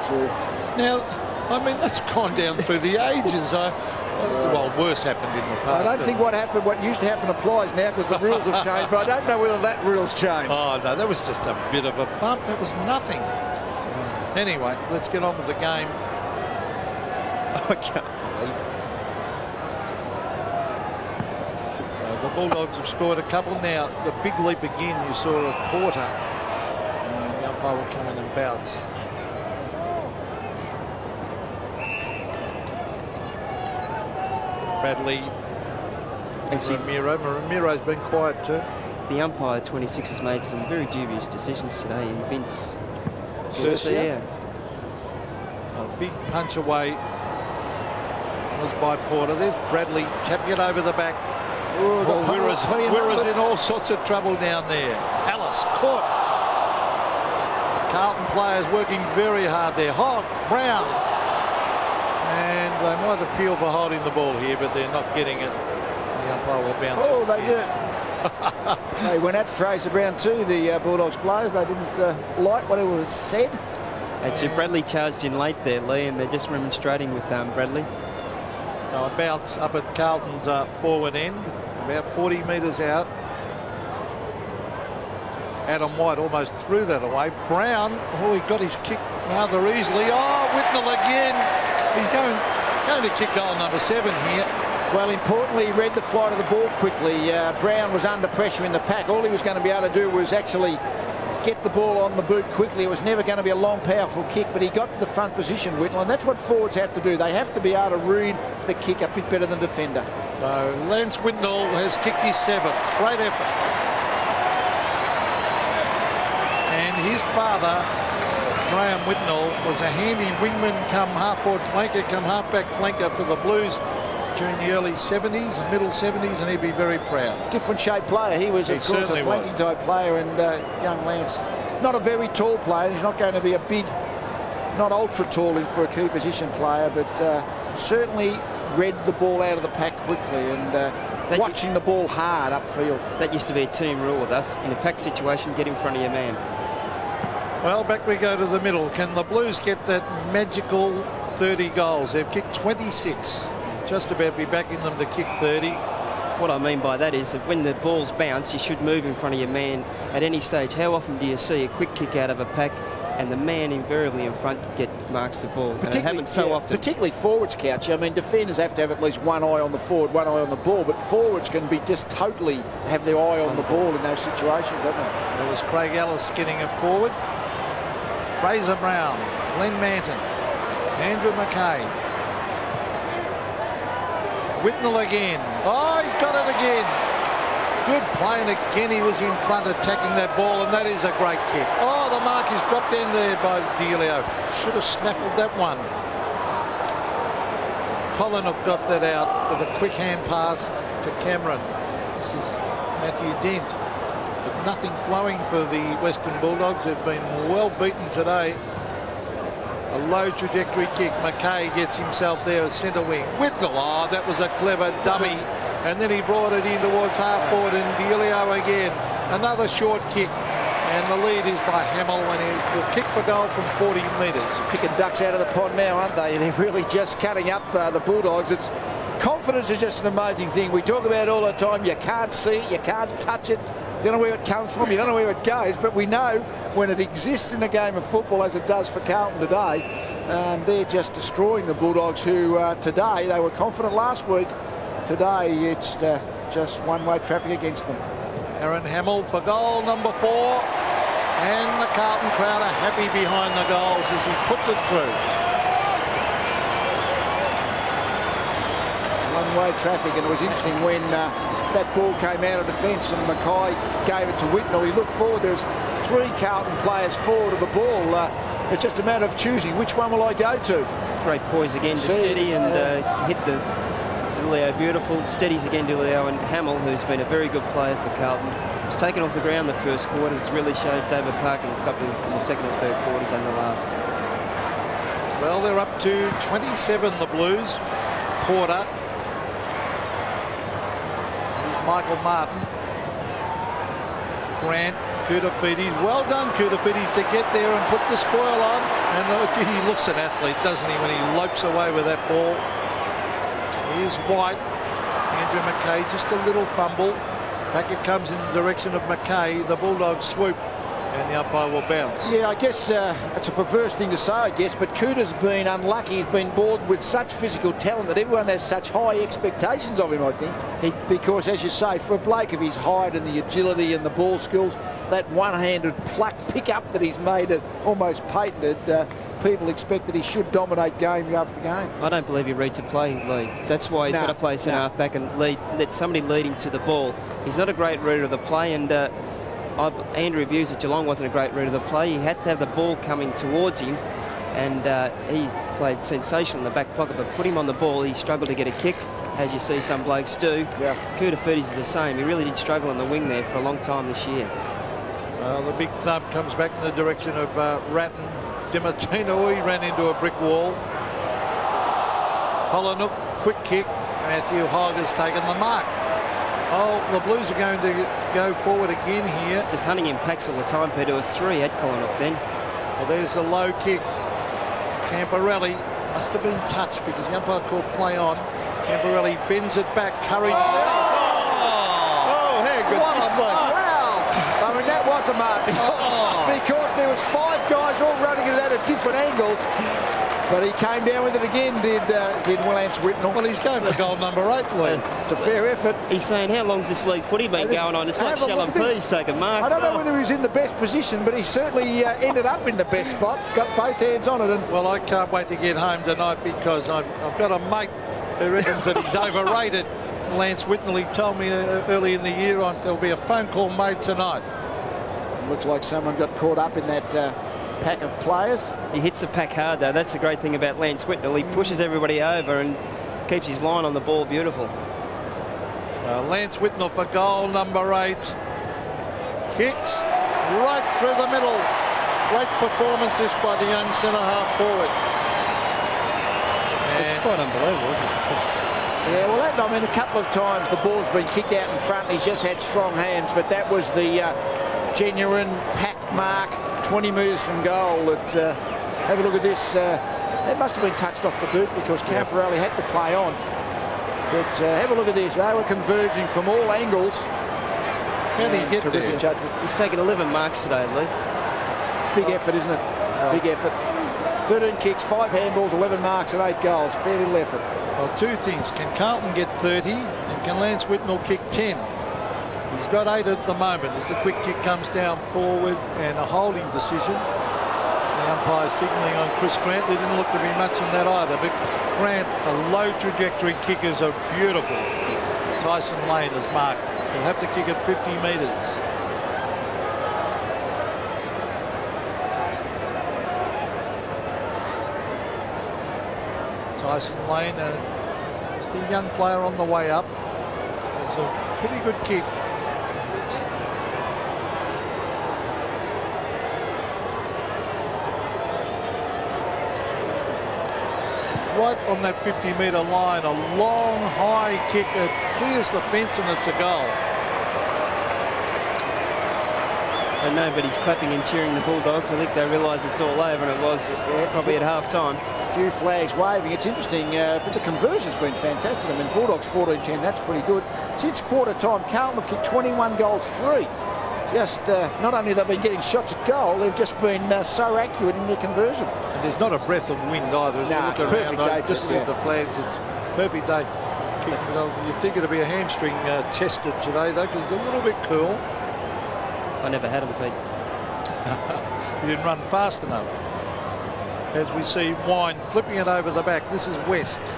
S1: gee.
S2: Now, I mean, that's gone down through the ages. Well, worse happened in the past.
S1: I don't think what used to happen applies now, because the rules have changed, but I don't know whether that rule's changed.
S2: Oh, no, that was just a bit of a bump. That was nothing. Anyway, let's get on with the game.
S3: I can't believe it.
S2: So the Bulldogs have scored a couple now. The big leap again, you saw of Porter. The umpire will come in and bounce. Bradley, Ramiro's been quiet too.
S3: The umpire 26 has made some very dubious decisions today in Vince.
S1: Yeah.
S2: A big punch away was by Porter. There's Bradley tapping it over the back. Wirra's in all sorts of trouble down there. Alice caught. Carlton players working very hard there. Hogg, Brown. And they might appeal for holding the ball here, but they're not getting it. The umpire will bounce it.
S1: Oh, they did it. They went at Fraser Brown too, the Bulldogs players. They didn't like what it was said.
S3: Actually, Bradley charged in late there, Lee, and they're just remonstrating with Bradley.
S2: So a bounce up at Carlton's forward end, about 40 metres out. Adam White almost threw that away. Brown, oh, he got his kick rather easily. Oh, Whitnell again. He's going to kick goal number 7 here.
S1: Well, importantly, he read the flight of the ball quickly. Brown was under pressure in the pack. All he was going to be able to do was actually get the ball on the boot quickly. It was never going to be a long, powerful kick, but he got to the front position, Whitnell, and that's what forwards have to do. They have to be able to read the kick a bit better than defender.
S2: So Lance Whitnell has kicked his 7th. Great effort. And his father, Graham Whitnell, was a handy wingman come half-forward flanker, come half-back flanker for the Blues during the early 70s and middle 70s, and he'd be very proud.
S1: Different shaped player. He was, of course, a flanking type player, and young Lance, not a very tall player. He's not going to be a big, not ultra tall for a key position player, but certainly read the ball out of the pack quickly, and watching the ball hard upfield.
S3: That used to be a team rule with us. In a pack situation, get in front of your man.
S2: Well, back we go to the middle. Can the Blues get that magical 30 goals? They've kicked 26. Just about be backing them to kick 30.
S3: What I mean by that is that when the ball's bounced, you should move in front of your man at any stage. How often do you see a quick kick out of a pack and the man invariably in front marks the ball? And it happens so often.
S1: Particularly forwards, Couch. I mean, defenders have to have at least one eye on the forward, one eye on the ball, but forwards can be just totally have their eye on the ball in those situations, don't they?
S2: There was Craig Ellis getting it forward. Fraser Brown, Glenn Manton, Andrew McKay. Whitnell again. Oh, he's got it again. Good play, and again he was in front attacking that ball, and that is a great kick. Oh, the mark is dropped in there by Delio. Should have snaffled that one. Colin got that out with a quick hand pass to Cameron. This is Matthew Dent. But nothing flowing for the Western Bulldogs. They've been well beaten today. A low trajectory kick. McKay gets himself there as centre wing. Whitnell, oh, that was a clever dummy. And then he brought it in towards half forward, and Delio again. Another short kick. And the lead is by Hamill, and he will kick for goal from 40 metres.
S1: Picking ducks out of the pond now, aren't they? They're really just cutting up the Bulldogs. Confidence is just an amazing thing. We talk about it all the time. You can't see it, you can't touch it. You don't know where it comes from, you don't know where it goes, but we know when it exists in a game of football, as it does for Carlton today, they're just destroying the Bulldogs, who today, they were confident last week. Today, it's just one-way traffic against them.
S2: Aaron Hamill for goal number 4. And the Carlton crowd are happy behind the goals as he puts it through.
S1: One-way traffic, and it was interesting when that ball came out of defence and Mackay gave it to Whitnell. He looked forward. There's 3 Carlton players forward of the ball. It's just a matter of choosing which one will I go to.
S3: Great poise again to steady and hit the Delio beautiful. Steadies again Delio, and Hamill, who's been a very good player for Carlton, was taken off the ground the first quarter. It's really showed David Parkin something in the second and third quarters and the last.
S2: Well, they're up to 27, the Blues. Porter. Michael Martin, Grant, Koutafidis. Well done, Koutafidis, to get there and put the spoil on. And oh, gee, he looks an athlete, doesn't he, when he lopes away with that ball. Here's White. Andrew McKay, just a little fumble. Back it comes in the direction of McKay. The Bulldogs swoop, and the umpire will bounce. Yeah,
S1: I guess it's a perverse thing to say, I guess, but Cooter's been unlucky. He's been born with such physical talent that everyone has such high expectations of him, I think. Because, as you say, for a bloke of his height and the agility and the ball skills, that one-handed pluck pick-up that he's made it almost patented, people expect that he should dominate game after game.
S3: I don't believe he reads a play, Lee. That's why he's got to play centre-half back and let somebody lead him to the ball. He's not a great reader of the play, and Andrew Bewes at Geelong wasn't a great reader of the play. He had to have the ball coming towards him, and he played sensational in the back pocket, but put him on the ball, he struggled to get a kick, as you see some blokes do. Yeah. Koutafidis is the same. He really did struggle on the wing there for a long time this year.
S2: Well, the big thump comes back in the direction of Ratton. Dimartino, he ran into a brick wall. Holanook, quick kick. Matthew Hogg has taken the mark. Oh, the Blues are going to go forward again here.
S3: Just hunting in packs all the time, Peter. It was 3 at Colinook then.
S2: Well, there's a low kick. Camporelli must have been touched because the umpire called play on. Camporelli bends it back. Curry.
S1: Oh, how good this bloke. Wow. I mean, that was a mark. Because there was 5 guys all running it at different angles. But he came down with it again, did Willance Whitnell.
S2: Well, he's going for goal number 8, Lee.
S1: It's a fair effort.
S3: He's saying, how long's this league footy been going on? It's like Shell and Pease taking marks.
S1: I don't know whether he was in the best position, but he certainly ended up in the best spot. Got both hands on it. And
S2: well, I can't wait to get home tonight because I've got a mate who reckons that he's overrated. Lance Whitnell, he told me early in the year there'll be a phone call made tonight.
S1: Looks like someone got caught up in that pack of players.
S3: He hits the pack hard, though. That's the great thing about Lance Whitnell. He pushes everybody over and keeps his line on the ball beautiful.
S2: Lance Whitnell for goal number 8. Kicks right through the middle. Great performance this by the young centre-half forward.
S3: It's quite unbelievable, isn't it?
S1: Yeah, well, I mean, a couple of times the ball's been kicked out in front and he's just had strong hands, but that was the genuine pack mark 20 metres from goal. Have a look at this. That must have been touched off the boot because Camporelli had to play on. But have a look at this. They were converging from all angles.
S2: How did he get there?
S1: Judgment.
S3: He's taken 11 marks today, Lee.
S1: It's a big effort, isn't it? Big effort. 13 kicks, 5 handballs, 11 marks and 8 goals. Fair little effort.
S2: Well, two things. Can Carlton get 30 and can Lance Whitnell kick 10? He's got 8 at the moment as the quick kick comes down forward and a holding decision. The umpire signalling on Chris Grant. There didn't look to be much in that either. But Grant, the low trajectory kickers are beautiful. Tyson Lane is marked. He'll have to kick at 50 metres. Tyson Lane, just a young player on the way up. It's a pretty good kick. Right on that 50-metre line, a long, high kick. It clears the fence and it's a goal.
S3: I know, but he's clapping and cheering the Bulldogs. I think they realise it's all over, and it was probably at half-time.
S1: A few flags waving. It's interesting, but the conversion's been fantastic. I mean, Bulldogs 14-10, that's pretty good. Since quarter time, Carlton have kicked 21 goals, 3. Just not only have they been getting shots at goal, they've just been so accurate in their conversion.
S2: And there's not a breath of wind either.
S1: No, perfect day.
S2: Just look at the flags. It's a perfect day. You think it'll be a hamstring tested today, though, because it's a little bit cool.
S3: I never had him, Pete.
S2: He didn't run fast enough. As we see Wine flipping it over the back. This is West.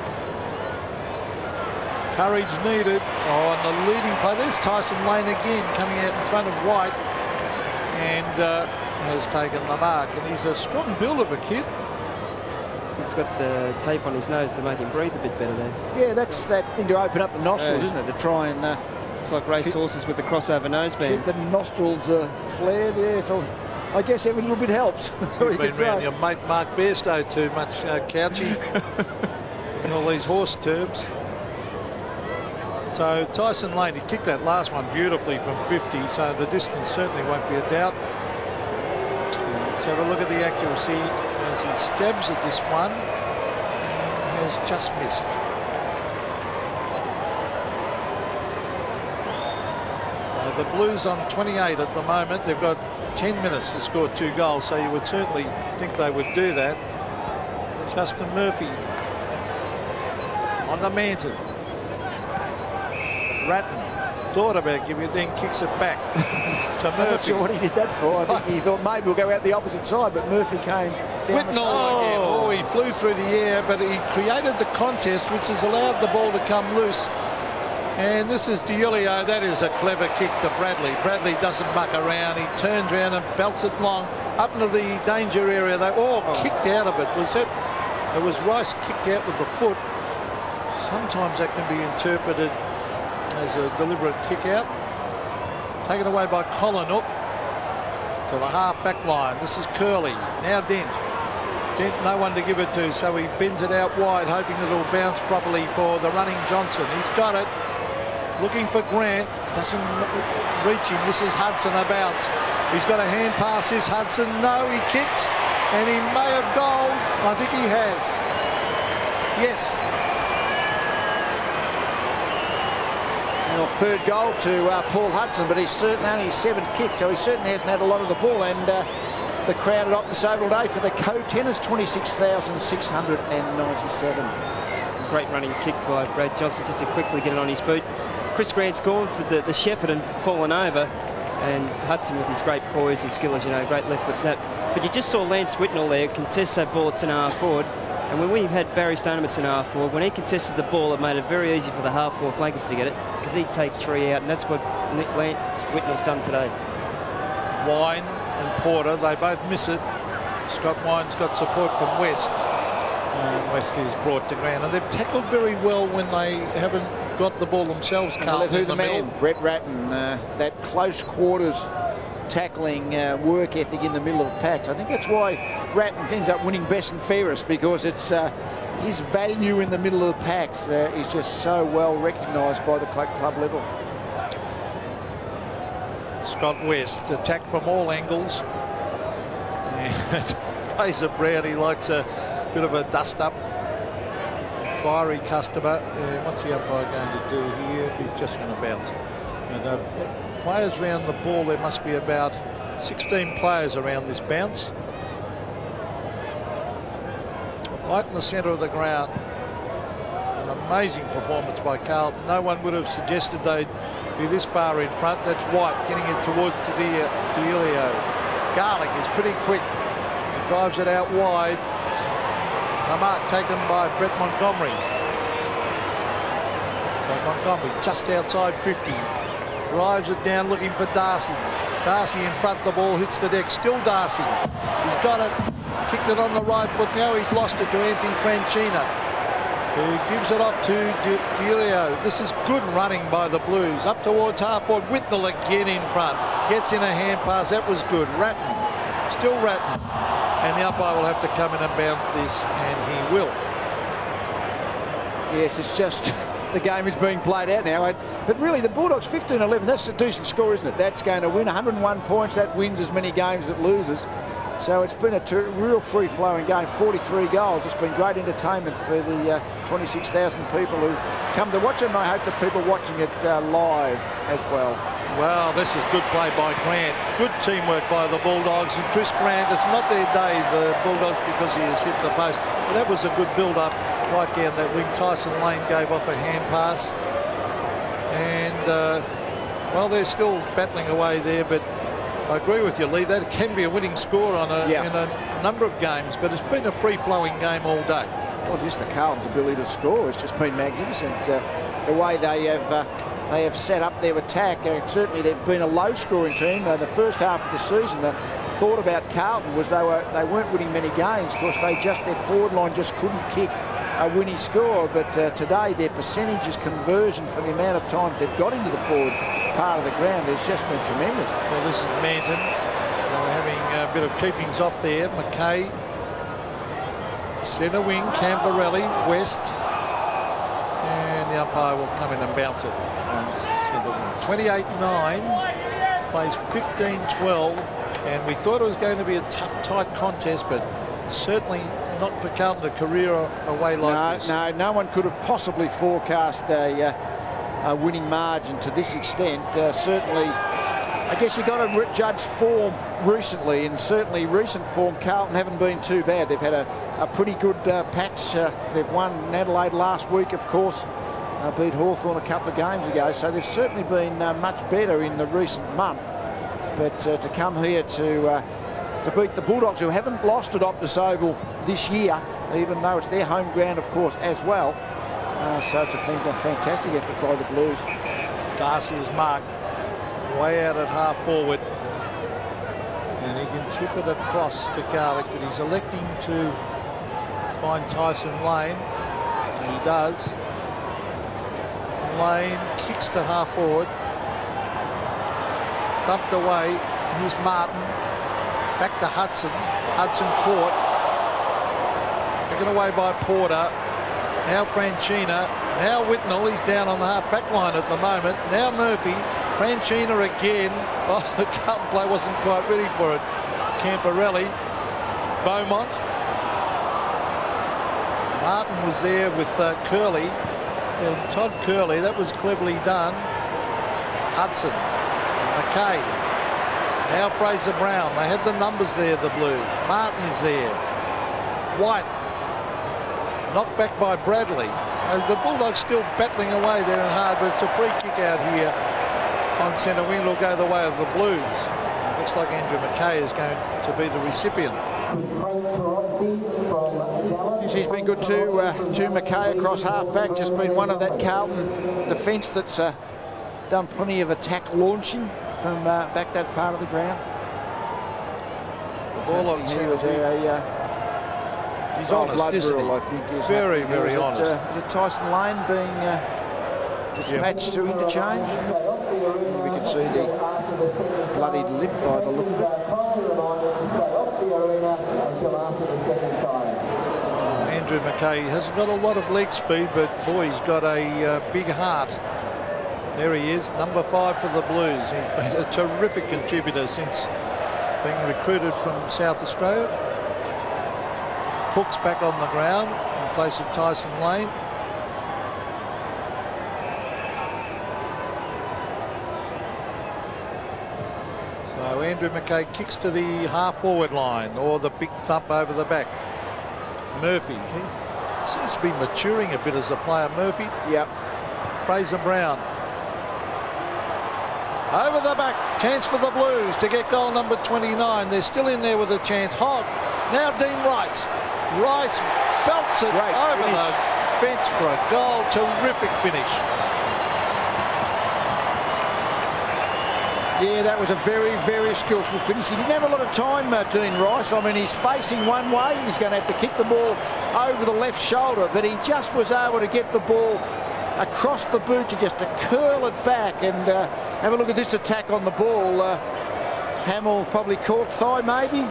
S2: Courage needed. Oh, and the leading play. There's Tyson Lane again coming out in front of White and has taken the mark. And he's a strong build of a kid.
S3: He's got the tape on his nose to make him breathe a bit better there.
S1: Yeah, that's that thing to open up the nostrils, isn't it? To try and...
S3: it's like race horses with the crossover noseband.
S1: Keep the nostrils flared, yeah. So I guess every little bit helps. That's all you can say.
S2: Around your mate Mark Bairstow too much, Couchy. And all these horse terms. So Tyson Lane, he kicked that last one beautifully from 50, so the distance certainly won't be a doubt. Let's have a look at the accuracy as he stabs at this one and has just missed. So the Blues on 28 at the moment. They've got 10 minutes to score 2 goals, so you would certainly think they would do that. Justin Murphy on the Manton. Ratton thought about giving it, then kicks it back to Murphy.
S1: I'm not sure what he did that for. I think he thought maybe we'll go out the opposite side, but Murphy came down the side.
S2: Oh, he flew through the air, but he created the contest, which has allowed the ball to come loose. And this is DiIulio. That is a clever kick to Bradley. Bradley doesn't muck around. He turns around and belts it long up into the danger area. They all kicked out of it. It was Rice kicked out with the foot. Sometimes that can be interpreted as a deliberate kick out. Taken away by Collinhook to the half back line. This is Curley. Now Dent. Dent, no one to give it to, so he bends it out wide, hoping it'll bounce properly for the running Johnson. He's got it. Looking for Grant. Doesn't reach him. This is Hudson, a bounce. He's got a hand pass. Is Hudson? No, he kicks. And he may have goal. I think he has. Yes.
S1: Well, third goal to Paul Hudson, but he's certainly only his 7th kick, so he certainly hasn't had a lot of the ball. And the crowd at Optus Oval Day for the co-tenors, 26,697.
S3: Great running kick by Brad Johnson just to quickly get it on his boot. Chris Grant's gone for the shepherd and fallen over, and Hudson with his great poise and skill, as you know, great left foot snap. But you just saw Lance Whitnell there contest that ball at centre half forward. And when we had Barry Stoneham at centre half forward, when he contested the ball, it made it very easy for the half forward flankers to get it, because he'd take 3 out, and that's what Lance Whitnell's done today.
S2: Wine and Porter, they both miss it. Scott Wine's got support from West. And West is brought to ground. And they've tackled very well when they haven't got the ball themselves.
S1: Carlton, who the man? Brett Ratton. That close quarters tackling work ethic in the middle of packs. I think that's why Ratton ends up winning best and fairest, because it's his value in the middle of the packs is just so well recognised by the club level.
S2: Scott West attacked from all angles. And Fraser Brown, he likes a bit of a dust-up. Fiery customer. What's the umpire going to do here? He's just going to bounce. And players around the ball, there must be about 16 players around this bounce. Right in the centre of the ground. An amazing performance by Carlton. No one would have suggested they'd be this far in front. That's White getting it towards D'Elio. Garlic is pretty quick. He drives it out wide. The mark taken by Brett Montgomery. So Montgomery just outside 50. Drives it down looking for Darcy. Darcy in front, the ball hits the deck. Still Darcy. He's got it. Kicked it on the right foot. Now he's lost it to Anthony Francina, who gives it off to D'Elio. This is good running by the Blues. Up towards half forward. Whitnell again in front. Gets in a hand pass. That was good. Ratton. Still Ratton. And the umpire will have to come in and bounce this, and he will.
S1: Yes, it's just the game is being played out now. But really, the Bulldogs 15-11, that's a decent score, isn't it? That's going to win 101 points. That wins as many games as it loses. So it's been a real free-flowing game. 43 goals. It's been great entertainment for the 26,000 people who've come to watch it, and I hope the people watching it live as well.
S2: Well, this is good play by Grant. Good teamwork by the Bulldogs. And Chris Grant, it's not their day, the Bulldogs, because he has hit the post. But that was a good build-up right down that wing. Tyson Lane gave off a hand pass. And, well, they're still battling away there, but I agree with you, Lee. That can be a winning score on in a number of games, but it's been a free-flowing game all day.
S1: Well, just the Carlton's ability to score has just been magnificent. The way they have set up their attack. Certainly they've been a low-scoring team. The first half of the season, the thought about Carlton was they weren't winning many games. Of course, their forward line just couldn't kick a winning score. But today, their percentages conversion for the amount of times they've got into the forward part of the ground has just been tremendous.
S2: Well, this is Manton. We're having a bit of keepings off there. McKay, centre wing, Camberelli, West. And the umpire will come in and bounce it. 28-9, plays 15-12, and we thought it was going to be a tough, tight contest, but certainly not for Carlton to career away like this.
S1: No one could have possibly forecast a winning margin to this extent. Certainly, I guess you've got to judge form recently, and certainly recent form, Carlton haven't been too bad. They've had a pretty good patch. They've won in Adelaide last week, of course. Beat Hawthorn a couple of games ago, so they've certainly been much better in the recent month. But to come here to beat the Bulldogs, who haven't lost at Optus Oval this year, even though it's their home ground, of course, as well. So it's a fantastic effort by the Blues.
S2: Darcy is marked way out at half forward, and he can chip it across to Garlic, but he's electing to find Tyson Lane, and he does. Lane kicks to half forward, stumped away. Here's Martin, back to Hudson. Hudson caught, taken away by Porter. Now Francina, now Whitnell. He's down on the half back line at the moment. Now Murphy, Francina again. Oh, the Carlton play wasn't quite ready for it. Camperelli, Beaumont. Martin was there with Curley. And Todd Curley, that was cleverly done. Hudson, McKay, now Fraser Brown. They had the numbers there, the Blues. Martin is there. White, knocked back by Bradley. So the Bulldogs still battling away there and hard, but it's a free kick out here on centre wing. It'll go the way of the Blues. It looks like Andrew McKay is going to be the recipient.
S1: He's been good too, McKay across half-back, just been one of that Carlton defence that's done plenty of attack launching from back that part of the ground.
S2: Ball on centre. He's honest, isn't he?
S1: I think is
S2: very honest.
S1: Is it Tyson Lane being dispatched to interchange? We can see the bloodied lip by the look of it.
S2: Andrew McKay hasn't got a lot of leg speed, but boy, he's got a big heart. There he is, number 5 for the Blues. He's been a terrific contributor since being recruited from South Australia. Cook's back on the ground in place of Tyson Lane. So Andrew McKay kicks to the half-forward line, or the big thump over the back. Murphy, he seems to be maturing a bit as a player, Murphy.
S1: Yep.
S2: Fraser Brown. Over the back, chance for the Blues to get goal number 29. They're still in there with a chance. Hogg, now Dean Rice. Rice belts it over the fence for a goal. Terrific finish.
S1: Yeah, that was a very, very skillful finish. He didn't have a lot of time, Dean Rice. I mean, he's facing one way. He's going to have to kick the ball over the left shoulder, but he just was able to get the ball across the boot to curl it back. And have a look at this attack on the ball. Hamill probably cork thigh, maybe,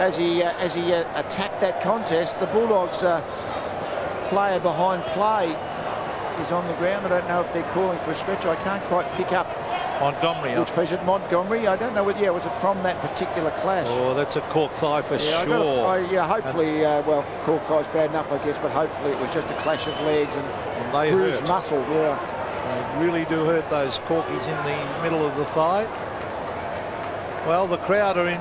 S1: as he attacked that contest. The Bulldogs player behind play is on the ground. I don't know if they're calling for a stretch. I can't quite pick up
S2: Montgomery.
S1: which was it, Montgomery? I don't know whether, yeah, was it from that particular clash?
S2: Oh, that's a cork thigh for sure.
S1: Yeah, hopefully, well, cork thigh's bad enough, I guess, but hopefully it was just a clash of legs and
S2: they
S1: bruised
S2: hurt.
S1: muscle. Yeah,
S2: they really do hurt, those corkies in the middle of the thigh. Well, the crowd are in.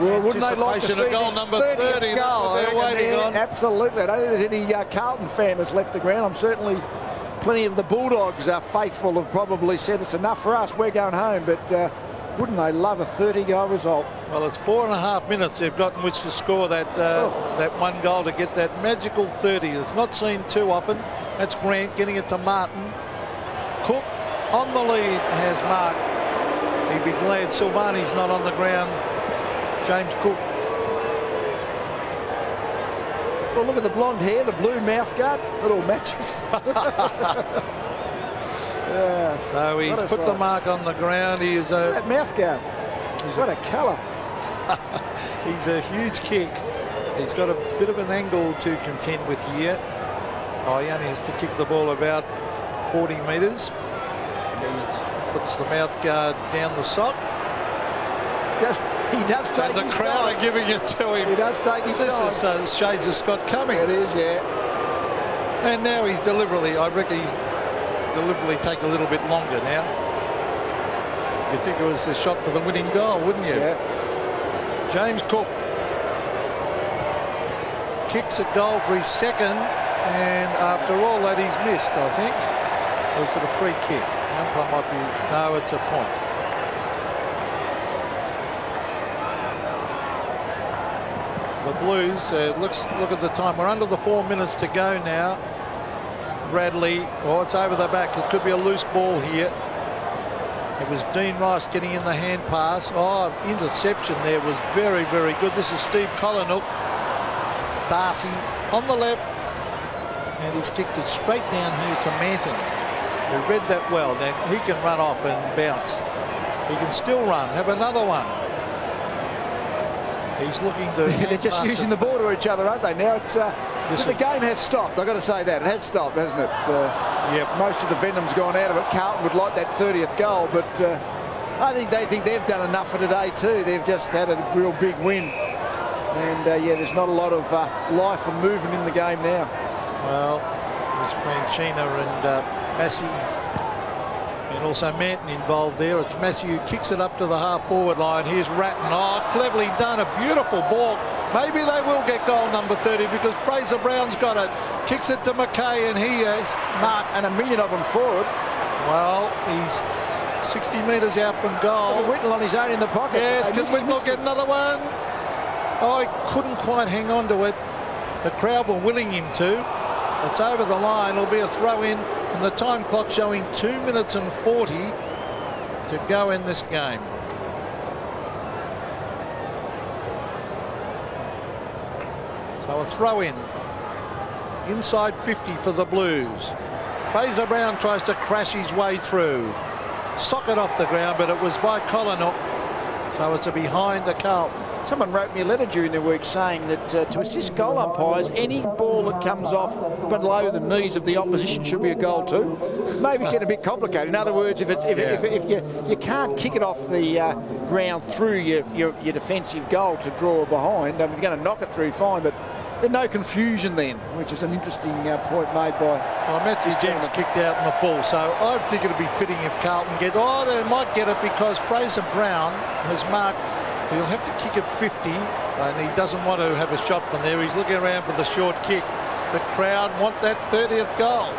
S1: Well, wouldn't they like to see
S2: goal
S1: this
S2: number
S1: 30th
S2: 30?
S1: goal?
S2: They're waiting on.
S1: Absolutely. I don't think there's any Carlton fan that's left the ground. I'm certainly plenty of the Bulldogs are faithful have probably said it's enough for us, we're going home, but wouldn't they love a 30-goal result?
S2: Well, it's 4.5 minutes they've got in which to score that that one goal to get that magical 30. It's not seen too often. That's Grant getting it to Martin. Cook on the lead has Mark. He'd be glad Silvani's not on the ground. James Cook.
S1: Well, look at the blonde hair, the blue mouth guard. It all matches. Yeah,
S2: so he's put the mark on the ground. He is
S1: that mouth guard. What a colour.
S2: He's a huge kick. He's got a bit of an angle to contend with here. Oh, he only has to kick the ball about 40 metres. He puts the mouth guard down the sock.
S1: He does take his time.
S2: And the crowd are giving it to him.
S1: He does take his time.
S2: This is shades of Scott Cummings.
S1: It is, yeah.
S2: And now he's deliberately, I reckon he's deliberately take a little bit longer now. You think it was the shot for the winning goal, wouldn't you?
S1: Yeah.
S2: James Cook kicks a goal for his second, and after all that he's missed, I think. Or is it a free kick? Umpire might be, no, it's a point. The Blues, look at the time. We're under the 4 minutes to go now. Bradley, oh, it's over the back. It could be a loose ball here. It was Dean Rice getting in the hand pass. Oh, interception there was very, very good. This is Steve Collinook. Darcy on the left. And he's kicked it straight down here to Manton. He read that well. Now he can run off and bounce. He can still run. Have another one. He's looking to...
S1: They're just using the ball to each other, aren't they? Now it's... the game has stopped. I've got to say that. It has stopped, hasn't it?
S2: Yep.
S1: Most of the venom's gone out of it. Carlton would like that 30th goal, but I think they think they've done enough for today too. They've just had a real big win. And, yeah, there's not a lot of life and movement in the game now.
S2: Well, there's Franchina and Massey. And also Manton involved there. It's Massey who kicks it up to the half-forward line. Here's Ratton. Oh, cleverly done. A beautiful ball. Maybe they will get goal number 30 because Fraser Brown's got it. Kicks it to McKay, and he is marked.
S1: And a million of them forward.
S2: Well, he's 60 metres out from goal.
S1: Whittle on his own in the pocket.
S2: Yes, can Whittle get another one? Oh, he couldn't quite hang on to it. The crowd were willing him to. It's over the line. It'll be a throw-in, and the time clock showing 2 minutes and 40 to go in this game. So a throw-in inside 50 for the Blues. Fraser Brown tries to crash his way through. socket off the ground, but it was by Collinor. So it's a behind to Carlton.
S1: Someone wrote me a letter during the week saying that to assist goal umpires, any ball that comes off below the knees of the opposition should be a goal too. Maybe get a bit complicated. In other words, if you can't kick it off the ground through your defensive goal to draw a behind, if you're going to knock it through, fine, but there's no confusion then, which is an interesting point made by...
S2: Well, Matthew Dent's kicked out in the full, so I think it'd be fitting if Carlton get... Oh, they might get it because Fraser Brown has marked... He'll have to kick at 50, and he doesn't want to have a shot from there. He's looking around for the short kick. The crowd want that 30th goal.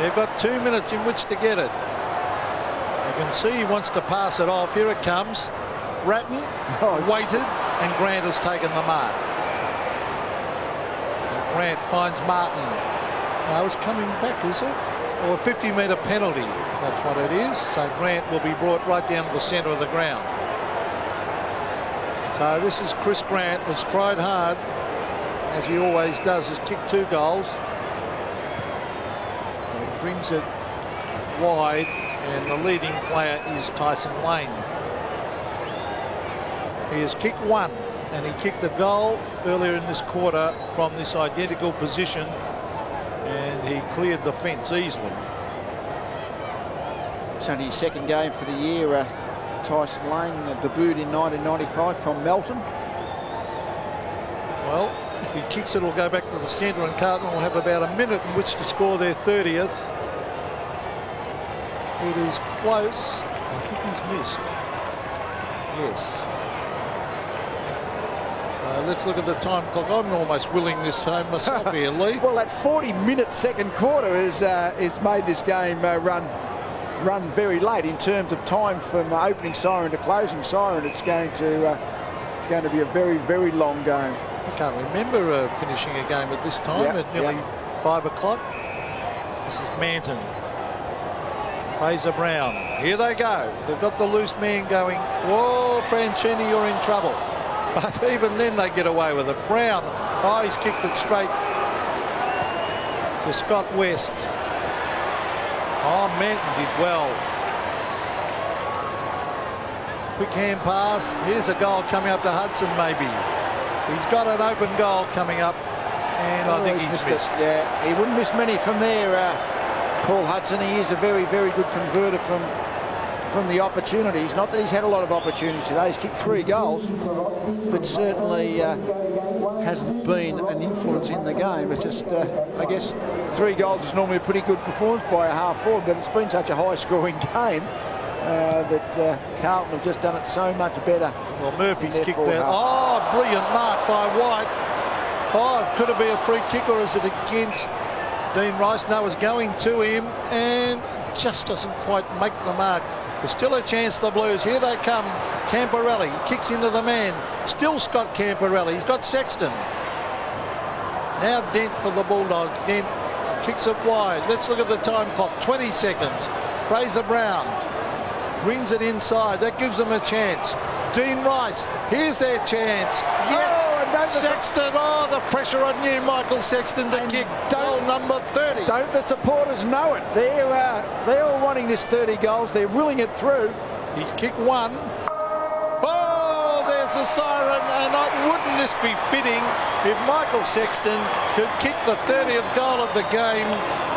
S2: They've got 2 minutes in which to get it. You can see he wants to pass it off. Here it comes. Ratton waited, and Grant has taken the mark. So Grant finds Martin. I was coming back, is it? Or a 50-metre penalty. That's what it is. So Grant will be brought right down to the centre of the ground. So this is Chris Grant, has tried hard, as he always does, has kicked 2 goals. He brings it wide, and the leading player is Tyson Lane. He has kicked 1, and he kicked a goal earlier in this quarter from this identical position, and he cleared the fence easily.
S1: It's only his 2nd game for the year. Tyson Lane debuted in 1995 from Melton.
S2: Well, if he kicks it, it'll go back to the centre, and Carlton will have about a minute in which to score their 30th. It is close. I think he's missed. Yes. So let's look at the time clock. I'm almost willing this home myself here, Lee.
S1: Well, that 40-minute second quarter is made this game run very late in terms of time from opening siren to closing siren. It's going to be a very, very long game.
S2: I can't remember finishing a game at this time at nearly 5 o'clock. This is Manton. Fraser Brown. Here they go. They've got the loose man going. Whoa, Franchini, you're in trouble. But even then they get away with it. Brown, oh, he's kicked it straight to Scott West. Oh, Manton did well. Quick hand pass. Here's a goal coming up to Hudson, maybe. He's got an open goal coming up, and I think he's missed.
S1: Yeah, he wouldn't miss many from there, Paul Hudson. He is a very, very good converter from the opportunities. Not that he's had a lot of opportunities today. He's kicked 3 goals, but certainly hasn't been an influence in the game. It's just, I guess, 3 goals is normally a pretty good performance by a half forward, but it's been such a high-scoring game that Carlton have just done it so much better.
S2: Well, Murphy's kicked that. Oh, brilliant mark by White. Oh, could it be a free kick, or is it against Dean Rice? No, it's going to him, and just doesn't quite make the mark. There's still a chance, the Blues. Here they come. Camporelli kicks into the man. Still Scott Camporelli. He's got Sexton. Now Dent for the Bulldogs. Dent kicks it wide. Let's look at the time clock. 20 seconds. Fraser Brown brings it inside. That gives them a chance. Dean Rice. Here's their chance. Yes. Sexton. Oh, the pressure on you, Michael Sexton, to kick goal number 30.
S1: Don't the supporters know it? They're all wanting this 30 goals. They're willing it through.
S2: He's kicked 1. Oh, there's a siren, and wouldn't this be fitting if Michael Sexton could kick the 30th goal of the game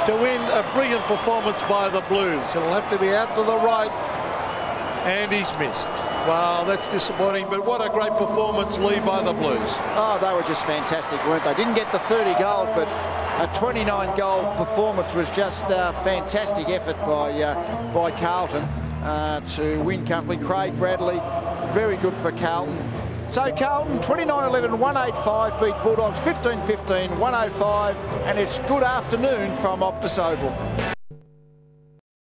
S2: to win a brilliant performance by the Blues. It'll have to be out to the right, and he's missed. Wow, that's disappointing, but what a great performance, Lee, by the Blues.
S1: Oh, they were just fantastic, weren't they? Didn't get the 30 goals, but a 29-goal performance was just a fantastic effort by Carlton to win comfortably. Craig Bradley, very good for Carlton. So Carlton, 29-11, 185, beat Bulldogs 15-15, 105, and it's good afternoon from Optus Oval.